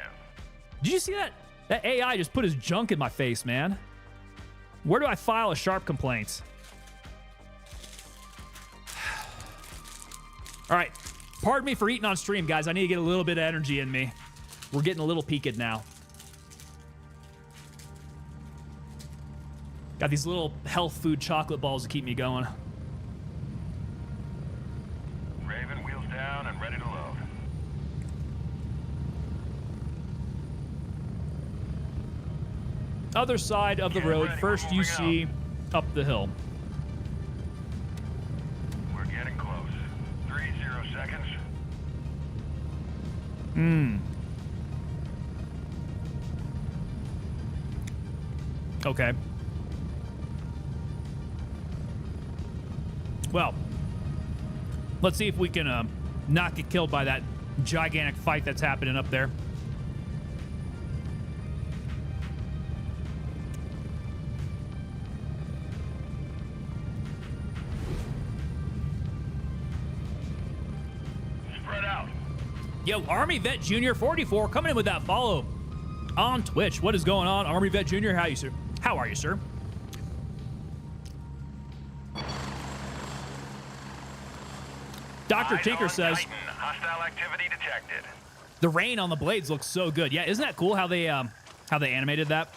Did you see that? That AI just put his junk in my face, man. Where do I file a sharp complaint? All right. Pardon me for eating on stream, guys. I need to get a little bit of energy in me. We're getting a little peaked now. Got these little health food chocolate balls to keep me going. Raven, wheels down and ready to load. Other side of the road. First you see up the hill. We're getting close. 30 seconds. Okay. Well, let's see if we can not get killed by that gigantic fight that's happening up there. Spread out. Yo, Army Vet Junior 44 coming in with that follow on Twitch. What is going on, Army Vet Junior? How are you, sir? Dr. Tinker says, Titan, hostile activity detected. the rain on the blades looks so good. Yeah, isn't that cool how they animated that?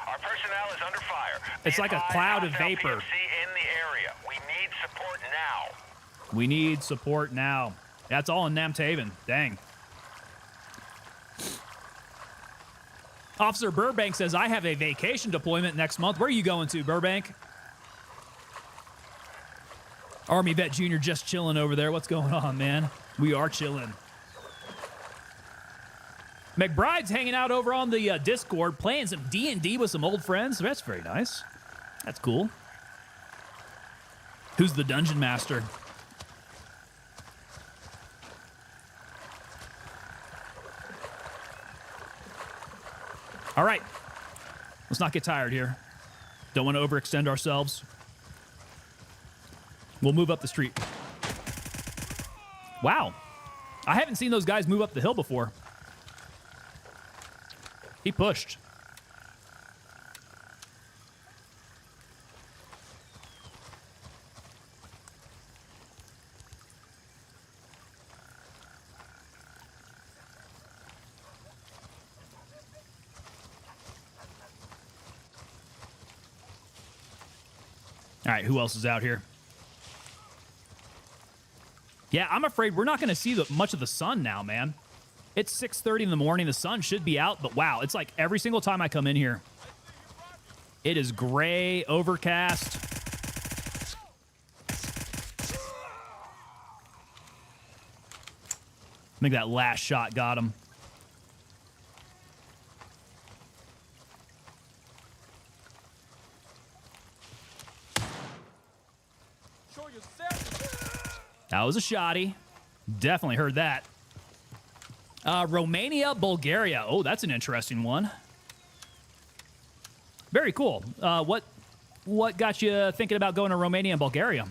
Our personnel is under fire. It's like a cloud of vapor. PMC in the area. We need support now. We need support now. That's all in Namtaven. Dang. Officer Burbank says, I have a vacation deployment next month. Where are you going to, Burbank? Army Vet Jr. just chilling over there. What's going on, man? We are chilling. McBride's hanging out over on the Discord, playing some D&D with some old friends. That's very nice. That's cool. Who's the dungeon master? All right. Let's not get tired here. Don't want to overextend ourselves. We'll move up the street. Wow. I haven't seen those guys move up the hill before. He pushed. All right, who else is out here? Yeah, I'm afraid we're not going to see much of the sun now, man. It's 6:30 in the morning. The sun should be out, but wow, it's like every single time I come in here, it is gray, overcast. I think that last shot got him. That was a shotty. Definitely heard that. Romania, Bulgaria. Oh, that's an interesting one. Very cool. What got you thinking about going to Romania and Bulgaria? All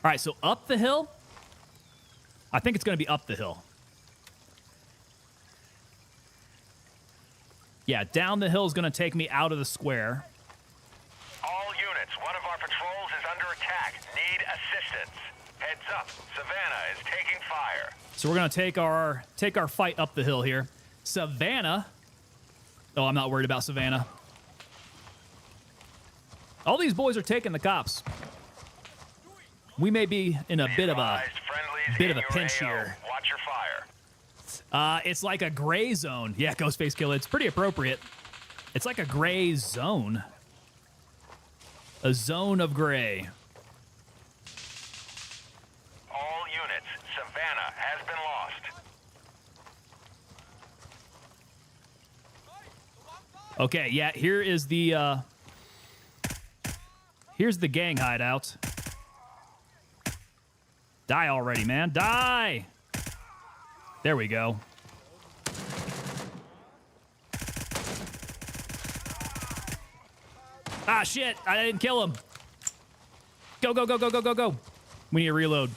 right, so up the hill? I think it's going to be up the hill. Yeah, down the hill is going to take me out of the square. All units, one of our patrols is under attack. Need assistance. Heads up, Savannah is taking fire. So we're going to take our fight up the hill here. Savannah. Oh, I'm not worried about Savannah. All these boys are taking the cops. We may be in a bit of a pinch here. Watch your fire. It's like a gray zone. Yeah, Ghostface Killer. It's pretty appropriate. It's like a gray zone. A zone of gray. All units, Savannah has been lost. Okay, yeah, here's the gang hideout. Die already, man. Die! There we go. Ah, shit. I didn't kill him. Go, go, go, go, go, go, go. We need to reload.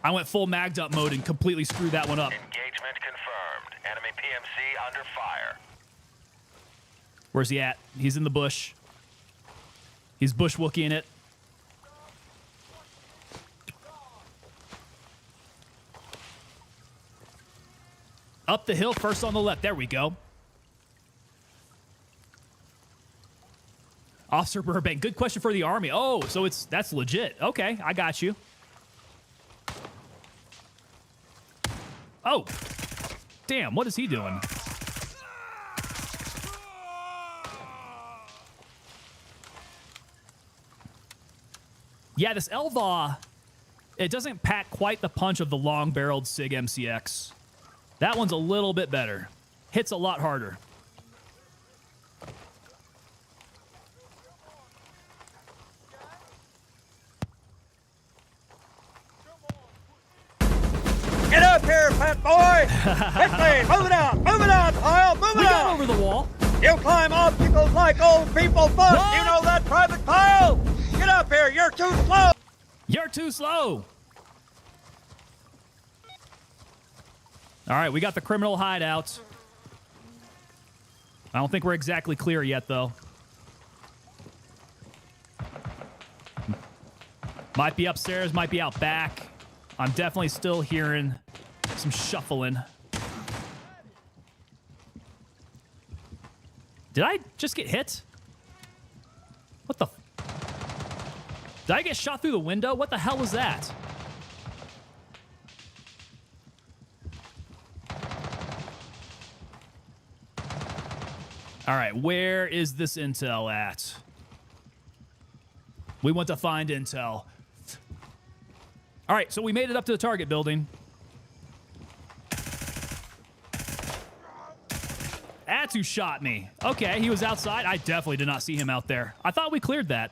I went full magged up mode and completely screwed that one up. Engagement confirmed. Enemy PMC under fire. Where's he at? He's in the bush. He's bushwooking it. Up the hill, first on the left. There we go. Officer Burbank, good question for the Army. Oh, so that's legit. Okay, I got you. Oh, damn, what is he doing? Yeah, this Elva, it doesn't pack quite the punch of the long-barreled SIG MCX. That one's a little bit better. Hits a lot harder. Get up here, fat boy! Quickly, move it out, pile, move We it got out! over the wall. You climb obstacles like old people fuss. What? You know that, Private Pile? Get up here, you're too slow! You're too slow. All right, we got the criminal hideout. I don't think we're exactly clear yet, though. Might be upstairs, might be out back. I'm definitely still hearing some shuffling. Did I just get hit? What the? Did I get shot through the window? What the hell was that? All right, where is this intel at? We want to find intel. All right, so we made it up to the target building. That's who shot me. Okay, he was outside. I definitely did not see him out there. I thought we cleared that.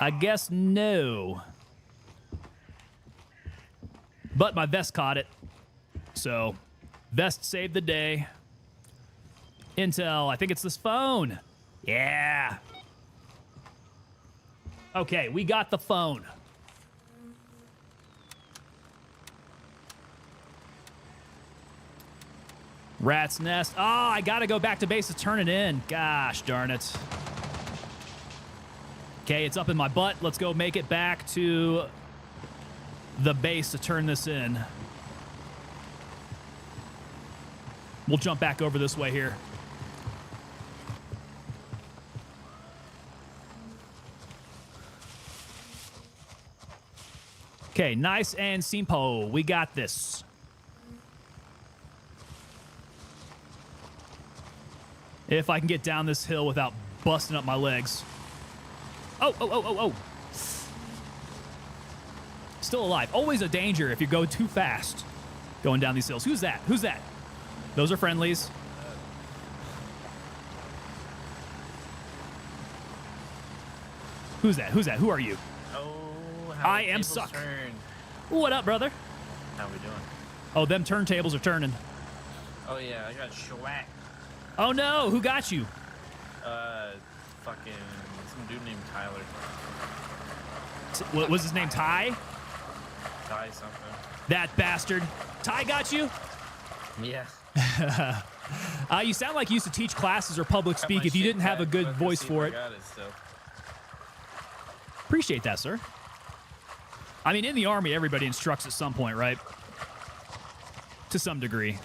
I guess no. But my vest caught it. So, vest saved the day. Intel, I think it's this phone. Yeah. Okay, we got the phone. Rat's nest. Oh, I gotta go back to base to turn it in. Gosh darn it. Okay, it's up in my butt. Let's go make it back to the base to turn this in. We'll jump back over this way here. Okay, nice and simple. We got this. If I can get down this hill without busting up my legs. Oh. Still alive. Always a danger if you go too fast going down these hills. Who's that? Who's that? Those are friendlies. Who's that? Who's that? Who are you? Oh, how I the am tables Suck. turn. What up, brother? How we doing? Oh, them turntables are turning. Oh yeah, I got shellacked. Oh no, who got you? Fucking some dude named Tyler. What was his name? Ty? Ty something. That bastard. Ty got you? Yeah. You sound like you used to teach classes or public Got speak my if you shit didn't have a back. good Let's voice see if for I it. got it still. Appreciate that, sir. I mean, in the Army, everybody instructs at some point, right? To some degree.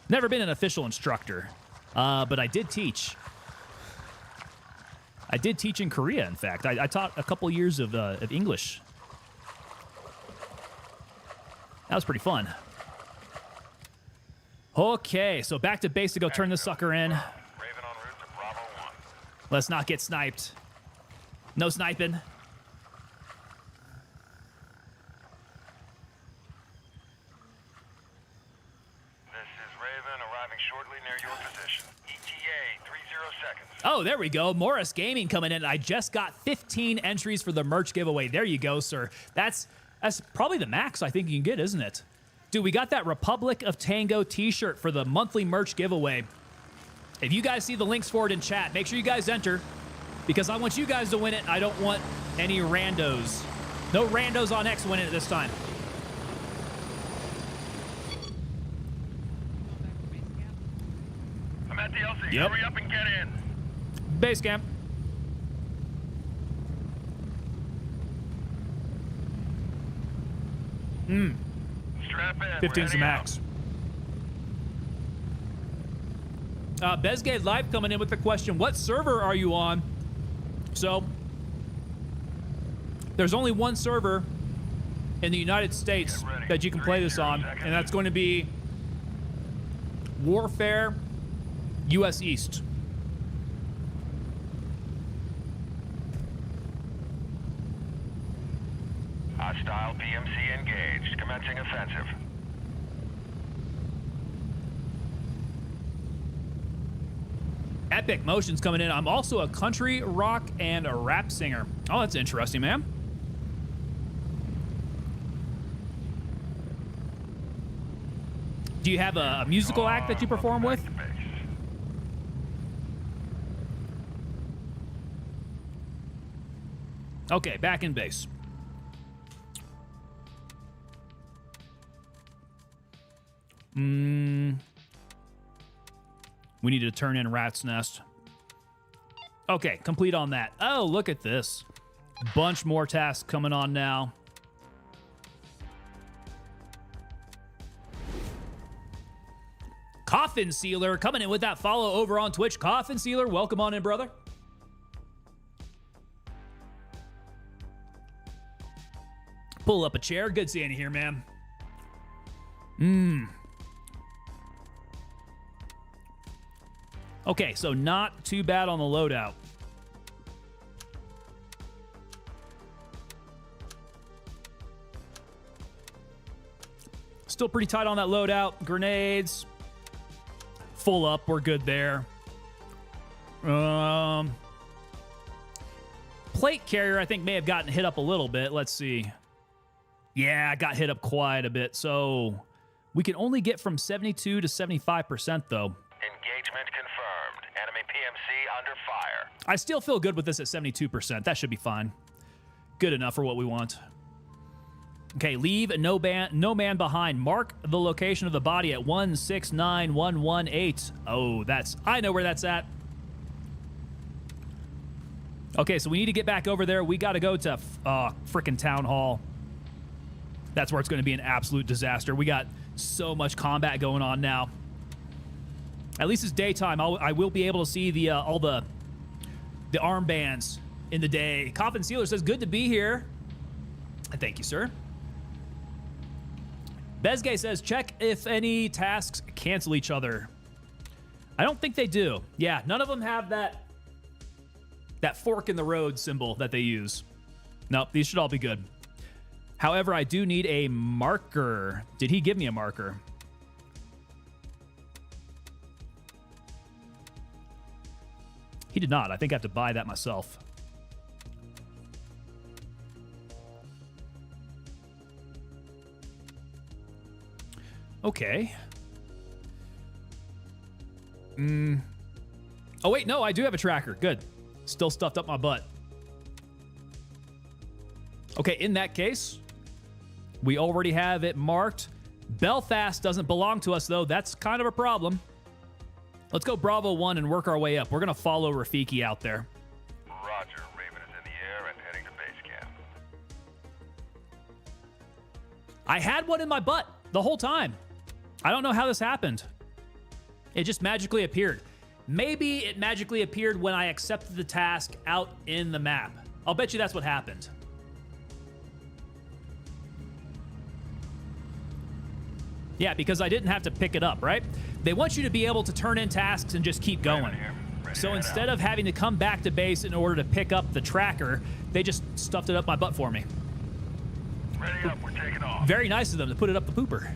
Never been an official instructor, but I did teach. I did teach in Korea, in fact. I taught a couple years of English. That was pretty fun. Okay, so back to base to go turn this sucker in. Raven en route to Bravo 1. Let's not get sniped. No sniping. This is Raven arriving shortly near your position. ETA 30 seconds. Oh, there we go. Morris Gaming coming in. I just got 15 entries for the merch giveaway. There you go, sir. That's probably the max I think you can get, isn't it? Dude, we got that Republic of Tango t-shirt for the monthly merch giveaway. If you guys see the links for it in chat, make sure you guys enter because I want you guys to win it. I don't want any randos. No randos on X winning it this time. I'm at the LC. Yep. Hurry up and get in. Base camp. Strap in. 15's the max. Bezgate Live coming in with the question, what server are you on? So, there's only one server in the United States that you can play this on, and that's going to be Warfare US East. Hostile PMC engaged. Commencing offensive. Epic Motions coming in. I'm also a country, rock, and a rap singer. Oh, that's interesting, man. Do you have a musical act that you perform with? Okay, back in base. We need to turn in Rat's Nest. Okay, complete on that. Oh, look at this. Bunch more tasks coming on now. Coffin Sealer coming in with that follow over on Twitch. Coffin Sealer, welcome on in, brother. Pull up a chair. Good seeing you here, man. Okay, so not too bad on the loadout. Still pretty tight on that loadout. Grenades. Full up. We're good there. Plate carrier, I think, may have gotten hit up a little bit. Let's see. Yeah, I got hit up quite a bit. So we can only get from 72 to 75%, though. Engagement confirmed. Enemy PMC under fire. I still feel good with this at 72%. That should be fine. Good enough for what we want. Okay, leave no man behind. Mark the location of the body at 169118. Oh, I know where that's at. Okay, so we need to get back over there. We got to go to frickin' Town Hall. That's where it's going to be an absolute disaster. We got so much combat going on now. At least it's daytime. I will be able to see the all the armbands in the day. Coffin Sealer says, good to be here. Thank you, sir. Bezgay says, check if any tasks cancel each other. I don't think they do. Yeah, none of them have that fork in the road symbol that they use. Nope, these should all be good. However, I do need a marker. Did he give me a marker? He did not. I think I have to buy that myself. Okay. Oh, wait, no, I do have a tracker. Good. Still stuffed up my butt. Okay, in that case, we already have it marked. Belfast doesn't belong to us, though. That's kind of a problem. Let's go Bravo 1 and work our way up. We're going to follow Rafiki out there. Roger. Raven is in the air and heading to base camp. I had one in my butt the whole time. I don't know how this happened. It just magically appeared. Maybe it magically appeared when I accepted the task out in the map. I'll bet you that's what happened. Yeah, because I didn't have to pick it up, right? They want you to be able to turn in tasks and just keep going. So instead of having to come back to base in order to pick up the tracker, they just stuffed it up my butt for me. Ready up, we're taking off. Very nice of them to put it up the pooper.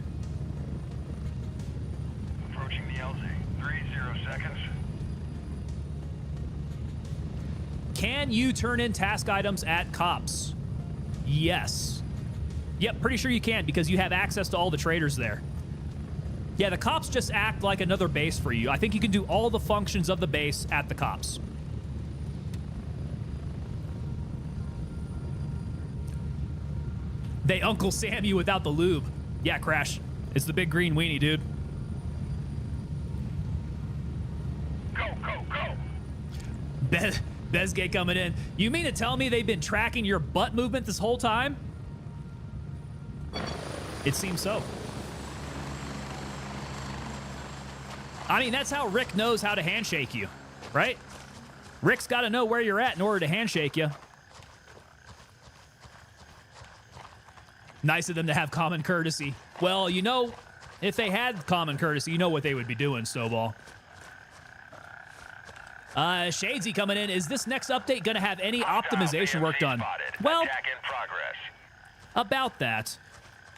Approaching the LZ. 30 seconds. Can you turn in task items at cops? Yes. Yep, pretty sure you can because you have access to all the traders there. Yeah, the cops just act like another base for you. I think you can do all the functions of the base at the cops. They Uncle Sam you without the lube. Yeah, Crash. It's the big green weenie, dude. Go, go, go. Bezgay coming in. You mean to tell me they've been tracking your butt movement this whole time? It seems so. I mean, that's how Rick knows how to handshake you, right? Rick's got to know where you're at in order to handshake you. Nice of them to have common courtesy. Well, you know, if they had common courtesy, you know what they would be doing, Snowball. Shadesy coming in. Is this next update going to have any optimization work done? Well, Attack in progress. about that.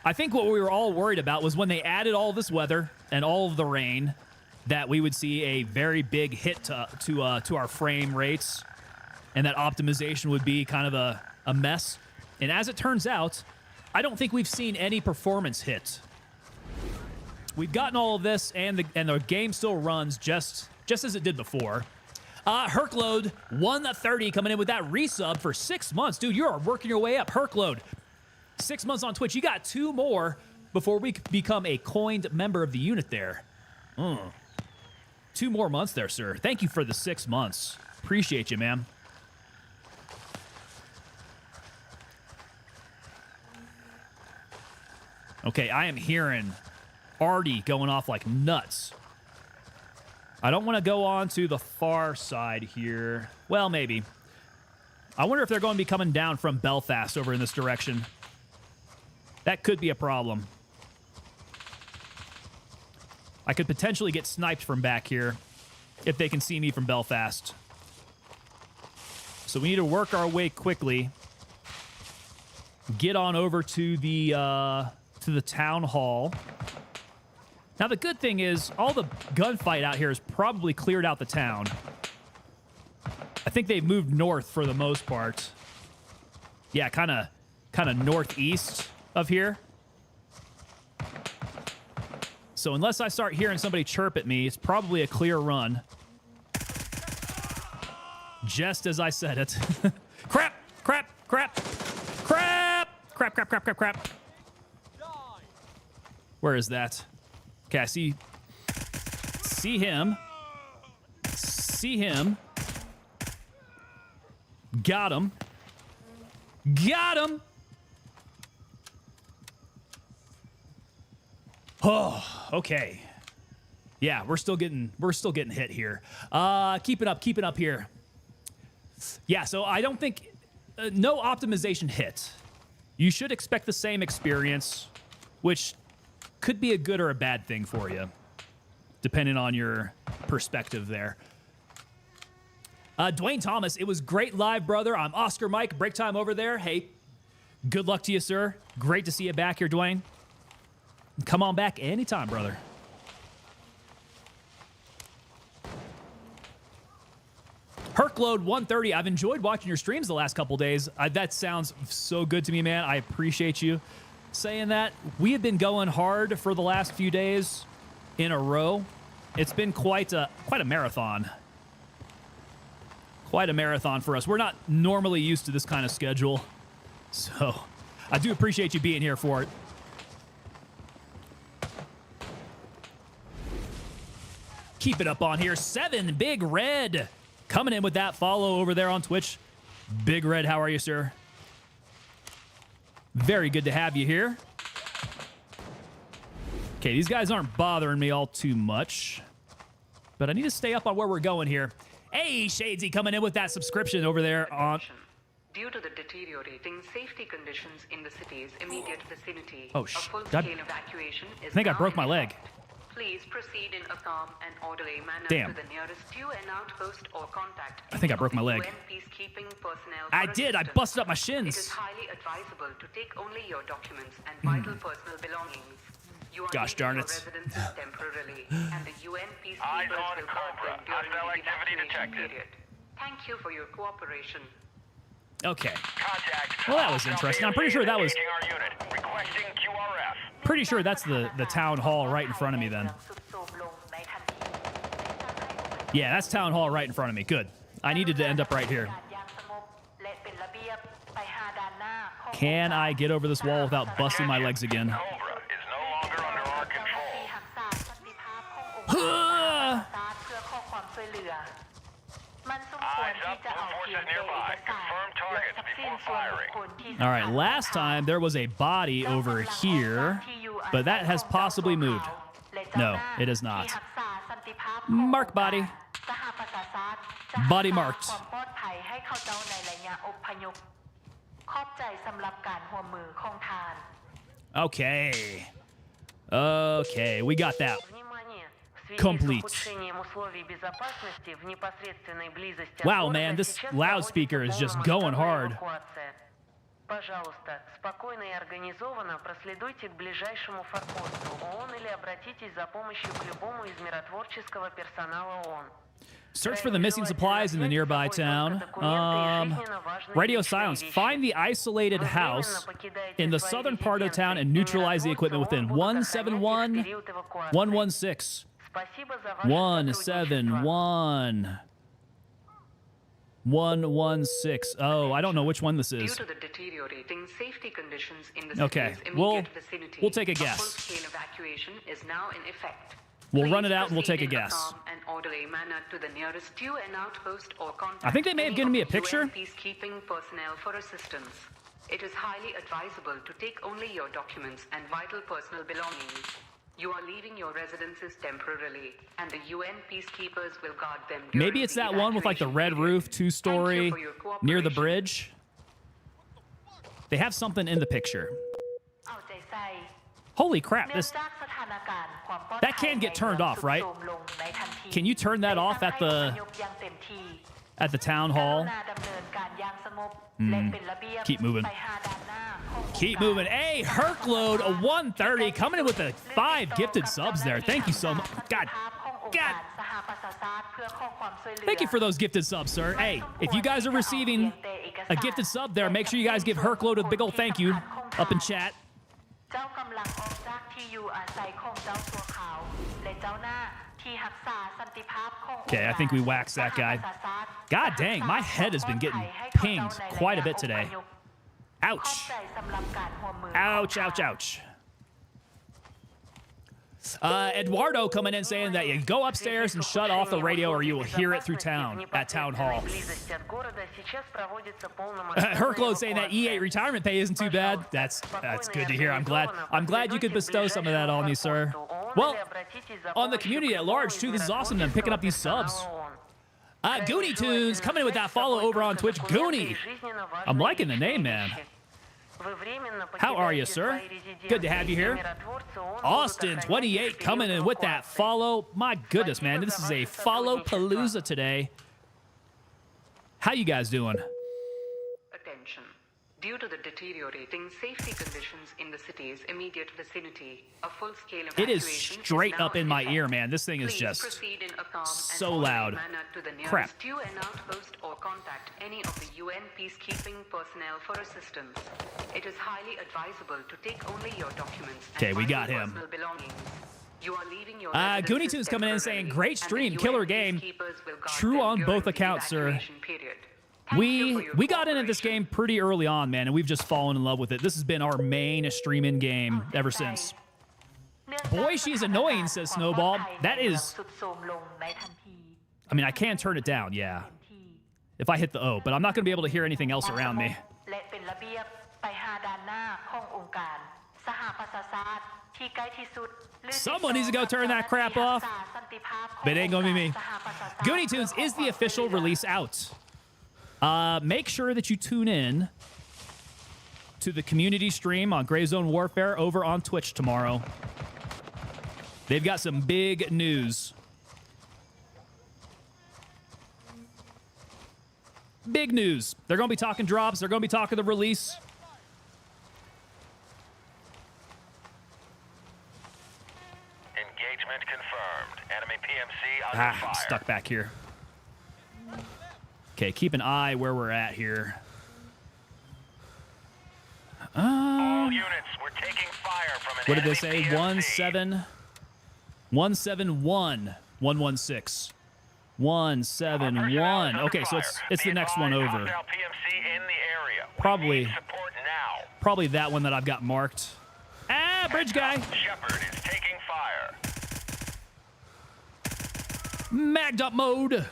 I think what we were all worried about was when they added all this weather and all of the rain, that we would see a very big hit to our frame rates, and that optimization would be kind of a mess. And as it turns out, I don't think we've seen any performance hit. We've gotten all of this, and the game still runs just as it did before. Herkload 130 coming in with that resub for 6 months. Dude, you're working your way up. Herkload, 6 months on Twitch. You got 2 more before we become a coined member of the unit there. 2 more months there, sir. Thank you for the 6 months. Appreciate you, man. Okay, I am hearing Artie going off like nuts. I don't want to go on to the far side here. Well, maybe. I wonder if they're going to be coming down from Belfast over in this direction. That could be a problem. I could potentially get sniped from back here if they can see me from Belfast. So we need to work our way quickly. Get on over to the town hall. Now, the good thing is all the gunfight out here has probably cleared out the town. I think they've moved north for the most part. Yeah, kind of northeast of here. So unless I start hearing somebody chirp at me, it's probably a clear run. Just as I said it. Crap! Crap! Crap! Crap! Crap, crap, crap, crap, crap. Where is that? Okay, I see him. See him. Got him. Got him. Oh, okay. Yeah, we're still getting hit here. Keep it up here. Yeah, so I don't think no optimization hit. You should expect the same experience, which could be a good or a bad thing for you, depending on your perspective there. Dwayne Thomas, it was great live, brother. I'm Oscar Mike. Break time over there. Hey, good luck to you, sir. Great to see you back here, Dwayne. Come on back anytime, brother. Hercload 130. I've enjoyed watching your streams the last couple days. That sounds so good to me, man. I appreciate you saying that. We have been going hard for the last few days in a row. It's been quite a marathon. Quite a marathon for us. We're not normally used to this kind of schedule, so I do appreciate you being here for it. Keep it up on here. 7 Big Red coming in with that follow over there on Twitch. Big Red, how are you, sir? Very good to have you here. Okay, these guys aren't bothering me all too much, but I need to stay up on where we're going here. Hey, Shadesy coming in with that subscription over there on... Due to the deteriorating safety conditions in the city's immediate vicinity, a full-scale evacuation is I think I broke my leg. Please proceed in a calm and orderly manner Damn. to the nearest UN outpost or contact. I think I broke my leg. UN peacekeeping personnel I for did. I assistance. busted up my It is shins. highly advisable to take only your documents and vital personal belongings. You are Gosh leaving darn your it. residences temporarily, and the UN peacekeepers will guard them during the evacuation period. Thank you for your cooperation. Okay. Well, that was interesting. I'm pretty sure that was... Pretty sure that's the town hall right in front of me then. Yeah, that's town hall right in front of me. Good. I needed to end up right here. Can I get over this wall without busting my legs again? All right, last time there was a body over here, but that has possibly moved. No, it is not. Mark body. Body marked. Okay. Okay, we got that. Complete. Wow, man, this loudspeaker is just going hard. Пожалуйста, спокойно и организованно проследуйте к ближайшему форпосту ООН или обратитесь за помощью к любому из миротворческого персонала ООН. Search for the missing supplies in the nearby town. Radio silence. Find the isolated house in the southern part of town and neutralize the equipment within 171 116. 171 116. Oh, I don't know which one this is. Due to the deteriorating safety conditions in the Okay, city's we'll immediate vicinity, take a a guess. full-scale evacuation is now in effect. We'll Please run it out and we'll take a proceed in guess. calm and orderly manner to the nearest UN outpost or contact I think they may have any given me a of the picture. UN peacekeeping personnel for assistance. It is highly advisable to take only your documents and vital personal belongings. You are leaving your residences temporarily, and the UN peacekeepers will guard them. Maybe it's that one with like the red roof, 2-story, near the bridge. They have something in the picture. Holy crap, that can get turned off, right? Can you turn that off at the town hall? Keep moving. Keep moving. Hey, Herkload, a 130, coming in with the 5 gifted subs there. Thank you so much. God. Thank you for those gifted subs, sir. Hey, if you guys are receiving a gifted sub there, make sure you guys give Herkload a big old thank you up in chat. Okay, I think we waxed that guy. God dang, my head has been getting pinged quite a bit today. Ouch. Ouch, ouch, ouch. Eduardo coming in saying that you go upstairs and shut off the radio or you will hear it through town at town hall. Herkload saying that E8 retirement pay isn't too bad. That's good to hear. I'm glad you could bestow some of that on me, sir. Well, on the community at large too. This is awesome. Them picking up these subs. Goonie Tunes coming in with that follow over on Twitch. Goonie, I'm liking the name, man. How are you, sir? Good to have you here. Austin 28 coming in with that follow. My goodness, man, this is a follow palooza today. How you guys doing? Attention. Due to the deteriorating safety conditions in the city's immediate vicinity, a full-scale It is evacuation straight is now up in my effective. ear, man. This thing is Please just proceed in a calm and so orderly loud. manner to the nearest Crap. UN outpost or contact any of the UN peacekeeping personnel for assistance. It is highly advisable to take only your documents and Okay, we got vital him. personal belongings. You are leaving your Goonie Tunes coming in saying, great stream, killer game. True on both accounts, sir. We got into this game pretty early on, man, and we've just fallen in love with it. This has been our main streaming game ever since. Boy, she's annoying, says Snowball. That is... I mean, I can turn it down, yeah. If I hit the O, but I'm not going to be able to hear anything else around me. Someone needs to go turn that crap off. But it ain't going to be me. Goonie Tunes is the official release out. Make sure that you tune in to the community stream on Gray Zone Warfare over on Twitch tomorrow. They've got some big news. Big news. They're going to be talking drops. They're going to be talking the release. Engagement confirmed. Enemy PMC under fire. I'm stuck back here. Okay, keep an eye where we're at here. All units, we're taking fire from an What did they enemy say? PMC. 171 116. 171. Okay, so it's the next one over. Hostile PMC in the area. We Probably need support now. probably that one that I've got marked. Ah, bridge guy. Shepard is taking fire. Magged up mode.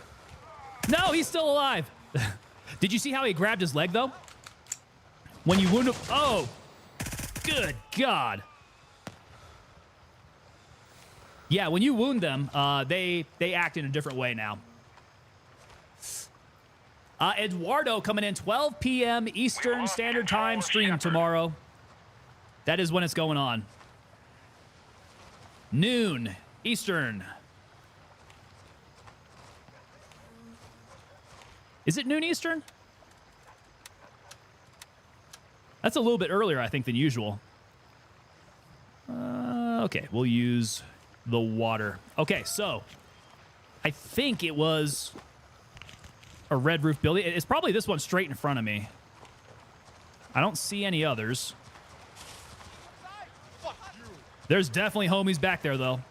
No, he's still alive. Did you see how he grabbed his leg, though? When you wound him... Oh, good God. Yeah, when you wound them, they act in a different way now. Eduardo coming in 12 p.m. Eastern Standard Time stream tomorrow. That is when it's going on. Noon Eastern. Is it noon Eastern? That's a little bit earlier, I think, than usual. Okay, we'll use the water. Okay, so I think it was a red roof building. It's probably this one straight in front of me. I don't see any others. There's definitely homies back there, though.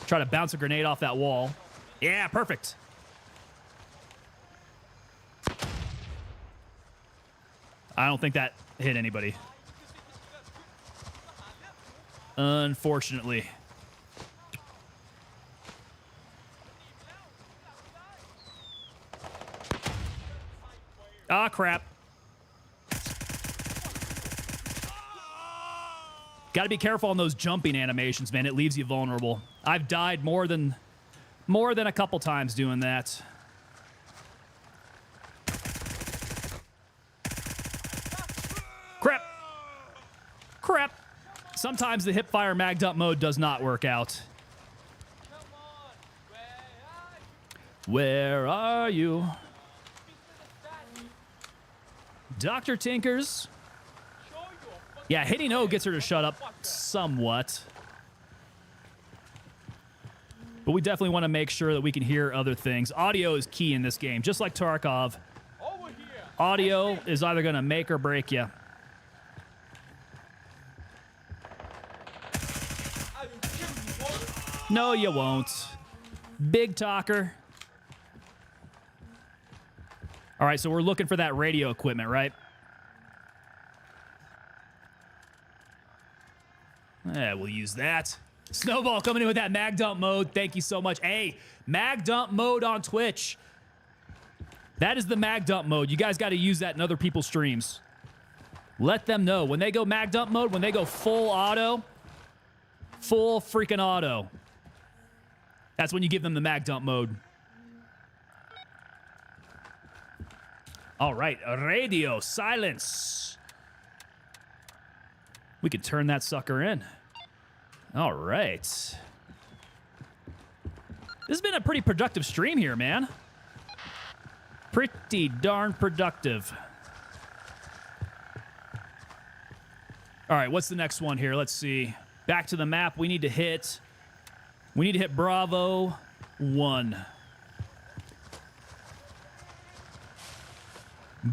Try to bounce a grenade off that wall. Yeah, perfect. I don't think that hit anybody. Unfortunately. Ah, crap. Got to be careful on those jumping animations, man. It leaves you vulnerable. I've died more than a couple times doing that. Crap. Crap. Sometimes the hipfire mag dump mode does not work out. Where are you? Dr. Tinkers. Yeah, hitting O gets her to shut up somewhat. But we definitely want to make sure that we can hear other things. Audio is key in this game, just like Tarkov. Audio is either going to make or break you. No, you won't. Big talker. All right, so we're looking for that radio equipment, right? Yeah, we'll use that. Snowball coming in with that mag dump mode. Thank you so much. Hey, mag dump mode on Twitch. That is the mag dump mode. You guys got to use that in other people's streams. Let them know. When they go mag dump mode, when they go full auto, full freaking auto, that's when you give them the mag dump mode. All right, radio silence. We could turn that sucker in. All right. This has been a pretty productive stream here, man. Pretty darn productive. All right, what's the next one here? Let's see. Back to the map. We need to hit Bravo 1.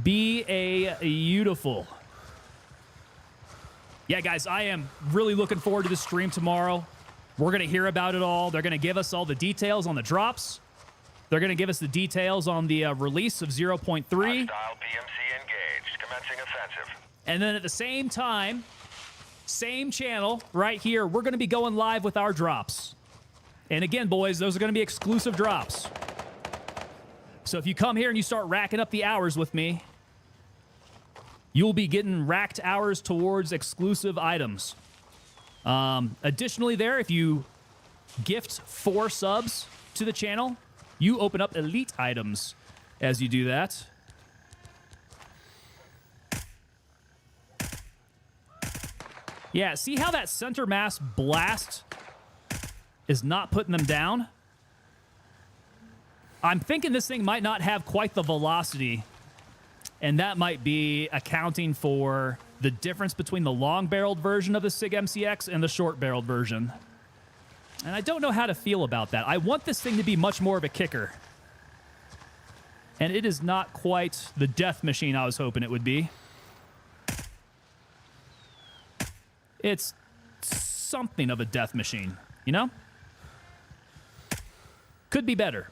Be a beautiful. Yeah, guys, I am really looking forward to this stream tomorrow. We're going to hear about it all. They're going to give us all the details on the drops. They're going to give us the details on the release of 0.3. Hostile PMC engaged. Commencing offensive. And then at the same time, same channel right here, we're going to be going live with our drops. And again, boys, those are going to be exclusive drops. So if you come here and you start racking up the hours with me, you'll be getting racked hours towards exclusive items. Additionally there, if you gift 4 subs to the channel, you open up elite items as you do that. Yeah, see how that center mass blast is not putting them down? I'm thinking this thing might not have quite the velocity, and that might be accounting for the difference between the long-barreled version of the SIG MCX and the short-barreled version. And I don't know how to feel about that. I want this thing to be much more of a kicker. And it is not quite the death machine I was hoping it would be. It's something of a death machine, you know? Could be better.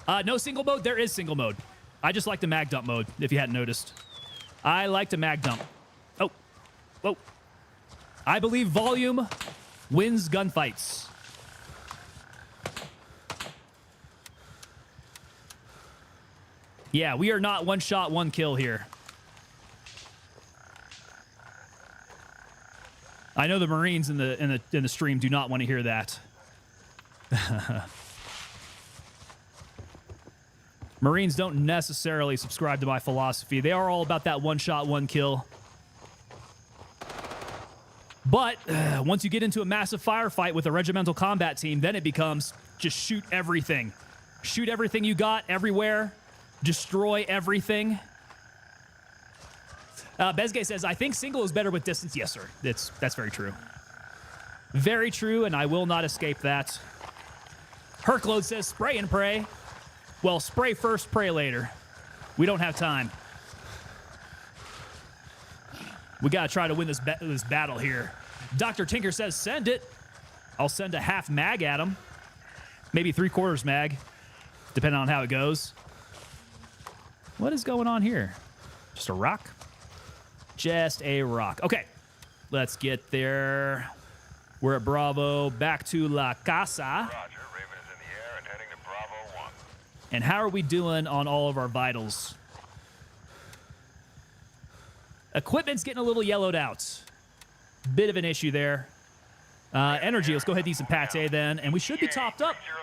No single mode? There is single mode. I just like the mag dump mode, if you hadn't noticed. I like to mag dump. Oh. Whoa. I believe volume wins gunfights. Yeah, we are not one shot, one kill here. I know the Marines in the stream do not want to hear that. Marines don't necessarily subscribe to my philosophy. They are all about that one shot, one kill. But once you get into a massive firefight with a regimental combat team, then it becomes just shoot everything. Shoot everything you got, everywhere. Destroy everything. Bezgay says, I think single is better with distance. Yes, sir. That's very true. Very true, and I will not escape that. Herclode says, spray and pray. Well, spray first, pray later. We don't have time. We got to try to win this battle here. Dr. Tinker says, send it. I'll send a half mag at him. Maybe 3/4 mag, depending on how it goes. What is going on here? Just a rock? Just a rock. Okay, let's get there. We're at Bravo. Back to La Casa. Roger. Raven is in the air and heading to Bravo 1. And how are we doing on all of our vitals? Equipment's getting a little yellowed out. Bit of an issue there. Energy, let's go ahead and eat some pate then. And we should be topped up. 0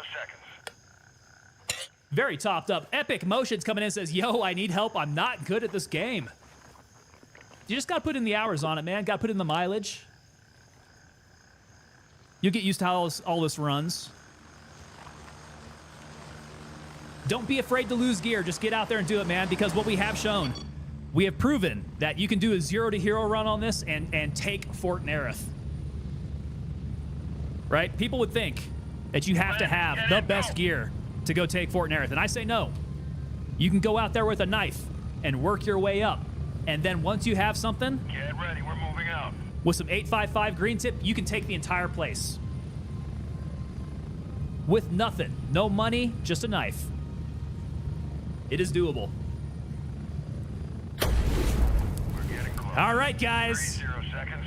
seconds. Very topped up. Epic Motions coming in and says, yo, I need help. I'm not good at this game. just got to put in the hours on it, man. Got to put in the mileage. You'll get used to how all this runs. Don't be afraid to lose gear. Just get out there and do it, man, because what we have shown, we have proven that you can do a 0 to hero run on this and take Fort Nerith. Right? People would think that you have to have the best gear to go take Fort Nerith, and I say no. You can go out there with a knife and work your way up, and then once you have something, Get ready, we're moving out. with some 855 green tip, you can take the entire place. With nothing. No money, just a knife. It is doable. We're getting close. All right, guys. 30 seconds.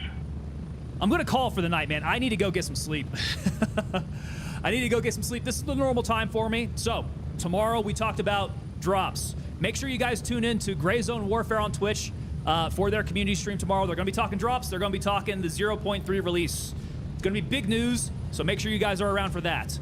I'm going to call for the night, man. I need to go get some sleep. I need to go get some sleep. This is the normal time for me. So, tomorrow we talked about drops. Make sure you guys tune in to Gray Zone Warfare on Twitch for their community stream tomorrow. They're going to be talking drops. They're going to be talking the 0.3 release. It's going to be big news, so make sure you guys are around for that.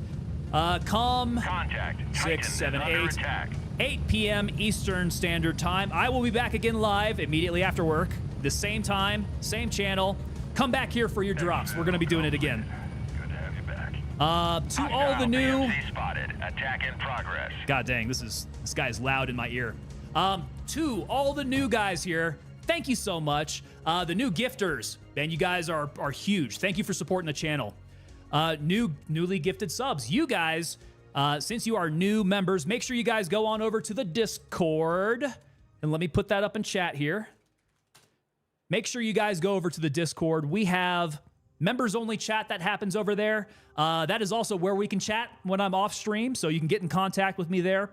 Come Contact. 6, 7, Titan is under 8, attack. 8 p.m. Eastern Standard Time. I will be back again live immediately after work. The same time, same channel. Come back here for your drops. We're going to be doing it again. Good to have you back. To all the new... BMC spotted. Attack in progress. God dang, this guy's loud in my ear. To all the new guys here, thank you so much. The new gifters, man, you guys are huge. Thank you for supporting the channel. Newly gifted subs. You guys, since you are new members, make sure you guys go on over to the Discord. And let me put that up in chat here. Make sure you guys go over to the Discord. We have members-only chat that happens over there. That is also where we can chat when I'm off stream, so you can get in contact with me there.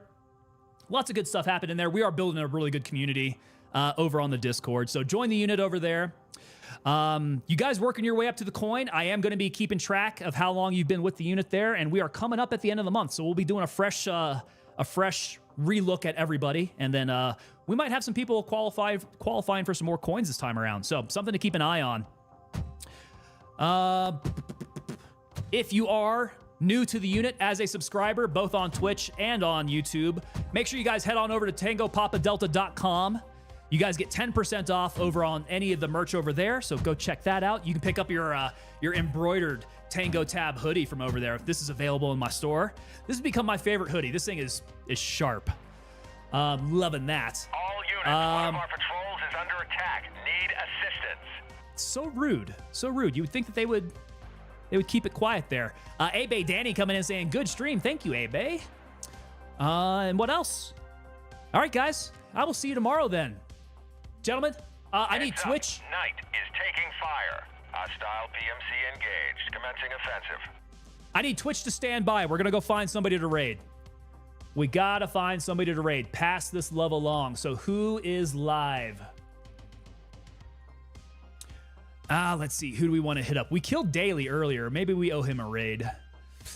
Lots of good stuff happening there. We are building a really good community over on the Discord, so join the unit over there. You guys working your way up to the coin. I am going to be keeping track of how long you've been with the unit there, and we are coming up at the end of the month, so we'll be doing a fresh relook at everybody, and then we might have some people qualifying for some more coins this time around, so something to keep an eye on. If you are new to the unit as a subscriber, both on Twitch and on YouTube, make sure you guys head on over to tangopapadelta.com. You guys get 10% off over on any of the merch over there, so go check that out. You can pick up your embroidered Tango Tab hoodie from over there if this is available in my store. This has become my favorite hoodie. This thing is sharp. Loving that. All units, one of our patrols is under attack. Need assistance. So rude. So rude. You would think that they would keep it quiet there. Abe Danny coming in saying, good stream. Thank you, Abe. And what else? All right, guys. I will see you tomorrow then. Gentlemen, I need Heads Twitch. Up. Knight is taking fire. Hostile PMC engaged. Commencing offensive. I need Twitch to stand by. We're going to go find somebody to raid. We got to find somebody to raid. Pass this love along. So who is live? Let's see. Who do we want to hit up? We killed Daly earlier. Maybe we owe him a raid.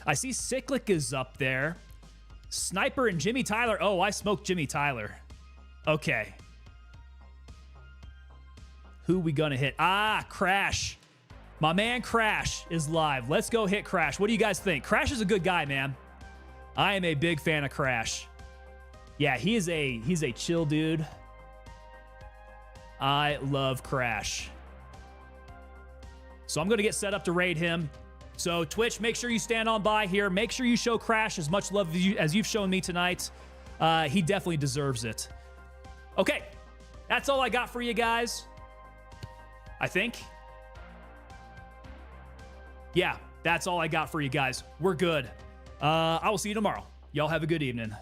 I see Cyclic is up there. Sniper and Jimmy Tyler. Oh, I smoked Jimmy Tyler. Okay. Who we gonna hit? Crash. My man Crash is live. Let's go hit Crash. What do you guys think? Crash is a good guy, man. I am a big fan of Crash. Yeah, he's a chill dude. I love Crash. So I'm gonna get set up to raid him. So Twitch, make sure you stand on by here. Make sure you show Crash as much love as you've shown me tonight. He definitely deserves it. Okay, that's all I got for you guys. I think. Yeah, that's all I got for you guys. We're good. I will see you tomorrow. Y'all have a good evening.